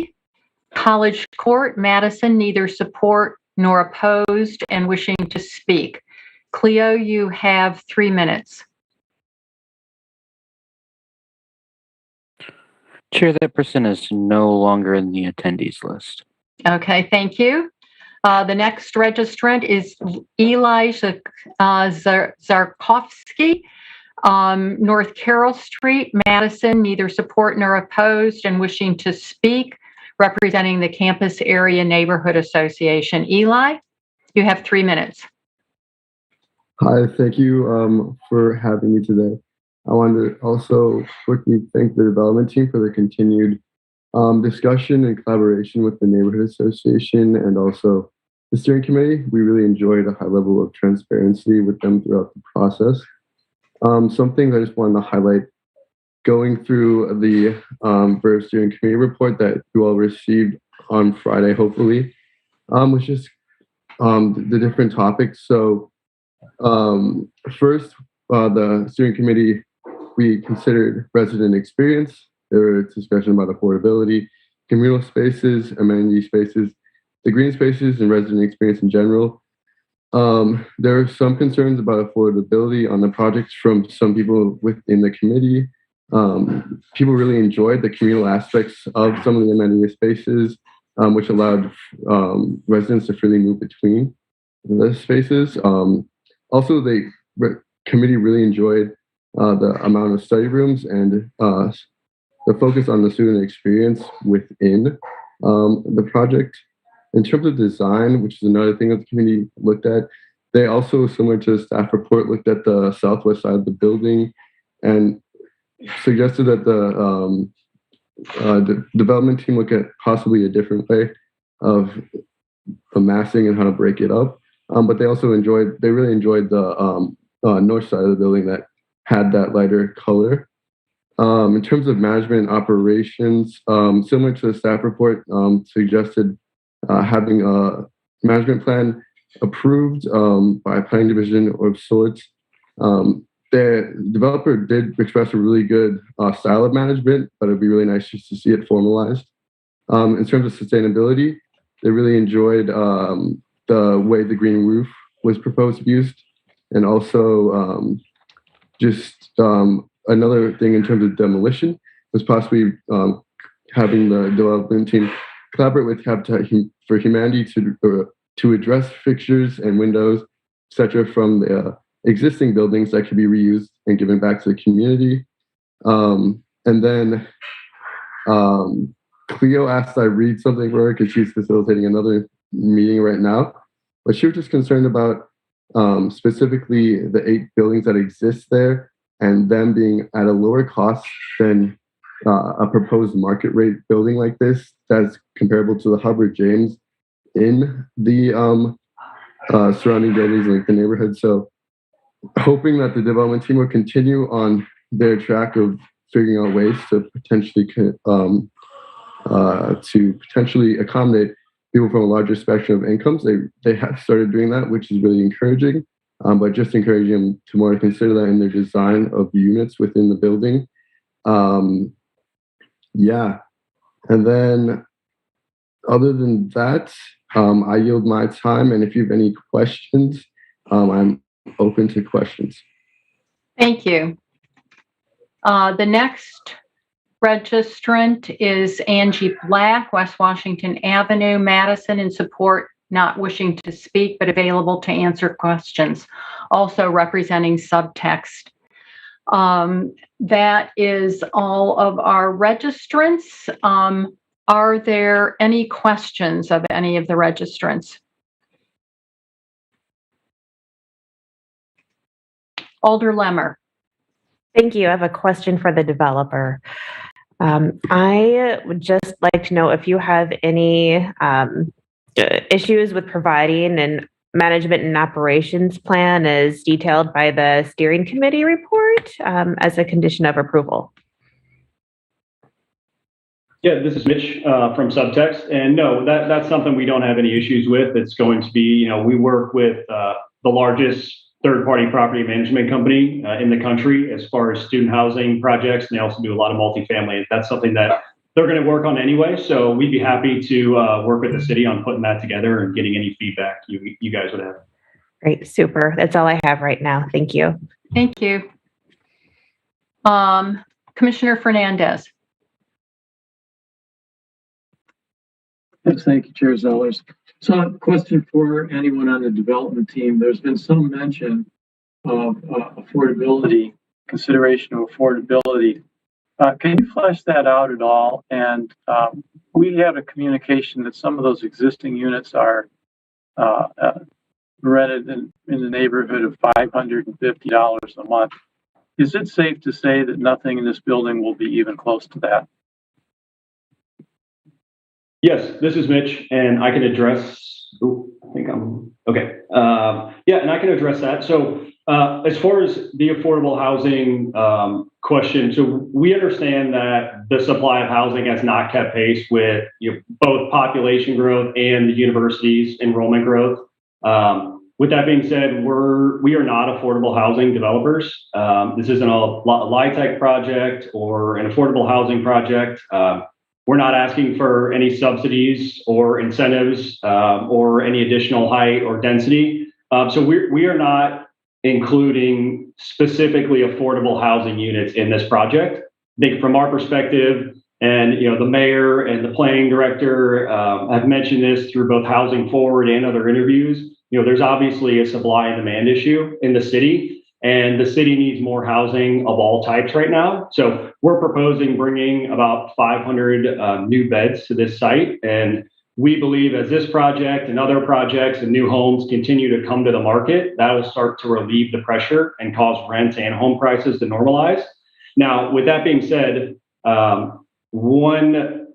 S1: College Court, Madison, neither support nor opposed and wishing to speak. Cleo, you have 3 minutes.
S8: Chair, that person is no longer in the attendees list.
S1: Okay, thank you. The next registrant is Eli Zarkovsky, North Carroll Street, Madison, neither support nor opposed and wishing to speak, representing the Campus Area Neighborhood Association. Eli, you have 3 minutes.
S10: Hi, thank you for having me today. I wanted to also quickly thank the development team for the continued discussion and collaboration with the Neighborhood Association and also the steering committee. We really enjoyed a high level of transparency with them throughout the process. Some things I just wanted to highlight. Going through the Borough Steering Committee report that you all received on Friday, hopefully, was just the different topics. So first, the Steering Committee, we considered resident experience. There was discussion about affordability, communal spaces, amenity spaces, the green spaces, and resident experience in general. There are some concerns about affordability on the projects from some people within the committee. People really enjoyed the communal aspects of some of the amenity spaces, which allowed residents to freely move between the spaces. Also, the committee really enjoyed the amount of study rooms and the focus on the student experience within the project. In terms of design, which is another thing that the committee looked at, they also, similar to the staff report, looked at the southwest side of the building and suggested that the development team look at possibly a different way of amassing and how to break it up. But they really enjoyed the north side of the building that had that lighter color. In terms of management and operations, similar to the staff report, suggested having a management plan approved by a planning division of sorts. The developer did express a really good style of management, but it'd be really nice just to see it formalized. In terms of sustainability, they really enjoyed the way the green roof was proposed to be used, and also another thing in terms of demolition was possibly having the development team collaborate with Habitat for Humanity to address fixtures and windows, etc., from the existing buildings that could be reused and given back to the community. And then Cleo asked I read something for her because she's facilitating another meeting right now, but she was just concerned about specifically the 8 buildings that exist there and them being at a lower cost than a proposed market rate building like this that's comparable to the Hubbard James in the surrounding buildings, like the neighborhood. So hoping that the development team will continue on their track of figuring out ways to potentially accommodate people from a larger spectrum of incomes. They have started doing that, which is really encouraging, but just encouraging them to more consider that in their design of units within the building. Yeah. And then other than that, I yield my time. And if you have any questions, I'm open to questions.
S1: Thank you. The next registrant is Angie Black, West Washington Avenue, Madison, in support, not wishing to speak, but available to answer questions, also representing Subtext. That is all of our registrants. Are there any questions of any of the registrants? Alder Lemmer.
S14: Thank you. I have a question for the developer. I would just like to know if you have any issues with providing an management and operations plan as detailed by the steering committee report as a condition of approval.
S2: Yeah, this is Mitch from Subtext, and no, that's something we don't have any issues with. It's going to be, we work with the largest third-party property management company in the country as far as student housing projects, and they also do a lot of multifamily. That's something that they're going to work on anyway, so we'd be happy to work with the city on putting that together and getting any feedback you guys would have.
S14: Great, super. That's all I have right now. Thank you.
S1: Thank you. Commissioner Fernandez.
S12: Yes, thank you, Chair Zellers. So a question for anyone on the development team. There's been some mention of affordability, consideration of affordability. Can you flesh that out at all? And we had a communication that some of those existing units are rented in the neighborhood of $550 a month. Is it safe to say that nothing in this building will be even close to that?
S2: Yes, this is Mitch, and I can address, okay. Yeah, and I can address that. So as far as the affordable housing question, so we understand that the supply of housing has not kept pace with both population growth and the university's enrollment growth. With that being said, we are not affordable housing developers. This isn't a LIHTC project or an affordable housing project. We're not asking for any subsidies or incentives or any additional height or density. So we are not including specifically affordable housing units in this project. I think from our perspective, and the mayor and the planning director have mentioned this through both Housing Forward and other interviews. There's obviously a supply and demand issue in the city. And the city needs more housing of all types right now. So we're proposing bringing about 500 new beds to this site. And we believe as this project and other projects and new homes continue to come to the market, that will start to relieve the pressure and cause rents and home prices to normalize. Now, with that being said, one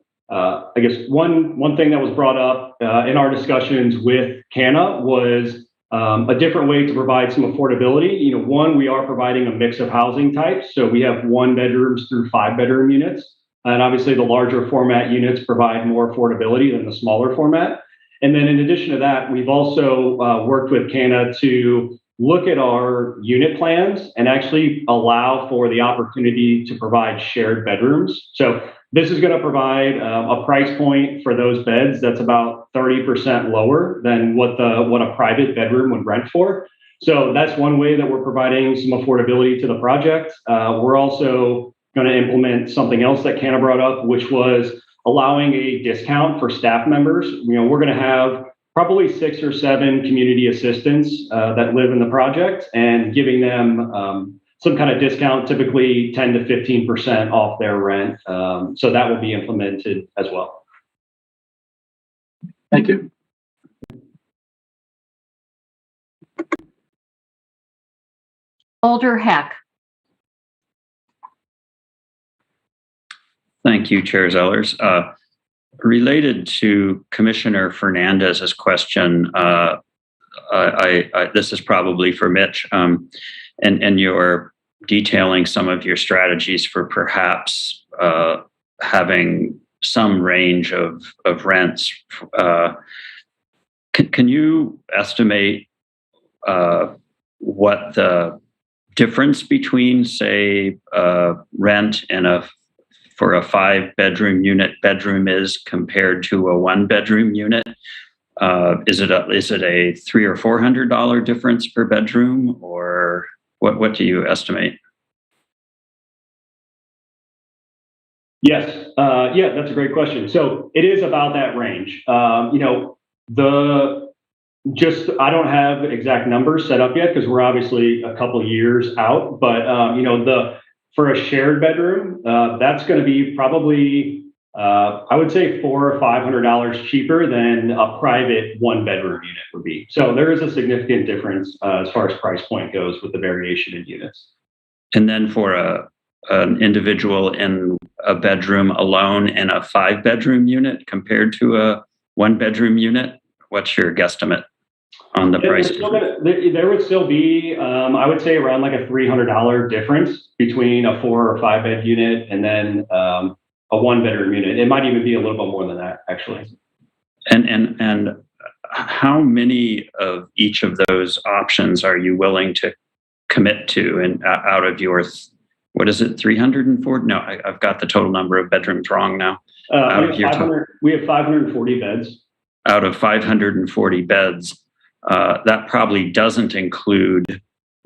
S2: thing that was brought up in our discussions with CANA was a different way to provide some affordability. One, we are providing a mix of housing types. So we have 1 bedrooms through 5 bedroom units. And obviously the larger format units provide more affordability than the smaller format. And then in addition to that, we've also worked with CANA to look at our unit plans and actually allow for the opportunity to provide shared bedrooms. So this is going to provide a price point for those beds that's about 30% lower than what a private bedroom would rent for. So that's one way that we're providing some affordability to the project. We're also going to implement something else that CANA brought up, which was allowing a discount for staff members. We're going to have probably 6 or 7 community assistants that live in the project, and giving them some kind of discount, typically 10 to 15% off their rent. So that will be implemented as well.
S12: Thank you.
S1: Alder Heck.
S5: Thank you, Chair Zellers. Related to Commissioner Fernandez's question, this is probably for Mitch, and you're detailing some of your strategies for perhaps having some range of rents. Can you estimate what the difference between, say, rent for a 5-bedroom unit bedroom is compared to a 1-bedroom unit? Is it a $300 or $400 difference per bedroom, or what do you estimate?
S2: Yes, that's a great question. So it is about that range. I don't have exact numbers set up yet because we're obviously a couple years out, but for a shared bedroom, that's going to be probably, I would say $400 or $500 cheaper than a private 1-bedroom unit would be. So there is a significant difference as far as price point goes with the variation in units.
S5: And then for an individual in a bedroom alone in a 5-bedroom unit compared to a 1-bedroom unit, what's your guesstimate on the price?
S2: There would still be, I would say, around like a $300 difference between a 4 or 5-bed unit and then a 1-bedroom unit. It might even be a little bit more than that, actually.
S5: And how many of each of those options are you willing to commit to, and out of your, what is it, 340? No, I've got the total number of bedrooms wrong now.
S2: We have 540 beds.
S5: Out of 540 beds, that probably doesn't include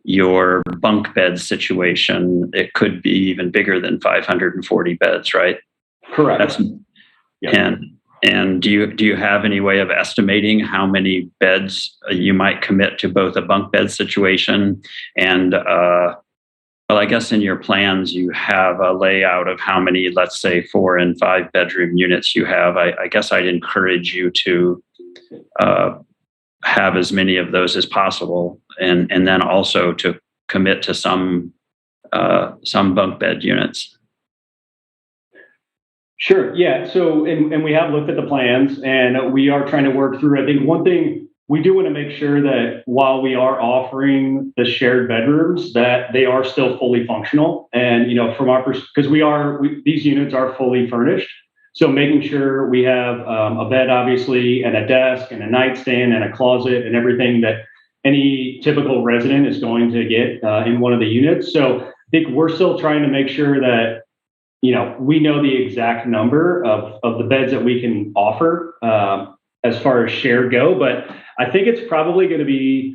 S5: your bunk bed situation. It could be even bigger than 540 beds, right?
S2: Correct.
S5: And do you have any way of estimating how many beds you might commit to both a bunk bed situation and well, I guess in your plans you have a layout of how many, let's say, 4 and 5 bedroom units you have. I guess I'd encourage you to have as many of those as possible, and then also to commit to some bunk bed units.
S2: Sure. Yeah. So, and we have looked at the plans, and we are trying to work through. I think one thing we do want to make sure that while we are offering the shared bedrooms, that they are still fully functional. And from our perspective, because these units are fully furnished, so making sure we have a bed, obviously, and a desk and a nightstand and a closet and everything that any typical resident is going to get in one of the units. So I think we're still trying to make sure that we know the exact number of the beds that we can offer as far as shared go, but I think it's probably going to be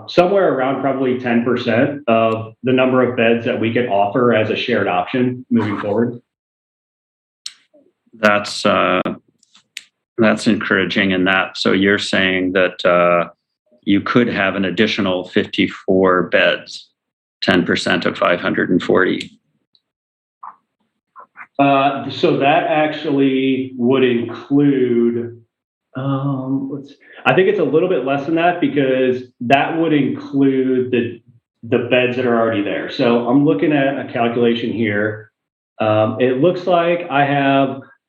S2: somewhere around probably 10% of the number of beds that we can offer as a shared option moving forward.
S5: That's encouraging in that. So you're saying that you could have an additional 54 beds, 10% of 540.
S2: So that actually would include, I think it's a little bit less than that, because that would include the beds that are already there. So I'm looking at a calculation here. It looks like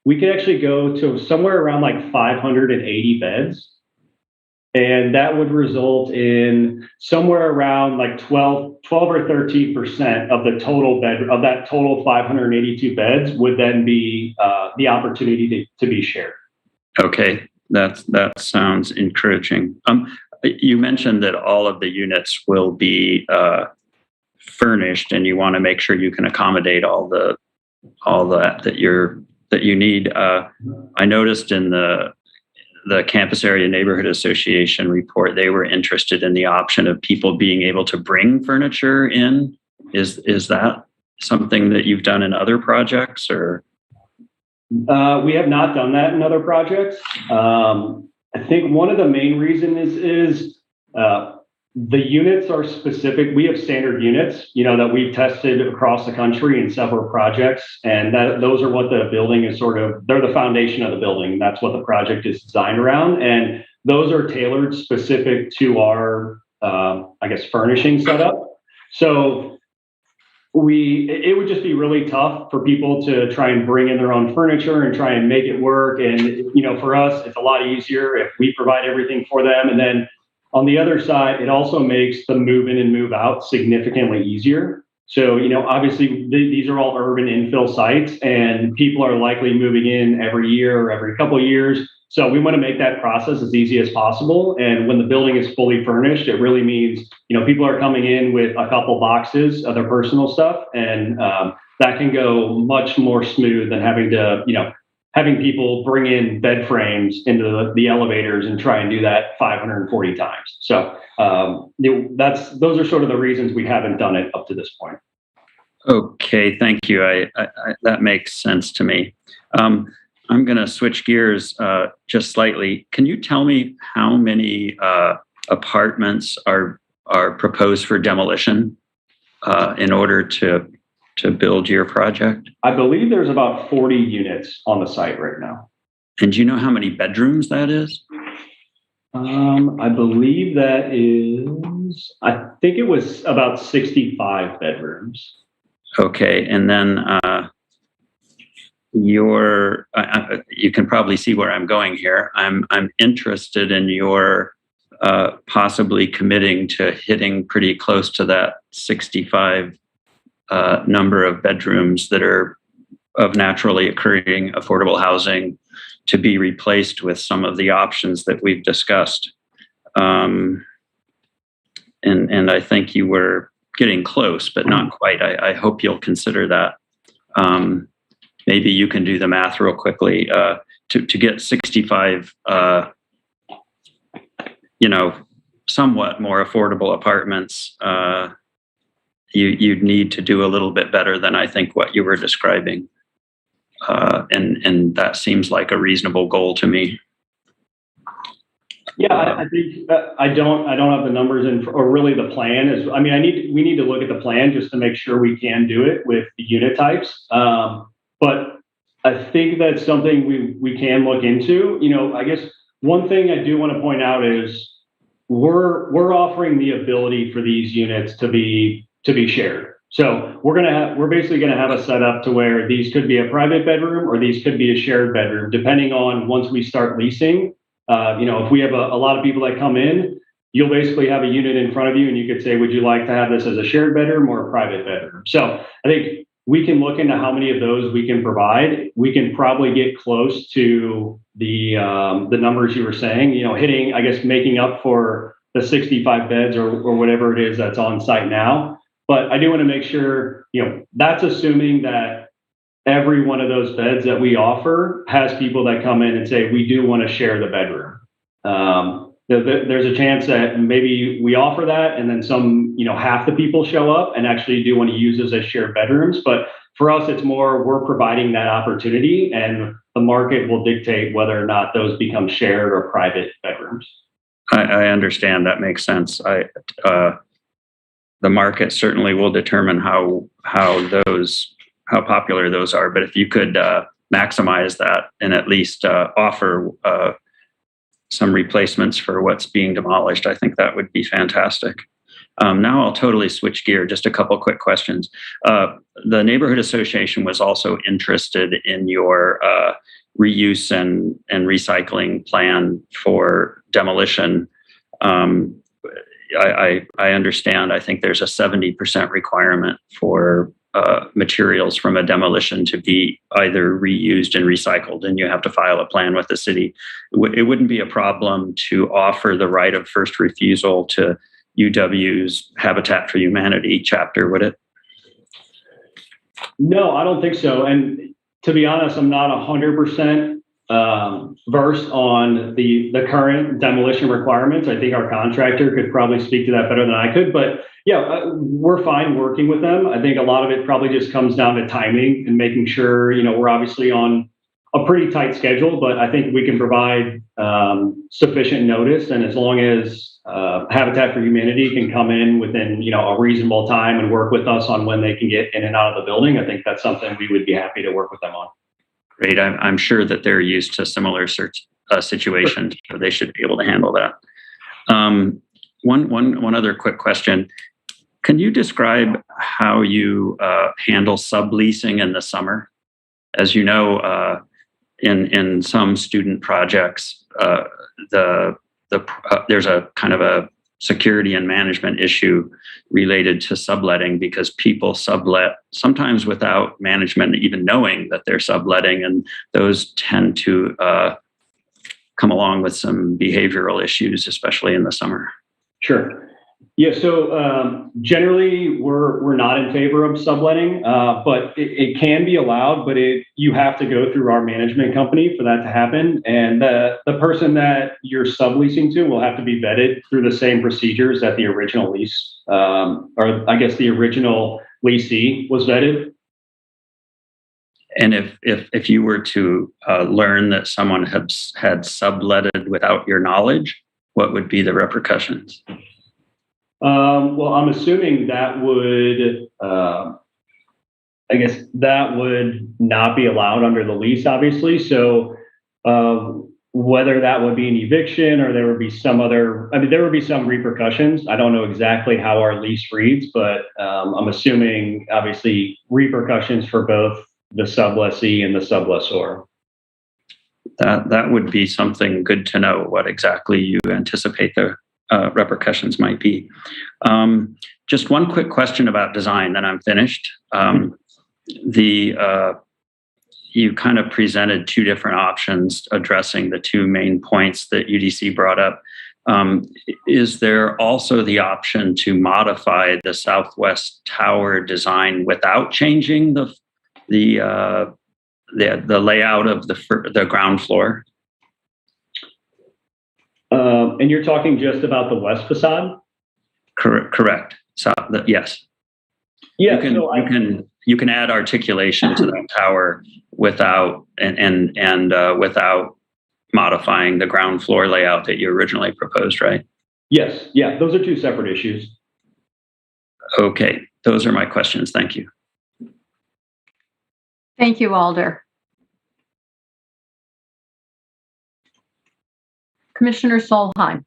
S2: we could actually go to somewhere around like 580 beds. And that would result in somewhere around like 12 or 13% of the total of that total 582 beds would then be the opportunity to be shared.
S5: Okay, that sounds encouraging. You mentioned that all of the units will be furnished, and you want to make sure you can accommodate all that you need. I noticed in the Campus Area Neighborhood Association report, they were interested in the option of people being able to bring furniture in. Is that something that you've done in other projects, or?
S2: We have not done that in other projects. I think one of the main reasons is the units are specific. We have standard units, that we've tested across the country in several projects, and those are what the building is they're the foundation of the building. That's what the project is designed around, and those are tailored specific to our, furnishing setup. So it would just be really tough for people to try and bring in their own furniture and try and make it work. And, for us, it's a lot easier if we provide everything for them. And then on the other side, it also makes the move in and move out significantly easier. So, obviously these are all urban infill sites, and people are likely moving in every year or every couple of years. So we want to make that process as easy as possible. And when the building is fully furnished, it really means, people are coming in with a couple boxes of their personal stuff, and that can go much more smooth than having people bring in bed frames into the elevators and try and do that 540 times. So those are sort of the reasons we haven't done it up to this point.
S5: Okay, thank you. I that makes sense to me. I'm going to switch gears just slightly. Can you tell me how many apartments are proposed for demolition in order to build your project?
S2: I believe there's about 40 units on the site right now.
S5: And do you know how many bedrooms that is?
S2: I believe that is, I think it was about 65 bedrooms.
S5: Okay, and then you can probably see where I'm going here. I'm interested in your possibly committing to hitting pretty close to that 65 number of bedrooms that are of naturally occurring affordable housing to be replaced with some of the options that we've discussed. And I think you were getting close, but not quite. I hope you'll consider that. Maybe you can do the math real quickly. To get 65, somewhat more affordable apartments, you'd need to do a little bit better than I think what you were describing. And that seems like a reasonable goal to me.
S2: Yeah, I think I don't have the numbers or really the plan is. I mean, we need to look at the plan just to make sure we can do it with the unit types. But I think that's something we can look into. I guess one thing I do want to point out is we're offering the ability for these units to be shared. So we're basically gonna have a setup to where these could be a private bedroom or these could be a shared bedroom, depending on once we start leasing. If we have a lot of people that come in, you'll basically have a unit in front of you and you could say, would you like to have this as a shared bedroom or a private bedroom? So I think we can look into how many of those we can provide. We can probably get close to the numbers you were saying, hitting, I guess, making up for the 65 beds or whatever it is that's on site now. But I do want to make sure, that's assuming that every one of those beds that we offer has people that come in and say, we do want to share the bedroom. There's a chance that maybe we offer that and then some, half the people show up and actually do want to use those as shared bedrooms. But for us, it's more, we're providing that opportunity and the market will dictate whether or not those become shared or private bedrooms.
S5: I understand. That makes sense. The market certainly will determine how popular those are. But if you could maximize that and at least offer some replacements for what's being demolished, I think that would be fantastic. Now I'll totally switch gear. Just a couple quick questions. The neighborhood association was also interested in your reuse and recycling plan for demolition. I understand. I think there's a 70% requirement for materials from a demolition to be either reused and recycled, and you have to file a plan with the city. It wouldn't be a problem to offer the right of first refusal to UW's Habitat for Humanity chapter, would it?
S2: No, I don't think so. And to be honest, I'm not 100% versed on the current demolition requirements. I think our contractor could probably speak to that better than I could. But yeah, we're fine working with them. I think a lot of it probably just comes down to timing and making sure, we're obviously on a pretty tight schedule, but I think we can provide sufficient notice. And as long as Habitat for Humanity can come in within, a reasonable time and work with us on when they can get in and out of the building, I think that's something we would be happy to work with them on.
S5: Great. I'm sure that they're used to similar situations, so they should be able to handle that. One other quick question. Can you describe how you handle subleasing in the summer? As you know, in some student projects, there's a kind of a security and management issue related to subletting, because people sublet sometimes without management even knowing that they're subletting, and those tend to come along with some behavioral issues, especially in the summer.
S2: Sure. Yeah, so generally we're not in favor of subletting, but it can be allowed, but you have to go through our management company for that to happen. And the person that you're subleasing to will have to be vetted through the same procedures that the original lease, or I guess the original leasee was vetted.
S5: And if you were to learn that someone had subletted without your knowledge, what would be the repercussions?
S2: Well, I'm assuming that would, I guess that would not be allowed under the lease, obviously. So whether that would be an eviction or there would be some other, there would be some repercussions. I don't know exactly how our lease reads, but I'm assuming obviously repercussions for both the sublessee and the sublessor.
S5: That would be something good to know, what exactly you anticipate the repercussions might be. Just one quick question about design, then I'm finished. You kind of presented two different options addressing the two main points that UDC brought up. Is there also the option to modify the southwest tower design without changing the layout of the ground floor?
S2: And you're talking just about the west facade?
S5: Correct. So yes.
S2: Yeah.
S5: You can add articulation to that tower without without modifying the ground floor layout that you originally proposed, right?
S2: Yes. Yeah. Those are two separate issues.
S5: Okay. Those are my questions. Thank you.
S1: Thank you, Alder. Commissioner Solheim.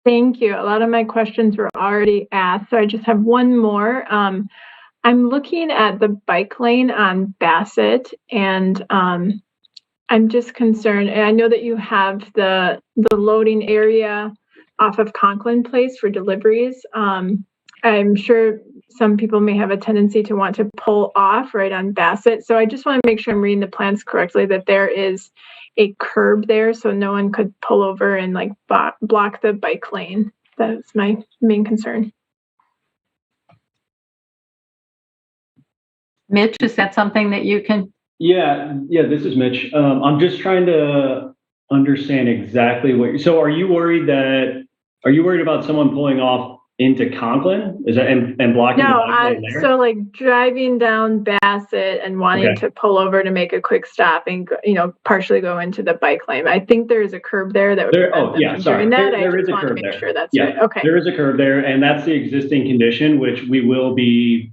S4: Thank you. A lot of my questions were already asked, so I just have one more. I'm looking at the bike lane on Bassett, and I'm just concerned. And I know that you have the loading area off of Conklin Place for deliveries. I'm sure some people may have a tendency to want to pull off right on Bassett. So I just want to make sure I'm reading the plans correctly, that there is a curb there so no one could pull over and like block the bike lane. That's my main concern.
S1: Mitch, is that something that you can?
S2: Yeah, this is Mitch. I'm just trying to understand exactly so are you worried about someone pulling off into Conklin? Is that and blocking the bike lane there?
S4: So like driving down Bassett and wanting to pull over to make a quick stop and partially go into the bike lane. I think there is a curb there that would prevent them from doing that.
S2: There is a curb there.
S4: Sure that's right. Okay.
S2: There is a curb there, and that's the existing condition, which we will be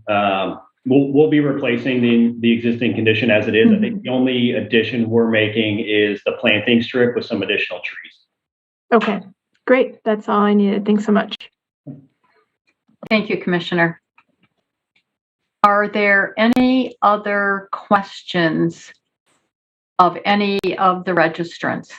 S2: we'll be replacing the existing condition as it is. I think the only addition we're making is the planting strip with some additional trees.
S4: Okay, great. That's all I needed. Thanks so much.
S1: Thank you, Commissioner. Are there any other questions of any of the registrants?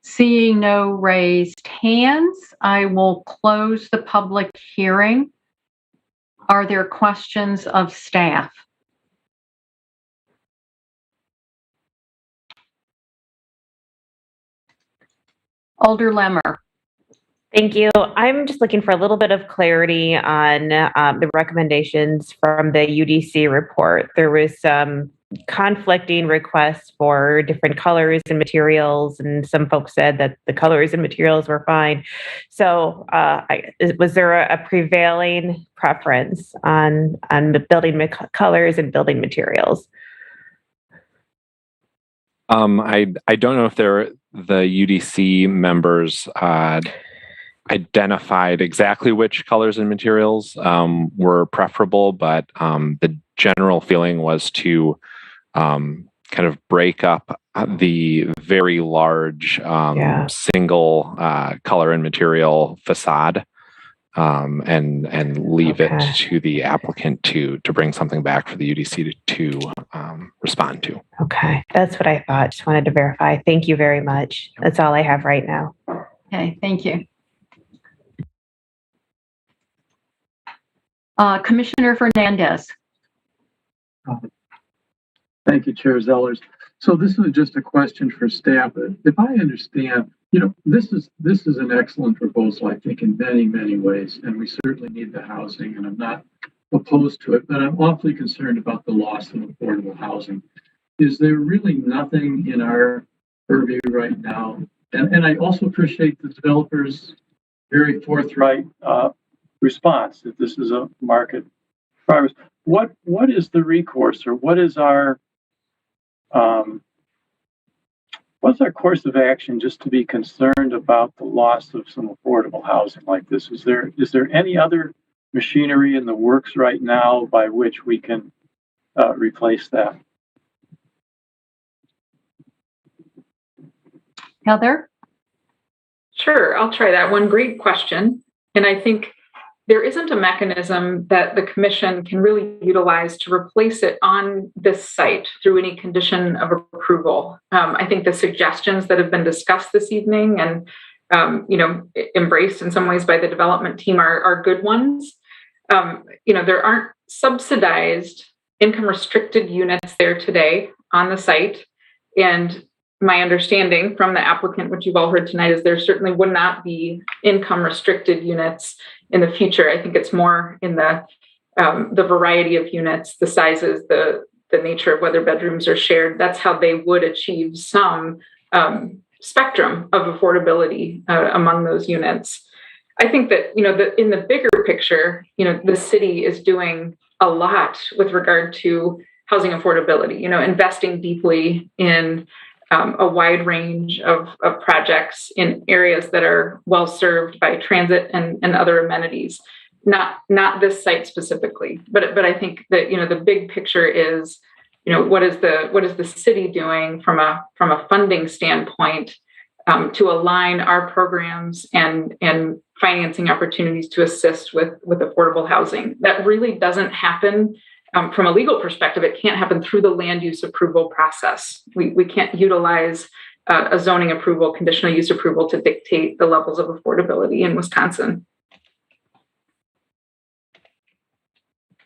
S1: Seeing no raised hands, I will close the public hearing. Are there questions of staff? Alder Lemmer.
S14: Thank you. I'm just looking for a little bit of clarity on the recommendations from the UDC report. There was some conflicting requests for different colors and materials, and some folks said that the colors and materials were fine. So was there a prevailing preference on the building colors and building materials?
S21: I don't know if the UDC members identified exactly which colors and materials were preferable, but the general feeling was to kind of break up the very large single color and material facade and leave it to the applicant to bring something back for the UDC to respond to.
S14: Okay, that's what I thought. Just wanted to verify. Thank you very much. That's all I have right now.
S1: Okay, thank you. Commissioner Fernandez.
S12: Thank you, Chair Zellers. So this is just a question for staff. If I understand, this is an excellent proposal, I think, in many, many ways, and we certainly need the housing, and I'm not opposed to it, but I'm awfully concerned about the loss of affordable housing. Is there really nothing in our purview right now? And I also appreciate the developers' very forthright response that this is a market progress. What is the recourse, or what is our what's our course of action just to be concerned about the loss of some affordable housing like this? Is there any other machinery in the works right now by which we can replace that?
S1: Heather?
S3: Sure, I'll try that one. Great question. And I think there isn't a mechanism that the commission can really utilize to replace it on this site through any condition of approval. I think the suggestions that have been discussed this evening and embraced in some ways by the development team are good ones. There aren't subsidized income restricted units there today on the site. And my understanding from the applicant, which you've all heard tonight, is there certainly would not be income restricted units in the future. I think it's more in the variety of units, the sizes, the nature of whether bedrooms are shared. That's how they would achieve some spectrum of affordability among those units. I think that, in the bigger picture, the city is doing a lot with regard to housing affordability, investing deeply in a wide range of projects in areas that are well served by transit and other amenities. Not this site specifically, but I think that the big picture is what is the city doing from a funding standpoint to align our programs and financing opportunities to assist with affordable housing. That really doesn't happen. From a legal perspective, it can't happen through the land use approval process. We can't utilize a zoning approval, conditional use approval to dictate the levels of affordability in Wisconsin.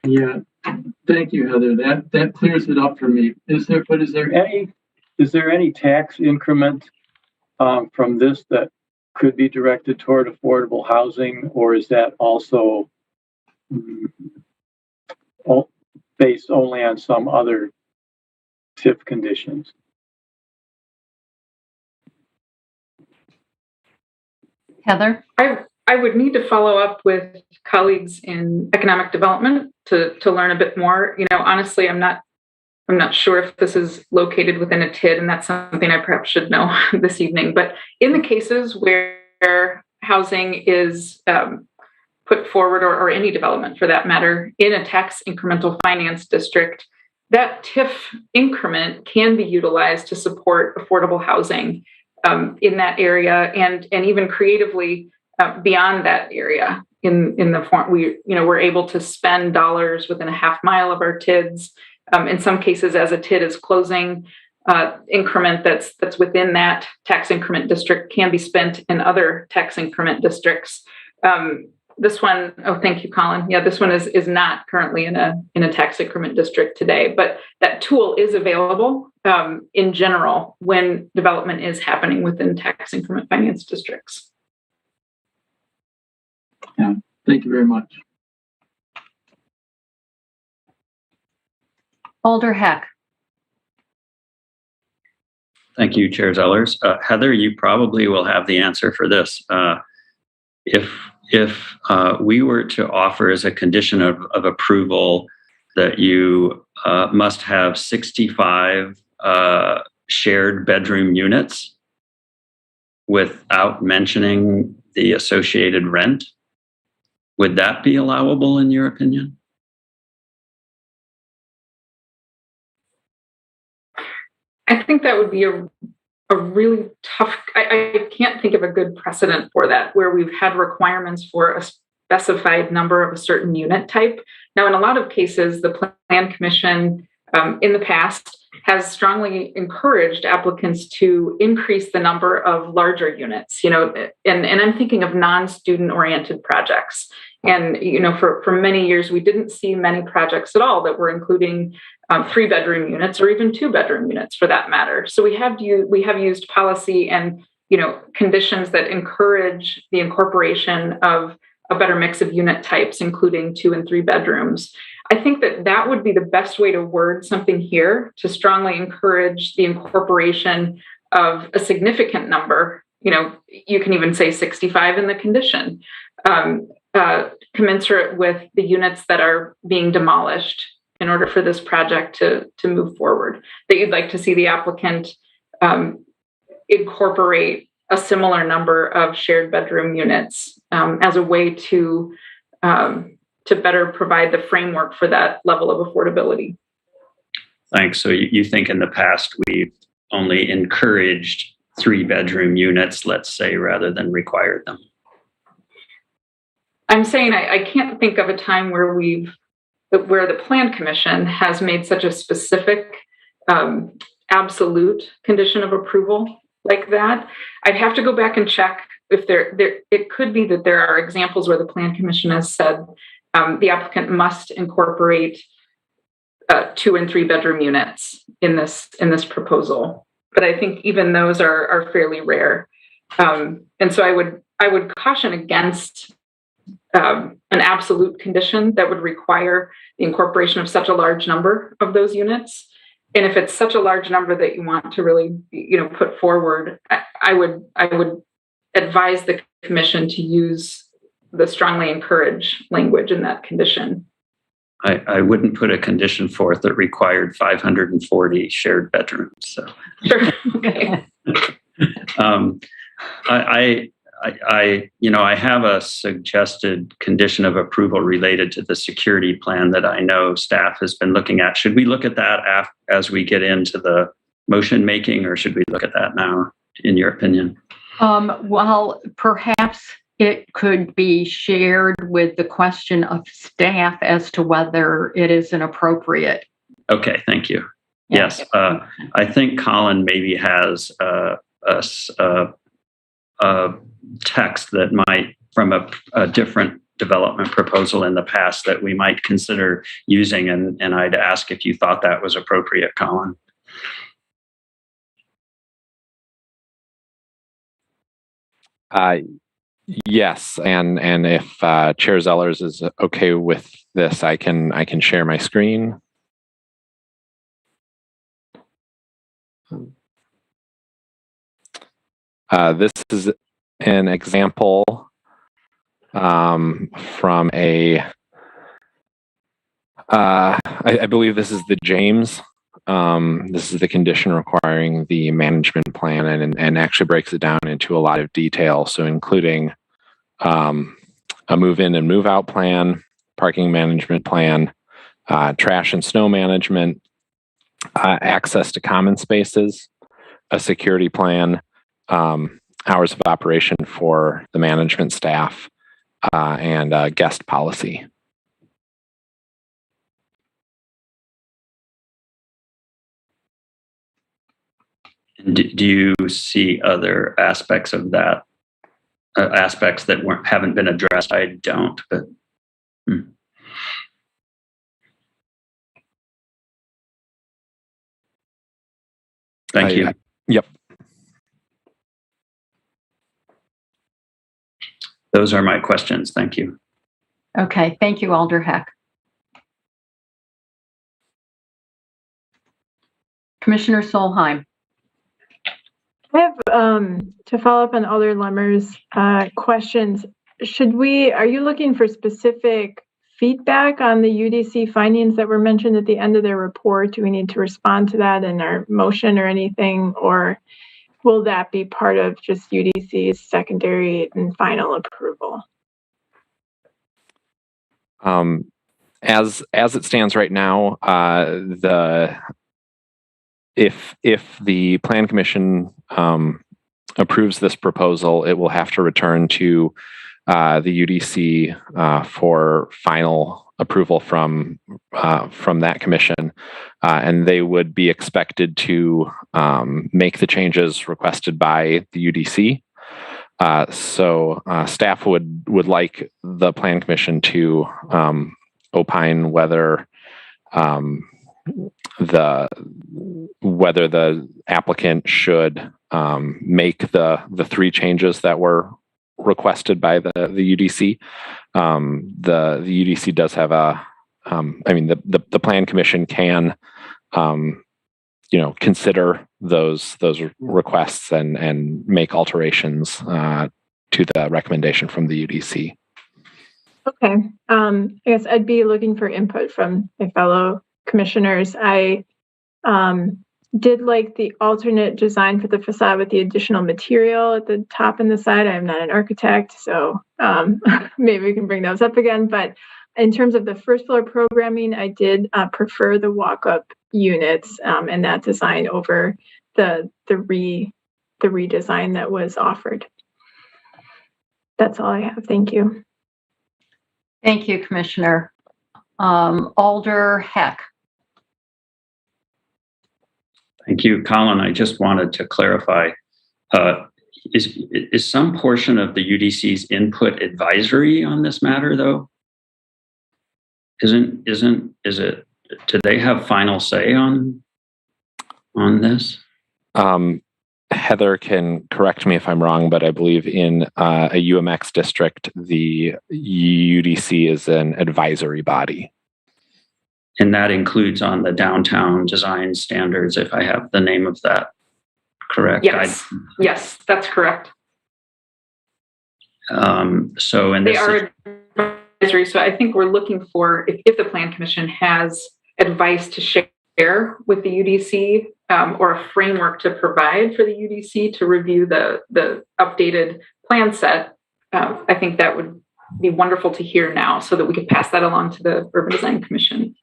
S12: Yeah, thank you, Heather. That clears it up for me. Is there any tax increment from this that could be directed toward affordable housing, or is that also based only on some other TIF conditions?
S1: Heather?
S3: I would need to follow up with colleagues in economic development to learn a bit more. Honestly, I'm not sure if this is located within a TID, and that's something I perhaps should know this evening. But in the cases where housing is put forward, or any development for that matter, in a tax incremental finance district, that TIF increment can be utilized to support affordable housing in that area, and even creatively beyond that area. In the form, we're able to spend dollars within a half mile of our TIDs. In some cases, as a TID is closing, increment that's within that tax increment district can be spent in other tax increment districts. This one, oh, thank you, Colin. Yeah, this one is not currently in a tax increment district today, but that tool is available in general when development is happening within tax increment finance districts.
S12: Yeah, thank you very much.
S1: Alder Heck.
S5: Thank you, Chair Zellers. Heather, you probably will have the answer for this. If we were to offer as a condition of approval that you must have 65 shared bedroom units without mentioning the associated rent, would that be allowable in your opinion?
S3: I think that would be a really tough, I can't think of a good precedent for that, where we've had requirements for a specified number of a certain unit type. Now, in a lot of cases, the Plan Commission in the past has strongly encouraged applicants to increase the number of larger units, and I'm thinking of non-student oriented projects. And, for many years, we didn't see many projects at all that were including 3-bedroom units or even 2-bedroom units for that matter. So we have used policy and, conditions that encourage the incorporation of a better mix of unit types, including 2 and 3 bedrooms. I think that would be the best way to word something here, to strongly encourage the incorporation of a significant number. You can even say 65 in the condition, commensurate with the units that are being demolished in order for this project to move forward. That you'd like to see the applicant incorporate a similar number of shared bedroom units as a way to better provide the framework for that level of affordability.
S5: Thanks. So you think in the past we've only encouraged 3-bedroom units, let's say, rather than required them?
S3: I'm saying I can't think of a time where the Plan Commission has made such a specific absolute condition of approval like that. I'd have to go back and check if it could be that there are examples where the Plan Commission has said the applicant must incorporate 2 and 3 bedroom units in this proposal. But I think even those are fairly rare. And so I would caution against an absolute condition that would require the incorporation of such a large number of those units. And if it's such a large number that you want to really, put forward, I would advise the commission to use the strongly encourage language in that condition.
S5: I wouldn't put a condition forth that required 540 shared bedrooms. So.
S3: Sure. Okay.
S5: I have a suggested condition of approval related to the security plan that I know staff has been looking at. Should we look at that as we get into the motion making, or should we look at that now, in your opinion?
S1: Well, perhaps it could be shared with the question of staff as to whether it is inappropriate.
S5: Okay, thank you. Yes, I think Colin maybe has a text that might, from a different development proposal in the past, that we might consider using, and I'd ask if you thought that was appropriate, Colin.
S21: Yes, and if Chair Zellers is okay with this, I can share my screen. This is an example from I believe this is the James. This is the condition requiring the management plan, and actually breaks it down into a lot of detail. So including a move-in and move-out plan, parking management plan, trash and snow management, access to common spaces, a security plan, hours of operation for the management staff, and guest policy.
S5: Do you see other aspects of that? Aspects that haven't been addressed? I don't, but. Thank you.
S21: Yep.
S5: Those are my questions. Thank you.
S1: Okay, thank you, Alder Heck. Commissioner Solheim.
S4: I have, to follow up on Alder Lemmer's questions, are you looking for specific feedback on the UDC findings that were mentioned at the end of their report? Do we need to respond to that in our motion or anything? Or will that be part of just UDC's secondary and final approval?
S21: As it stands right now, if the Plan Commission approves this proposal, it will have to return to the UDC for final approval from that commission, and they would be expected to make the changes requested by the UDC. So staff would like the Plan Commission to opine whether the applicant should make the three changes that were requested by the UDC. The UDC does have the Plan Commission can consider those requests and make alterations to the recommendation from the UDC.
S4: Okay. I guess I'd be looking for input from my fellow commissioners. I did like the alternate design for the facade with the additional material at the top and the side. I'm not an architect, so maybe we can bring those up again. But in terms of the first floor programming, I did prefer the walk-up units and that design over the redesign that was offered. That's all I have. Thank you.
S1: Thank you, Commissioner. Alder Heck.
S5: Thank you, Colin. I just wanted to clarify, is some portion of the UDC's input advisory on this matter, though? Is it, do they have final say on this?
S21: Heather can correct me if I'm wrong, but I believe in a UMX district, the UDC is an advisory body.
S5: And that includes on the downtown design standards, if I have the name of that correct.
S3: Yes, that's correct.
S5: So in
S3: they
S5: this,
S3: are advisory. So I think we're looking for if the Plan Commission has advice to share with the UDC or a framework to provide for the UDC to review the updated plan set. I think that would be wonderful to hear now, so that we could pass that along to the Urban Design Commission.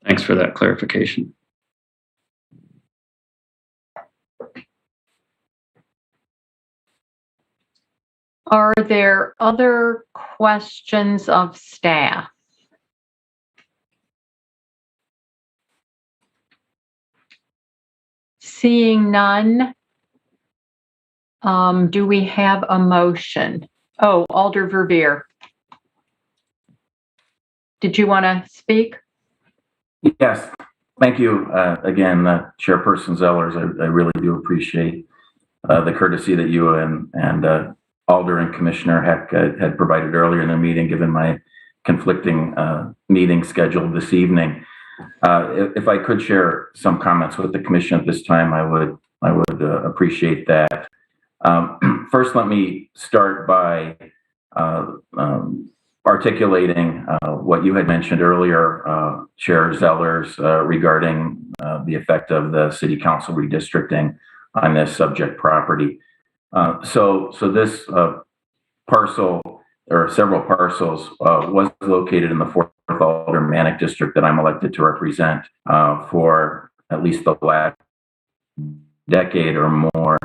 S5: Thanks for that clarification.
S1: Are there other questions of staff? Seeing none, do we have a motion? Oh, Alder Verveer. Did you want to speak?
S15: Yes, thank you again, Chairperson Zellers. I really do appreciate the courtesy that you and Alder and Commissioner Heck had provided earlier in the meeting, given my conflicting meeting scheduled this evening. If I could share some comments with the Commission at this time, I would appreciate that. First, let me start by articulating what you had mentioned earlier, Chair Zellers, regarding the effect of the City Council redistricting on this subject property. So this parcel or several parcels, was located in the 4th Aldermanic District that I'm elected to represent for at least the last decade or more.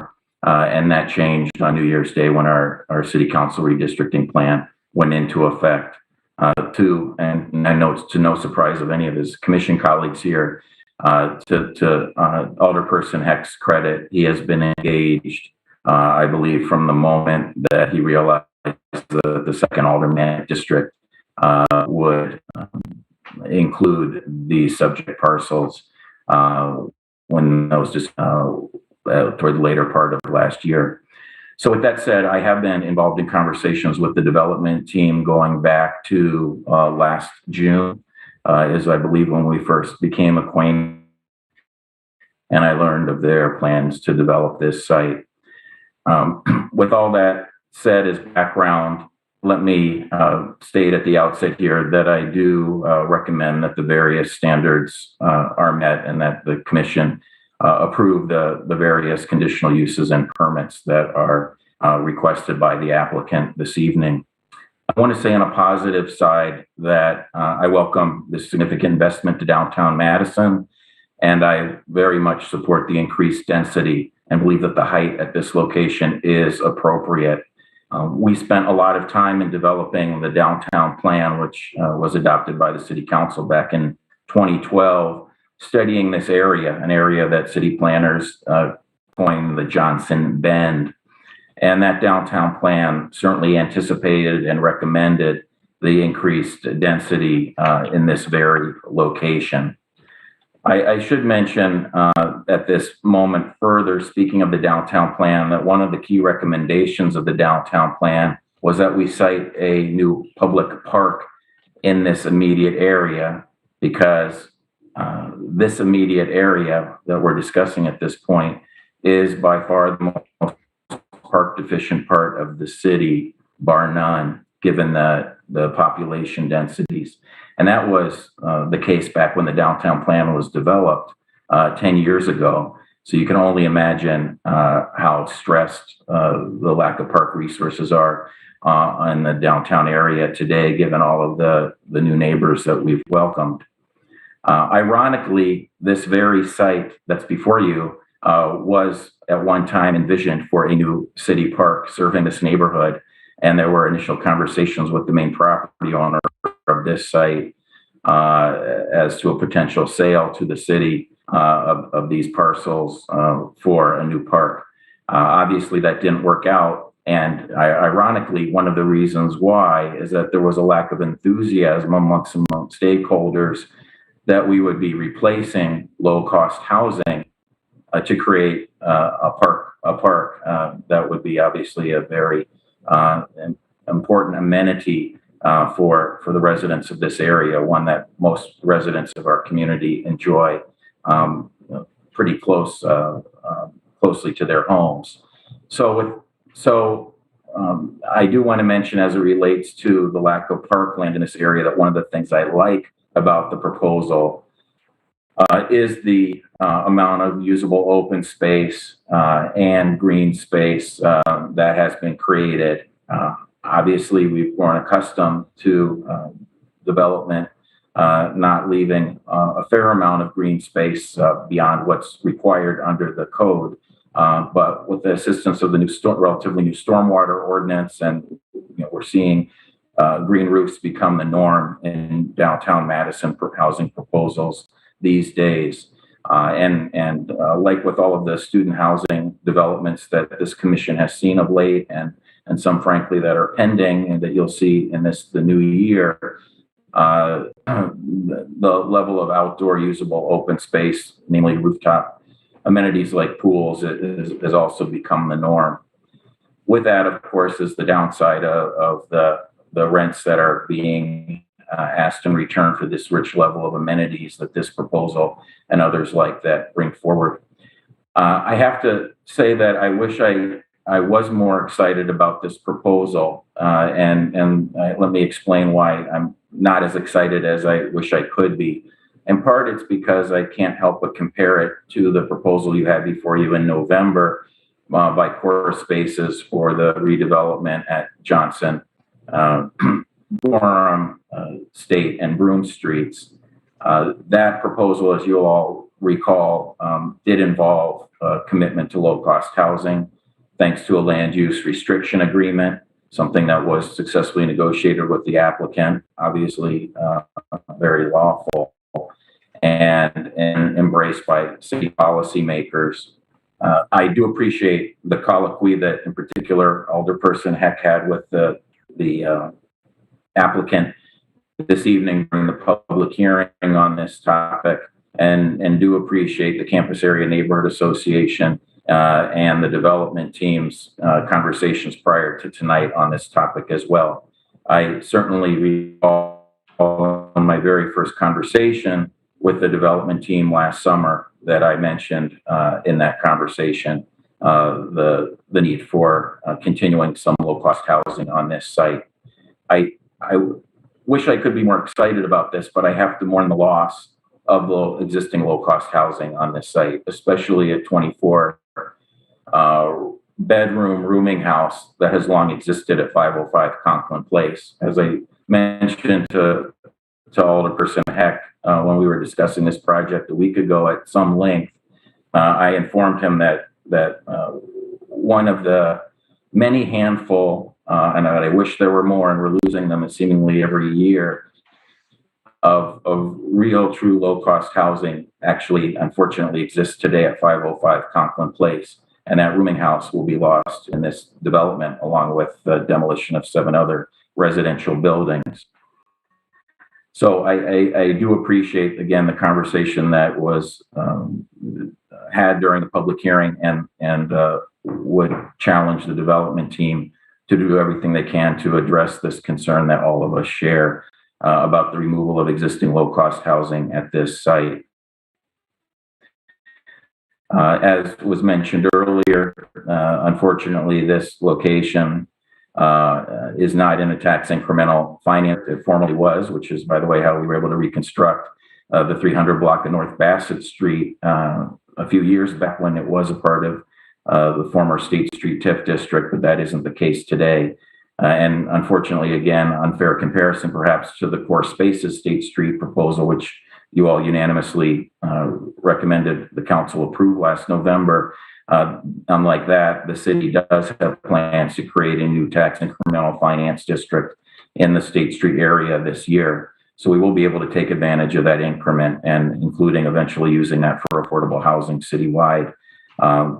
S15: And that changed on New Year's Day when our city council redistricting plan went into effect. And I know it's to no surprise of any of his commission colleagues here, to Alderperson Heck's credit, he has been engaged, I believe, from the moment that he realized the 2nd Aldermanic District would include the subject parcels when that was just toward the later part of last year. So with that said, I have been involved in conversations with the development team going back to last June, is I believe when we first became acquainted, and I learned of their plans to develop this site. With all that said as background, let me state at the outset here that I do recommend that the various standards are met and that the commission approve the various conditional uses and permits that are requested by the applicant this evening. I want to say on a positive side that I welcome this significant investment to downtown Madison, and I very much support the increased density and believe that the height at this location is appropriate. We spent a lot of time in developing the downtown plan, which was adopted by the city council back in 2012, studying this area, an area that city planners coined the Johnson Bend. And that downtown plan certainly anticipated and recommended the increased density in this very location. I should mention at this moment further, speaking of the downtown plan, that one of the key recommendations of the downtown plan was that we cite a new public park in this immediate area, because this immediate area that we're discussing at this point is by far the most park deficient part of the city, bar none, given the population densities. And that was the case back when the downtown plan was developed 10 years ago. So you can only imagine how stressed the lack of park resources are in the downtown area today, given all of the new neighbors that we've welcomed. Ironically, this very site that's before you was at one time envisioned for a new city park serving this neighborhood. And there were initial conversations with the main property owner of this site as to a potential sale to the city of these parcels for a new park. Obviously, that didn't work out. And ironically, one of the reasons why is that there was a lack of enthusiasm amongst stakeholders that we would be replacing low-cost housing to create a park that would be obviously a very important amenity for the residents of this area, one that most residents of our community enjoy pretty closely to their homes. So I do want to mention, as it relates to the lack of parkland in this area, that one of the things I like about the proposal is the amount of usable open space and green space that has been created. Obviously, we've grown accustomed to development not leaving a fair amount of green space beyond what's required under the code. But with the assistance of the relatively new stormwater ordinance, and we're seeing green roofs become the norm in downtown Madison for housing proposals these days. And like with all of the student housing developments that this commission has seen of late, and some frankly that are pending and that you'll see in the new year, the level of outdoor usable open space, namely rooftop amenities like pools, has also become the norm. With that, of course, is the downside of the rents that are being asked in return for this rich level of amenities that this proposal and others like that bring forward. I have to say that I wish I was more excited about this proposal, and let me explain why I'm not as excited as I wish I could be. In part, it's because I can't help but compare it to the proposal you had before you in November by Core Spaces for the redevelopment at Johnson Forum, State, and Broome Streets. That proposal, as you all recall, did involve a commitment to low-cost housing, thanks to a land use restriction agreement, something that was successfully negotiated with the applicant, obviously very lawful, and embraced by city policymakers. I do appreciate the colloquy that, in particular, Alderperson Heck had with the applicant this evening during the public hearing on this topic, and do appreciate the Campus Area Neighborhood Association and the development team's conversations prior to tonight on this topic as well. I certainly recall on my very first conversation with the development team last summer that I mentioned in that conversation the need for continuing some low-cost housing on this site. I wish I could be more excited about this, but I have to mourn the loss of the existing low-cost housing on this site, especially a 24 bedroom rooming house that has long existed at 505 Conklin Place. As I mentioned to Alderperson Heck when we were discussing this project a week ago at some length, I informed him that one of the many handful, and I wish there were more, and we're losing them seemingly every year, of real, true low-cost housing actually, unfortunately, exists today at 505 Conklin Place. And that rooming house will be lost in this development, along with the demolition of 7 other residential buildings. So I do appreciate, again, the conversation that was had during the public hearing, and would challenge the development team to do everything they can to address this concern that all of us share about the removal of existing low-cost housing at this site. As was mentioned earlier, unfortunately, this location is not in a tax incremental finance. It formerly was, which is, by the way, how we were able to reconstruct the 300 block of North Bassett Street a few years back when it was a part of the former State Street TIF district, but that isn't the case today. And unfortunately, again, unfair comparison perhaps to the Core Spaces State Street proposal, which you all unanimously recommended the council approve last November. Unlike that, the city does have plans to create a new tax incremental finance district in the State Street area this year. So we will be able to take advantage of that increment, and including eventually using that for affordable housing citywide,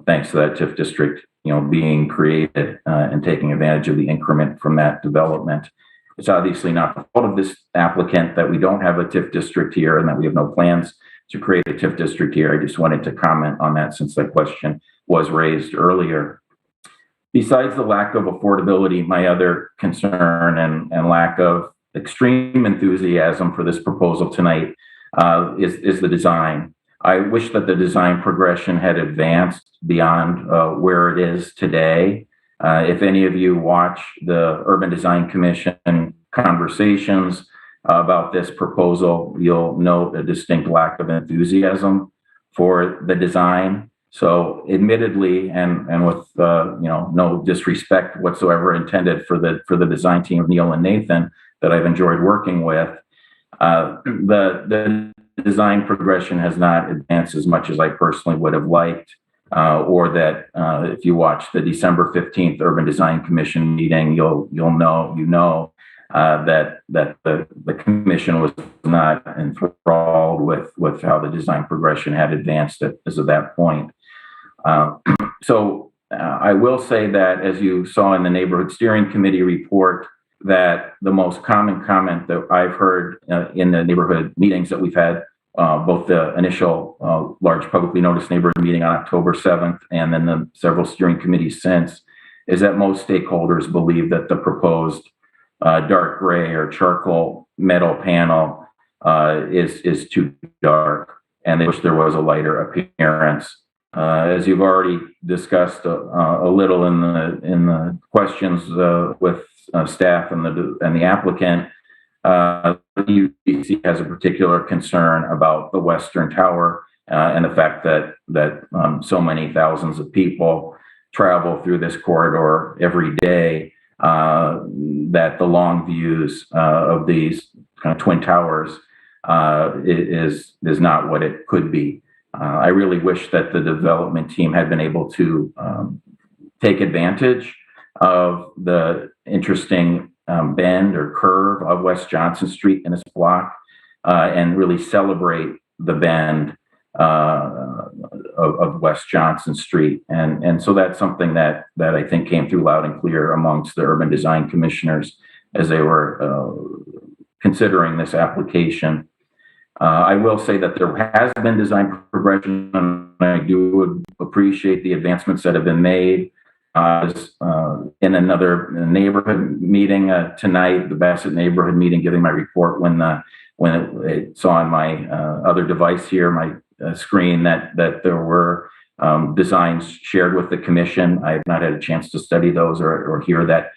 S15: thanks to that TIF district, being created and taking advantage of the increment from that development. It's obviously not the fault of this applicant that we don't have a TIF district here and that we have no plans to create a TIF district here. I just wanted to comment on that since that question was raised earlier. Besides the lack of affordability, my other concern and lack of extreme enthusiasm for this proposal tonight is the design. I wish that the design progression had advanced beyond where it is today. If any of you watch the Urban Design Commission conversations about this proposal, you'll note a distinct lack of enthusiasm for the design. So admittedly, and with no disrespect whatsoever intended for the design team of Neil and Nathan that I've enjoyed working with, the design progression has not advanced as much as I personally would have liked, or that if you watch the December 15th Urban Design Commission meeting, you'll know that the commission was not enthralled with how the design progression had advanced as of that point. So I will say that, as you saw in the Neighborhood Steering Committee report, that the most common comment that I've heard in the neighborhood meetings that we've had, both the initial large publicly noticed neighborhood meeting on October 7th and then the several steering committees since, is that most stakeholders believe that the proposed dark gray or charcoal metal panel is too dark, and they wish there was a lighter appearance. As you've already discussed a little in the questions with staff and the applicant, UDC has a particular concern about the Western Tower and the fact that so many thousands of people travel through this corridor every day, that the long views of these kind of twin towers is not what it could be. I really wish that the development team had been able to take advantage of the interesting bend or curve of West Johnson Street in this block and really celebrate the bend of West Johnson Street. And so that's something that I think came through loud and clear amongst the urban design commissioners as they were considering this application. I will say that there has been design progression, and I do appreciate the advancements that have been made. In another neighborhood meeting tonight, the Bassett neighborhood meeting, giving my report when it's on my other device here, my screen, that there were designs shared with the commission. I have not had a chance to study those or hear that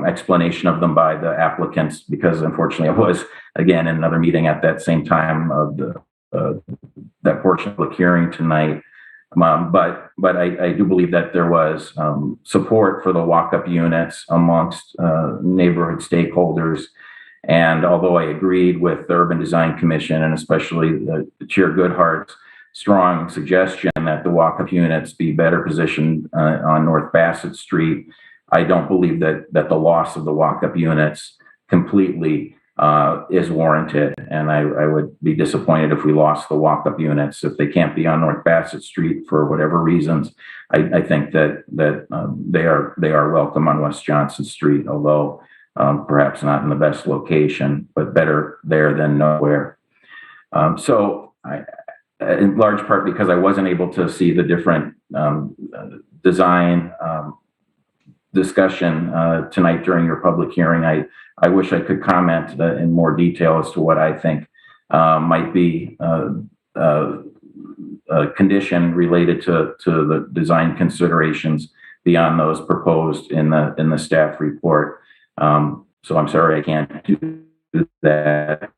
S15: explanation of them by the applicants, because unfortunately I was again in another meeting at that same time of that portion of the hearing tonight. But I do believe that there was support for the walk-up units amongst neighborhood stakeholders. And although I agreed with the Urban Design Commission and especially the Chair Goodhart's strong suggestion that the walk-up units be better positioned on North Bassett Street, I don't believe that the loss of the walk-up units completely is warranted. And I would be disappointed if we lost the walk-up units. If they can't be on North Bassett Street for whatever reasons, I think that they are welcome on West Johnson Street, although perhaps not in the best location, but better there than nowhere. So in large part because I wasn't able to see the different design discussion tonight during your public hearing, I wish I could comment in more detail as to what I think might be a condition related to the design considerations beyond those proposed in the staff report. So I'm sorry I can't do that.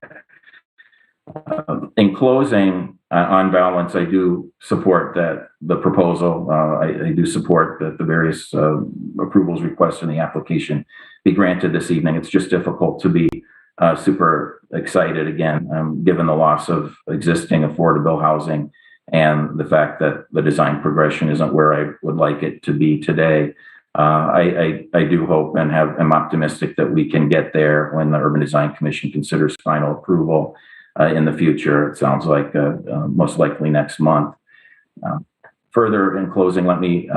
S15: In closing, on balance, I do support the proposal. I do support that the various approvals requested in the application be granted this evening. It's just difficult to be super excited again, given the loss of existing affordable housing and the fact that the design progression isn't where I would like it to be today. I do hope and am optimistic that we can get there when the Urban Design Commission considers final approval in the future. It sounds like most likely next month. Further, in closing, let me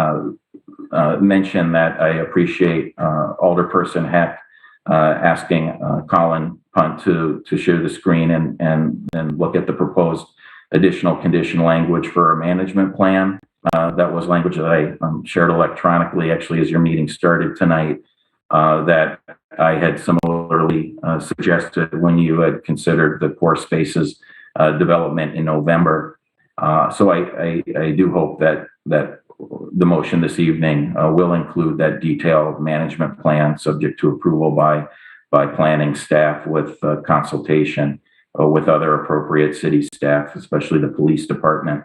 S15: mention that I appreciate Alderperson Heck asking Colin Punt to share the screen and look at the proposed additional condition language for a management plan. That was language that I shared electronically, actually, as your meeting started tonight, that I had similarly suggested when you had considered the Core Spaces development in November. So I do hope that the motion this evening will include that detailed management plan subject to approval by planning staff with consultation with other appropriate city staff, especially the police department.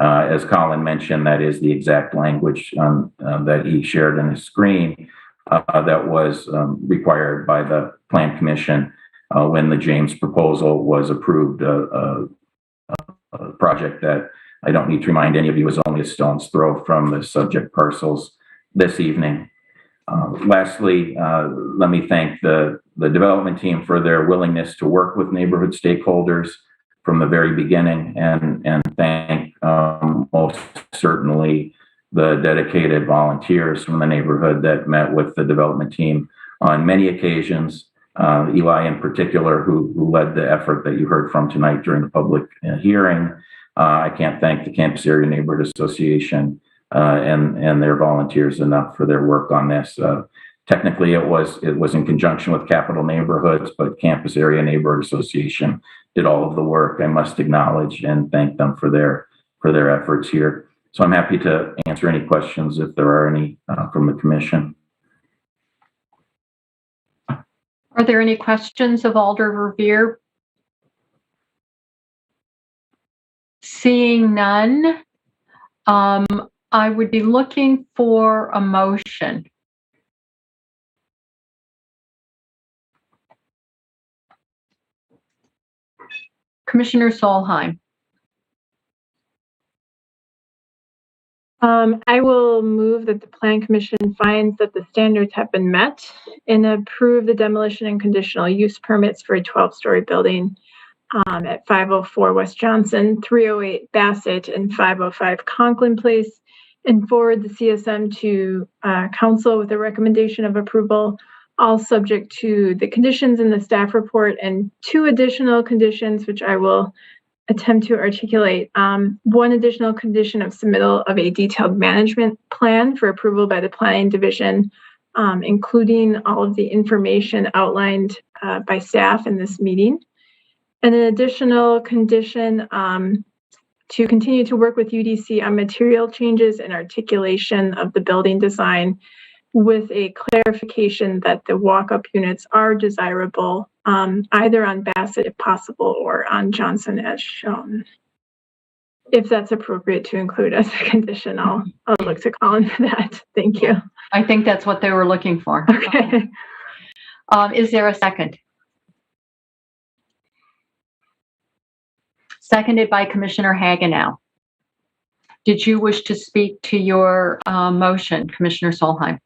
S15: As Colin mentioned, that is the exact language that he shared on his screen that was required by the Plan Commission when the James proposal was approved, a project that I don't need to remind any of you is only a stone's throw from the subject parcels this evening. Lastly, let me thank the development team for their willingness to work with neighborhood stakeholders from the very beginning, and thank most certainly the dedicated volunteers from the neighborhood that met with the development team on many occasions. Eli in particular, who led the effort that you heard from tonight during the public hearing. I can't thank the Campus Area Neighborhood Association and their volunteers enough for their work on this. Technically, it was in conjunction with Capital Neighborhoods, but Campus Area Neighborhood Association did all of the work. I must acknowledge and thank them for their efforts here. So I'm happy to answer any questions if there are any from the commission.
S1: Are there any questions of Alder Verveer? Seeing none, I would be looking for a motion. Commissioner Solheim.
S4: I will move that the Plan Commission finds that the standards have been met and approve the demolition and conditional use permits for a 12-story building at 504 West Johnson, 308 Bassett, and 505 Conklin Place, and forward the CSM to council with a recommendation of approval, all subject to the conditions in the staff report and 2 additional conditions, which I will attempt to articulate. 1 additional condition of submittal of a detailed management plan for approval by the planning division, including all of the information outlined by staff in this meeting. And an additional condition to continue to work with UDC on material changes and articulation of the building design, with a clarification that the walk-up units are desirable, either on Bassett if possible or on Johnson as shown. If that's appropriate to include as a condition, I'll look to Colin for that. Thank you.
S1: I think that's what they were looking for.
S4: Okay.
S1: Is there a second? Seconded by Commissioner Hagenow. Did you wish to speak to your motion, Commissioner Solheim?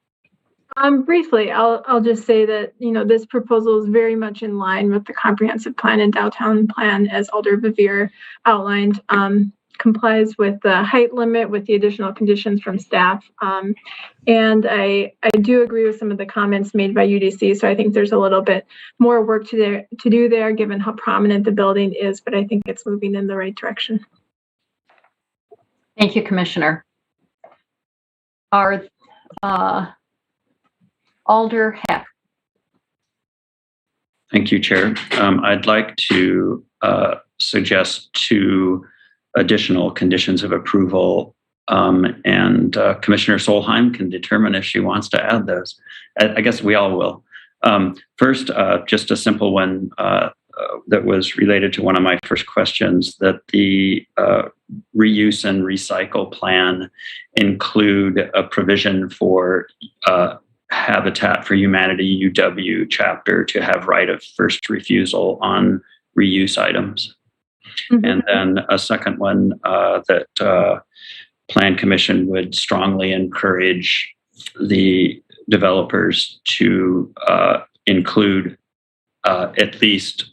S4: Briefly, I'll just say that, this proposal is very much in line with the comprehensive plan and downtown plan as Alder Vivier outlined, complies with the height limit with the additional conditions from staff. And I do agree with some of the comments made by UDC. So I think there's a little bit more work to do there, given how prominent the building is, but I think it's moving in the right direction.
S1: Thank you, Commissioner. Alder Heck.
S5: Thank you, Chair. I'd like to suggest 2 additional conditions of approval, and Commissioner Solheim can determine if she wants to add those. I guess we all will. First, just a simple one that was related to one of my first questions, that the reuse and recycle plan include a provision for Habitat for Humanity UW chapter to have right of first refusal on reuse items. Mm-hmm. And then a second one that Plan Commission would strongly encourage the developers to include at least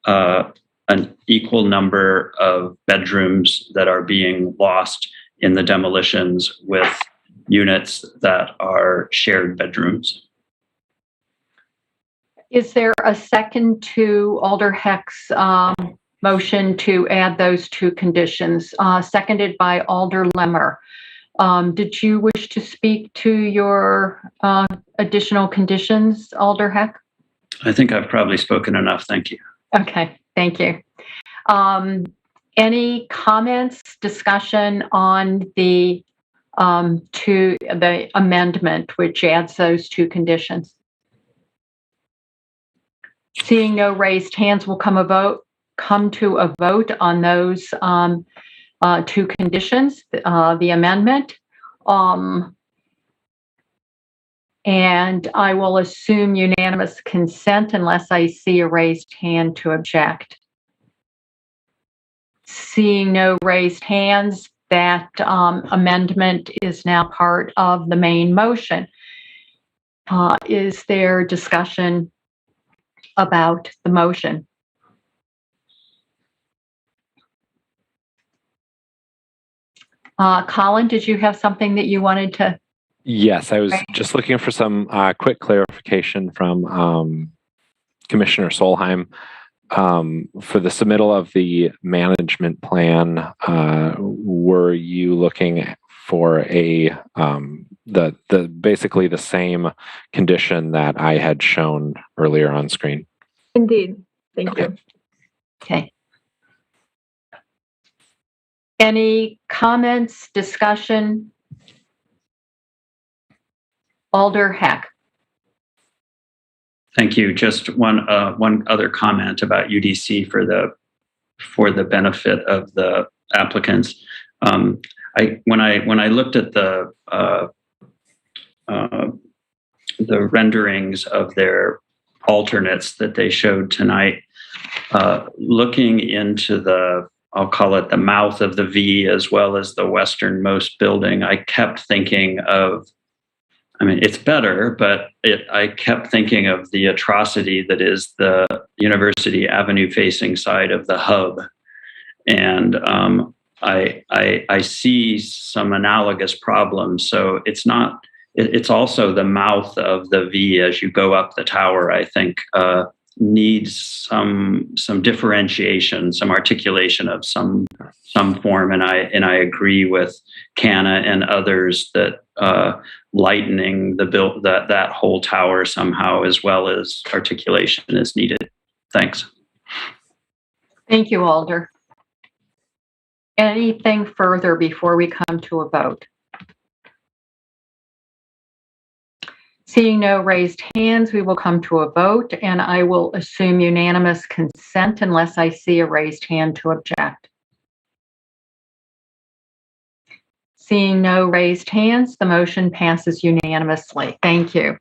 S5: an equal number of bedrooms that are being lost in the demolitions with units that are shared bedrooms.
S1: Is there a second to Alder Heck's motion to add those 2 conditions? Seconded by Alder Lemmer. Did you wish to speak to your additional conditions, Alder Heck?
S5: I think I've probably spoken enough. Thank you.
S1: Okay, thank you. Any comments, discussion on the to the amendment, which adds those 2 conditions? Seeing no raised hands, we'll come to a vote on those 2 conditions, the amendment. And I will assume unanimous consent unless I see a raised hand to object. Seeing no raised hands, that amendment is now part of the main motion. Is there discussion about the motion? Colin, did you have something that you wanted to?
S21: Yes, I was just looking for some quick clarification from Commissioner Solheim. For the submittal of the management plan, were you looking for a basically the same condition that I had shown earlier on screen?
S4: Indeed. Thank you.
S1: Okay. Any comments, discussion? Alder Heck.
S5: Thank you. Just one other comment about UDC for the benefit of the applicants. When I looked at the renderings of their alternates that they showed tonight, looking into I'll call it the mouth of the V as well as the westernmost building, I kept thinking of, it's better, but I kept thinking of the atrocity that is the University Avenue facing side of the hub. And I see some analogous problems. So it's also the mouth of the V as you go up the tower, I think, needs some differentiation, some articulation of some form. And I agree with Canna and others that lightening that whole tower somehow, as well as articulation, is needed. Thanks.
S1: Thank you, Alder. Anything further before we come to a vote? Seeing no raised hands, we will come to a vote, and I will assume unanimous consent unless I see a raised hand to object. Seeing no raised hands, the motion passes unanimously. Thank you.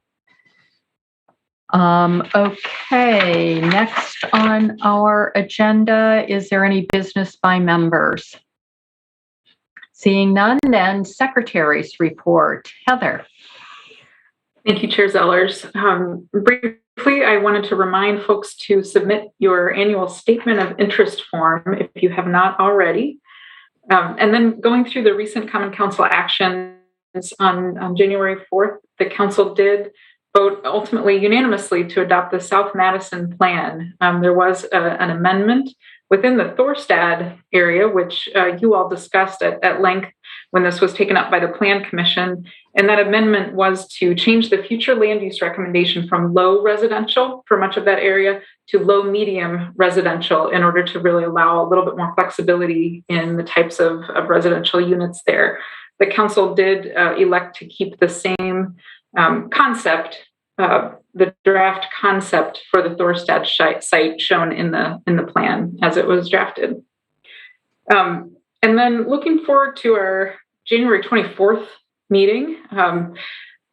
S1: Okay, next on our agenda, is there any business by members? Seeing none, then Secretary's report. Heather.
S3: Thank you, Chair Zellers. Briefly, I wanted to remind folks to submit your annual statement of interest form if you have not already. And then going through the recent Common Council actions on January 4th, the Council did vote ultimately unanimously to adopt the South Madison plan. There was an amendment within the Thorstad area, which you all discussed at length when this was taken up by the Plan Commission. And that amendment was to change the future land use recommendation from low residential for much of that area to low medium residential in order to really allow a little bit more flexibility in the types of residential units there. The council did elect to keep the same concept, the draft concept for the Thorstad site shown in the plan as it was drafted. And then looking forward to our January 24th meeting.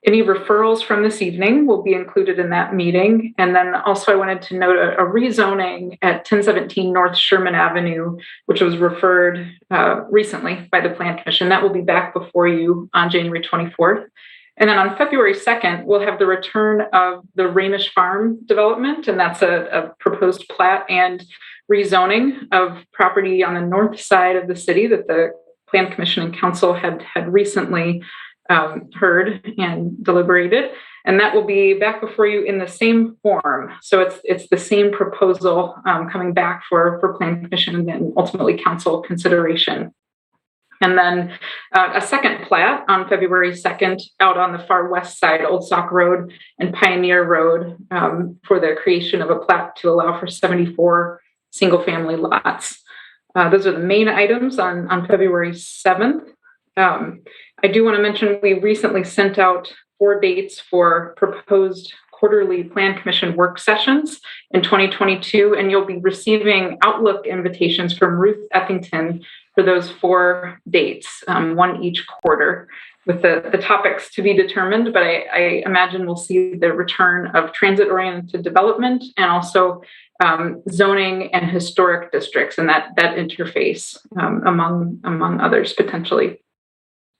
S3: Any referrals from this evening will be included in that meeting. And then also I wanted to note a rezoning at 1017 North Sherman Avenue, which was referred recently by the Plan Commission. That will be back before you on January 24th. And then on February 2nd, we'll have the return of the Ramish Farm development, and that's a proposed plat and rezoning of property on the north side of the city that the Plan Commission and Council had recently heard and deliberated. And that will be back before you in the same form. So it's the same proposal coming back for Plan Commission and then ultimately Council consideration. And then a second plat on February 2nd out on the far west side, Old Sauk Road and Pioneer Road, for the creation of a plat to allow for 74 single-family lots. Those are the main items on February 7th. I do want to mention we recently sent out 4 dates for proposed quarterly Plan Commission work sessions in 2022, and you'll be receiving Outlook invitations from Ruth Effington for those 4 dates, one each quarter, with the topics to be determined. But I imagine we'll see the return of transit-oriented development and also zoning and historic districts and that interface among others potentially.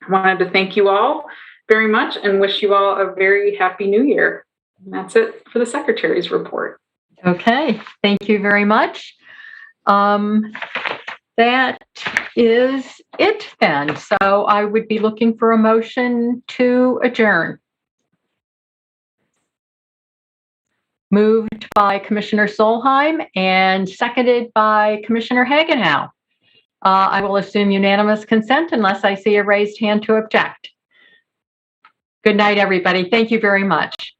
S3: I wanted to thank you all very much and wish you all a very happy new year. And that's it for the Secretary's report.
S1: Okay, thank you very much. That is it then. So I would be looking for a motion to adjourn. Moved by Commissioner Solheim and seconded by Commissioner Hagenow. I will assume unanimous consent unless I see a raised hand to object. Good night, everybody. Thank you very much.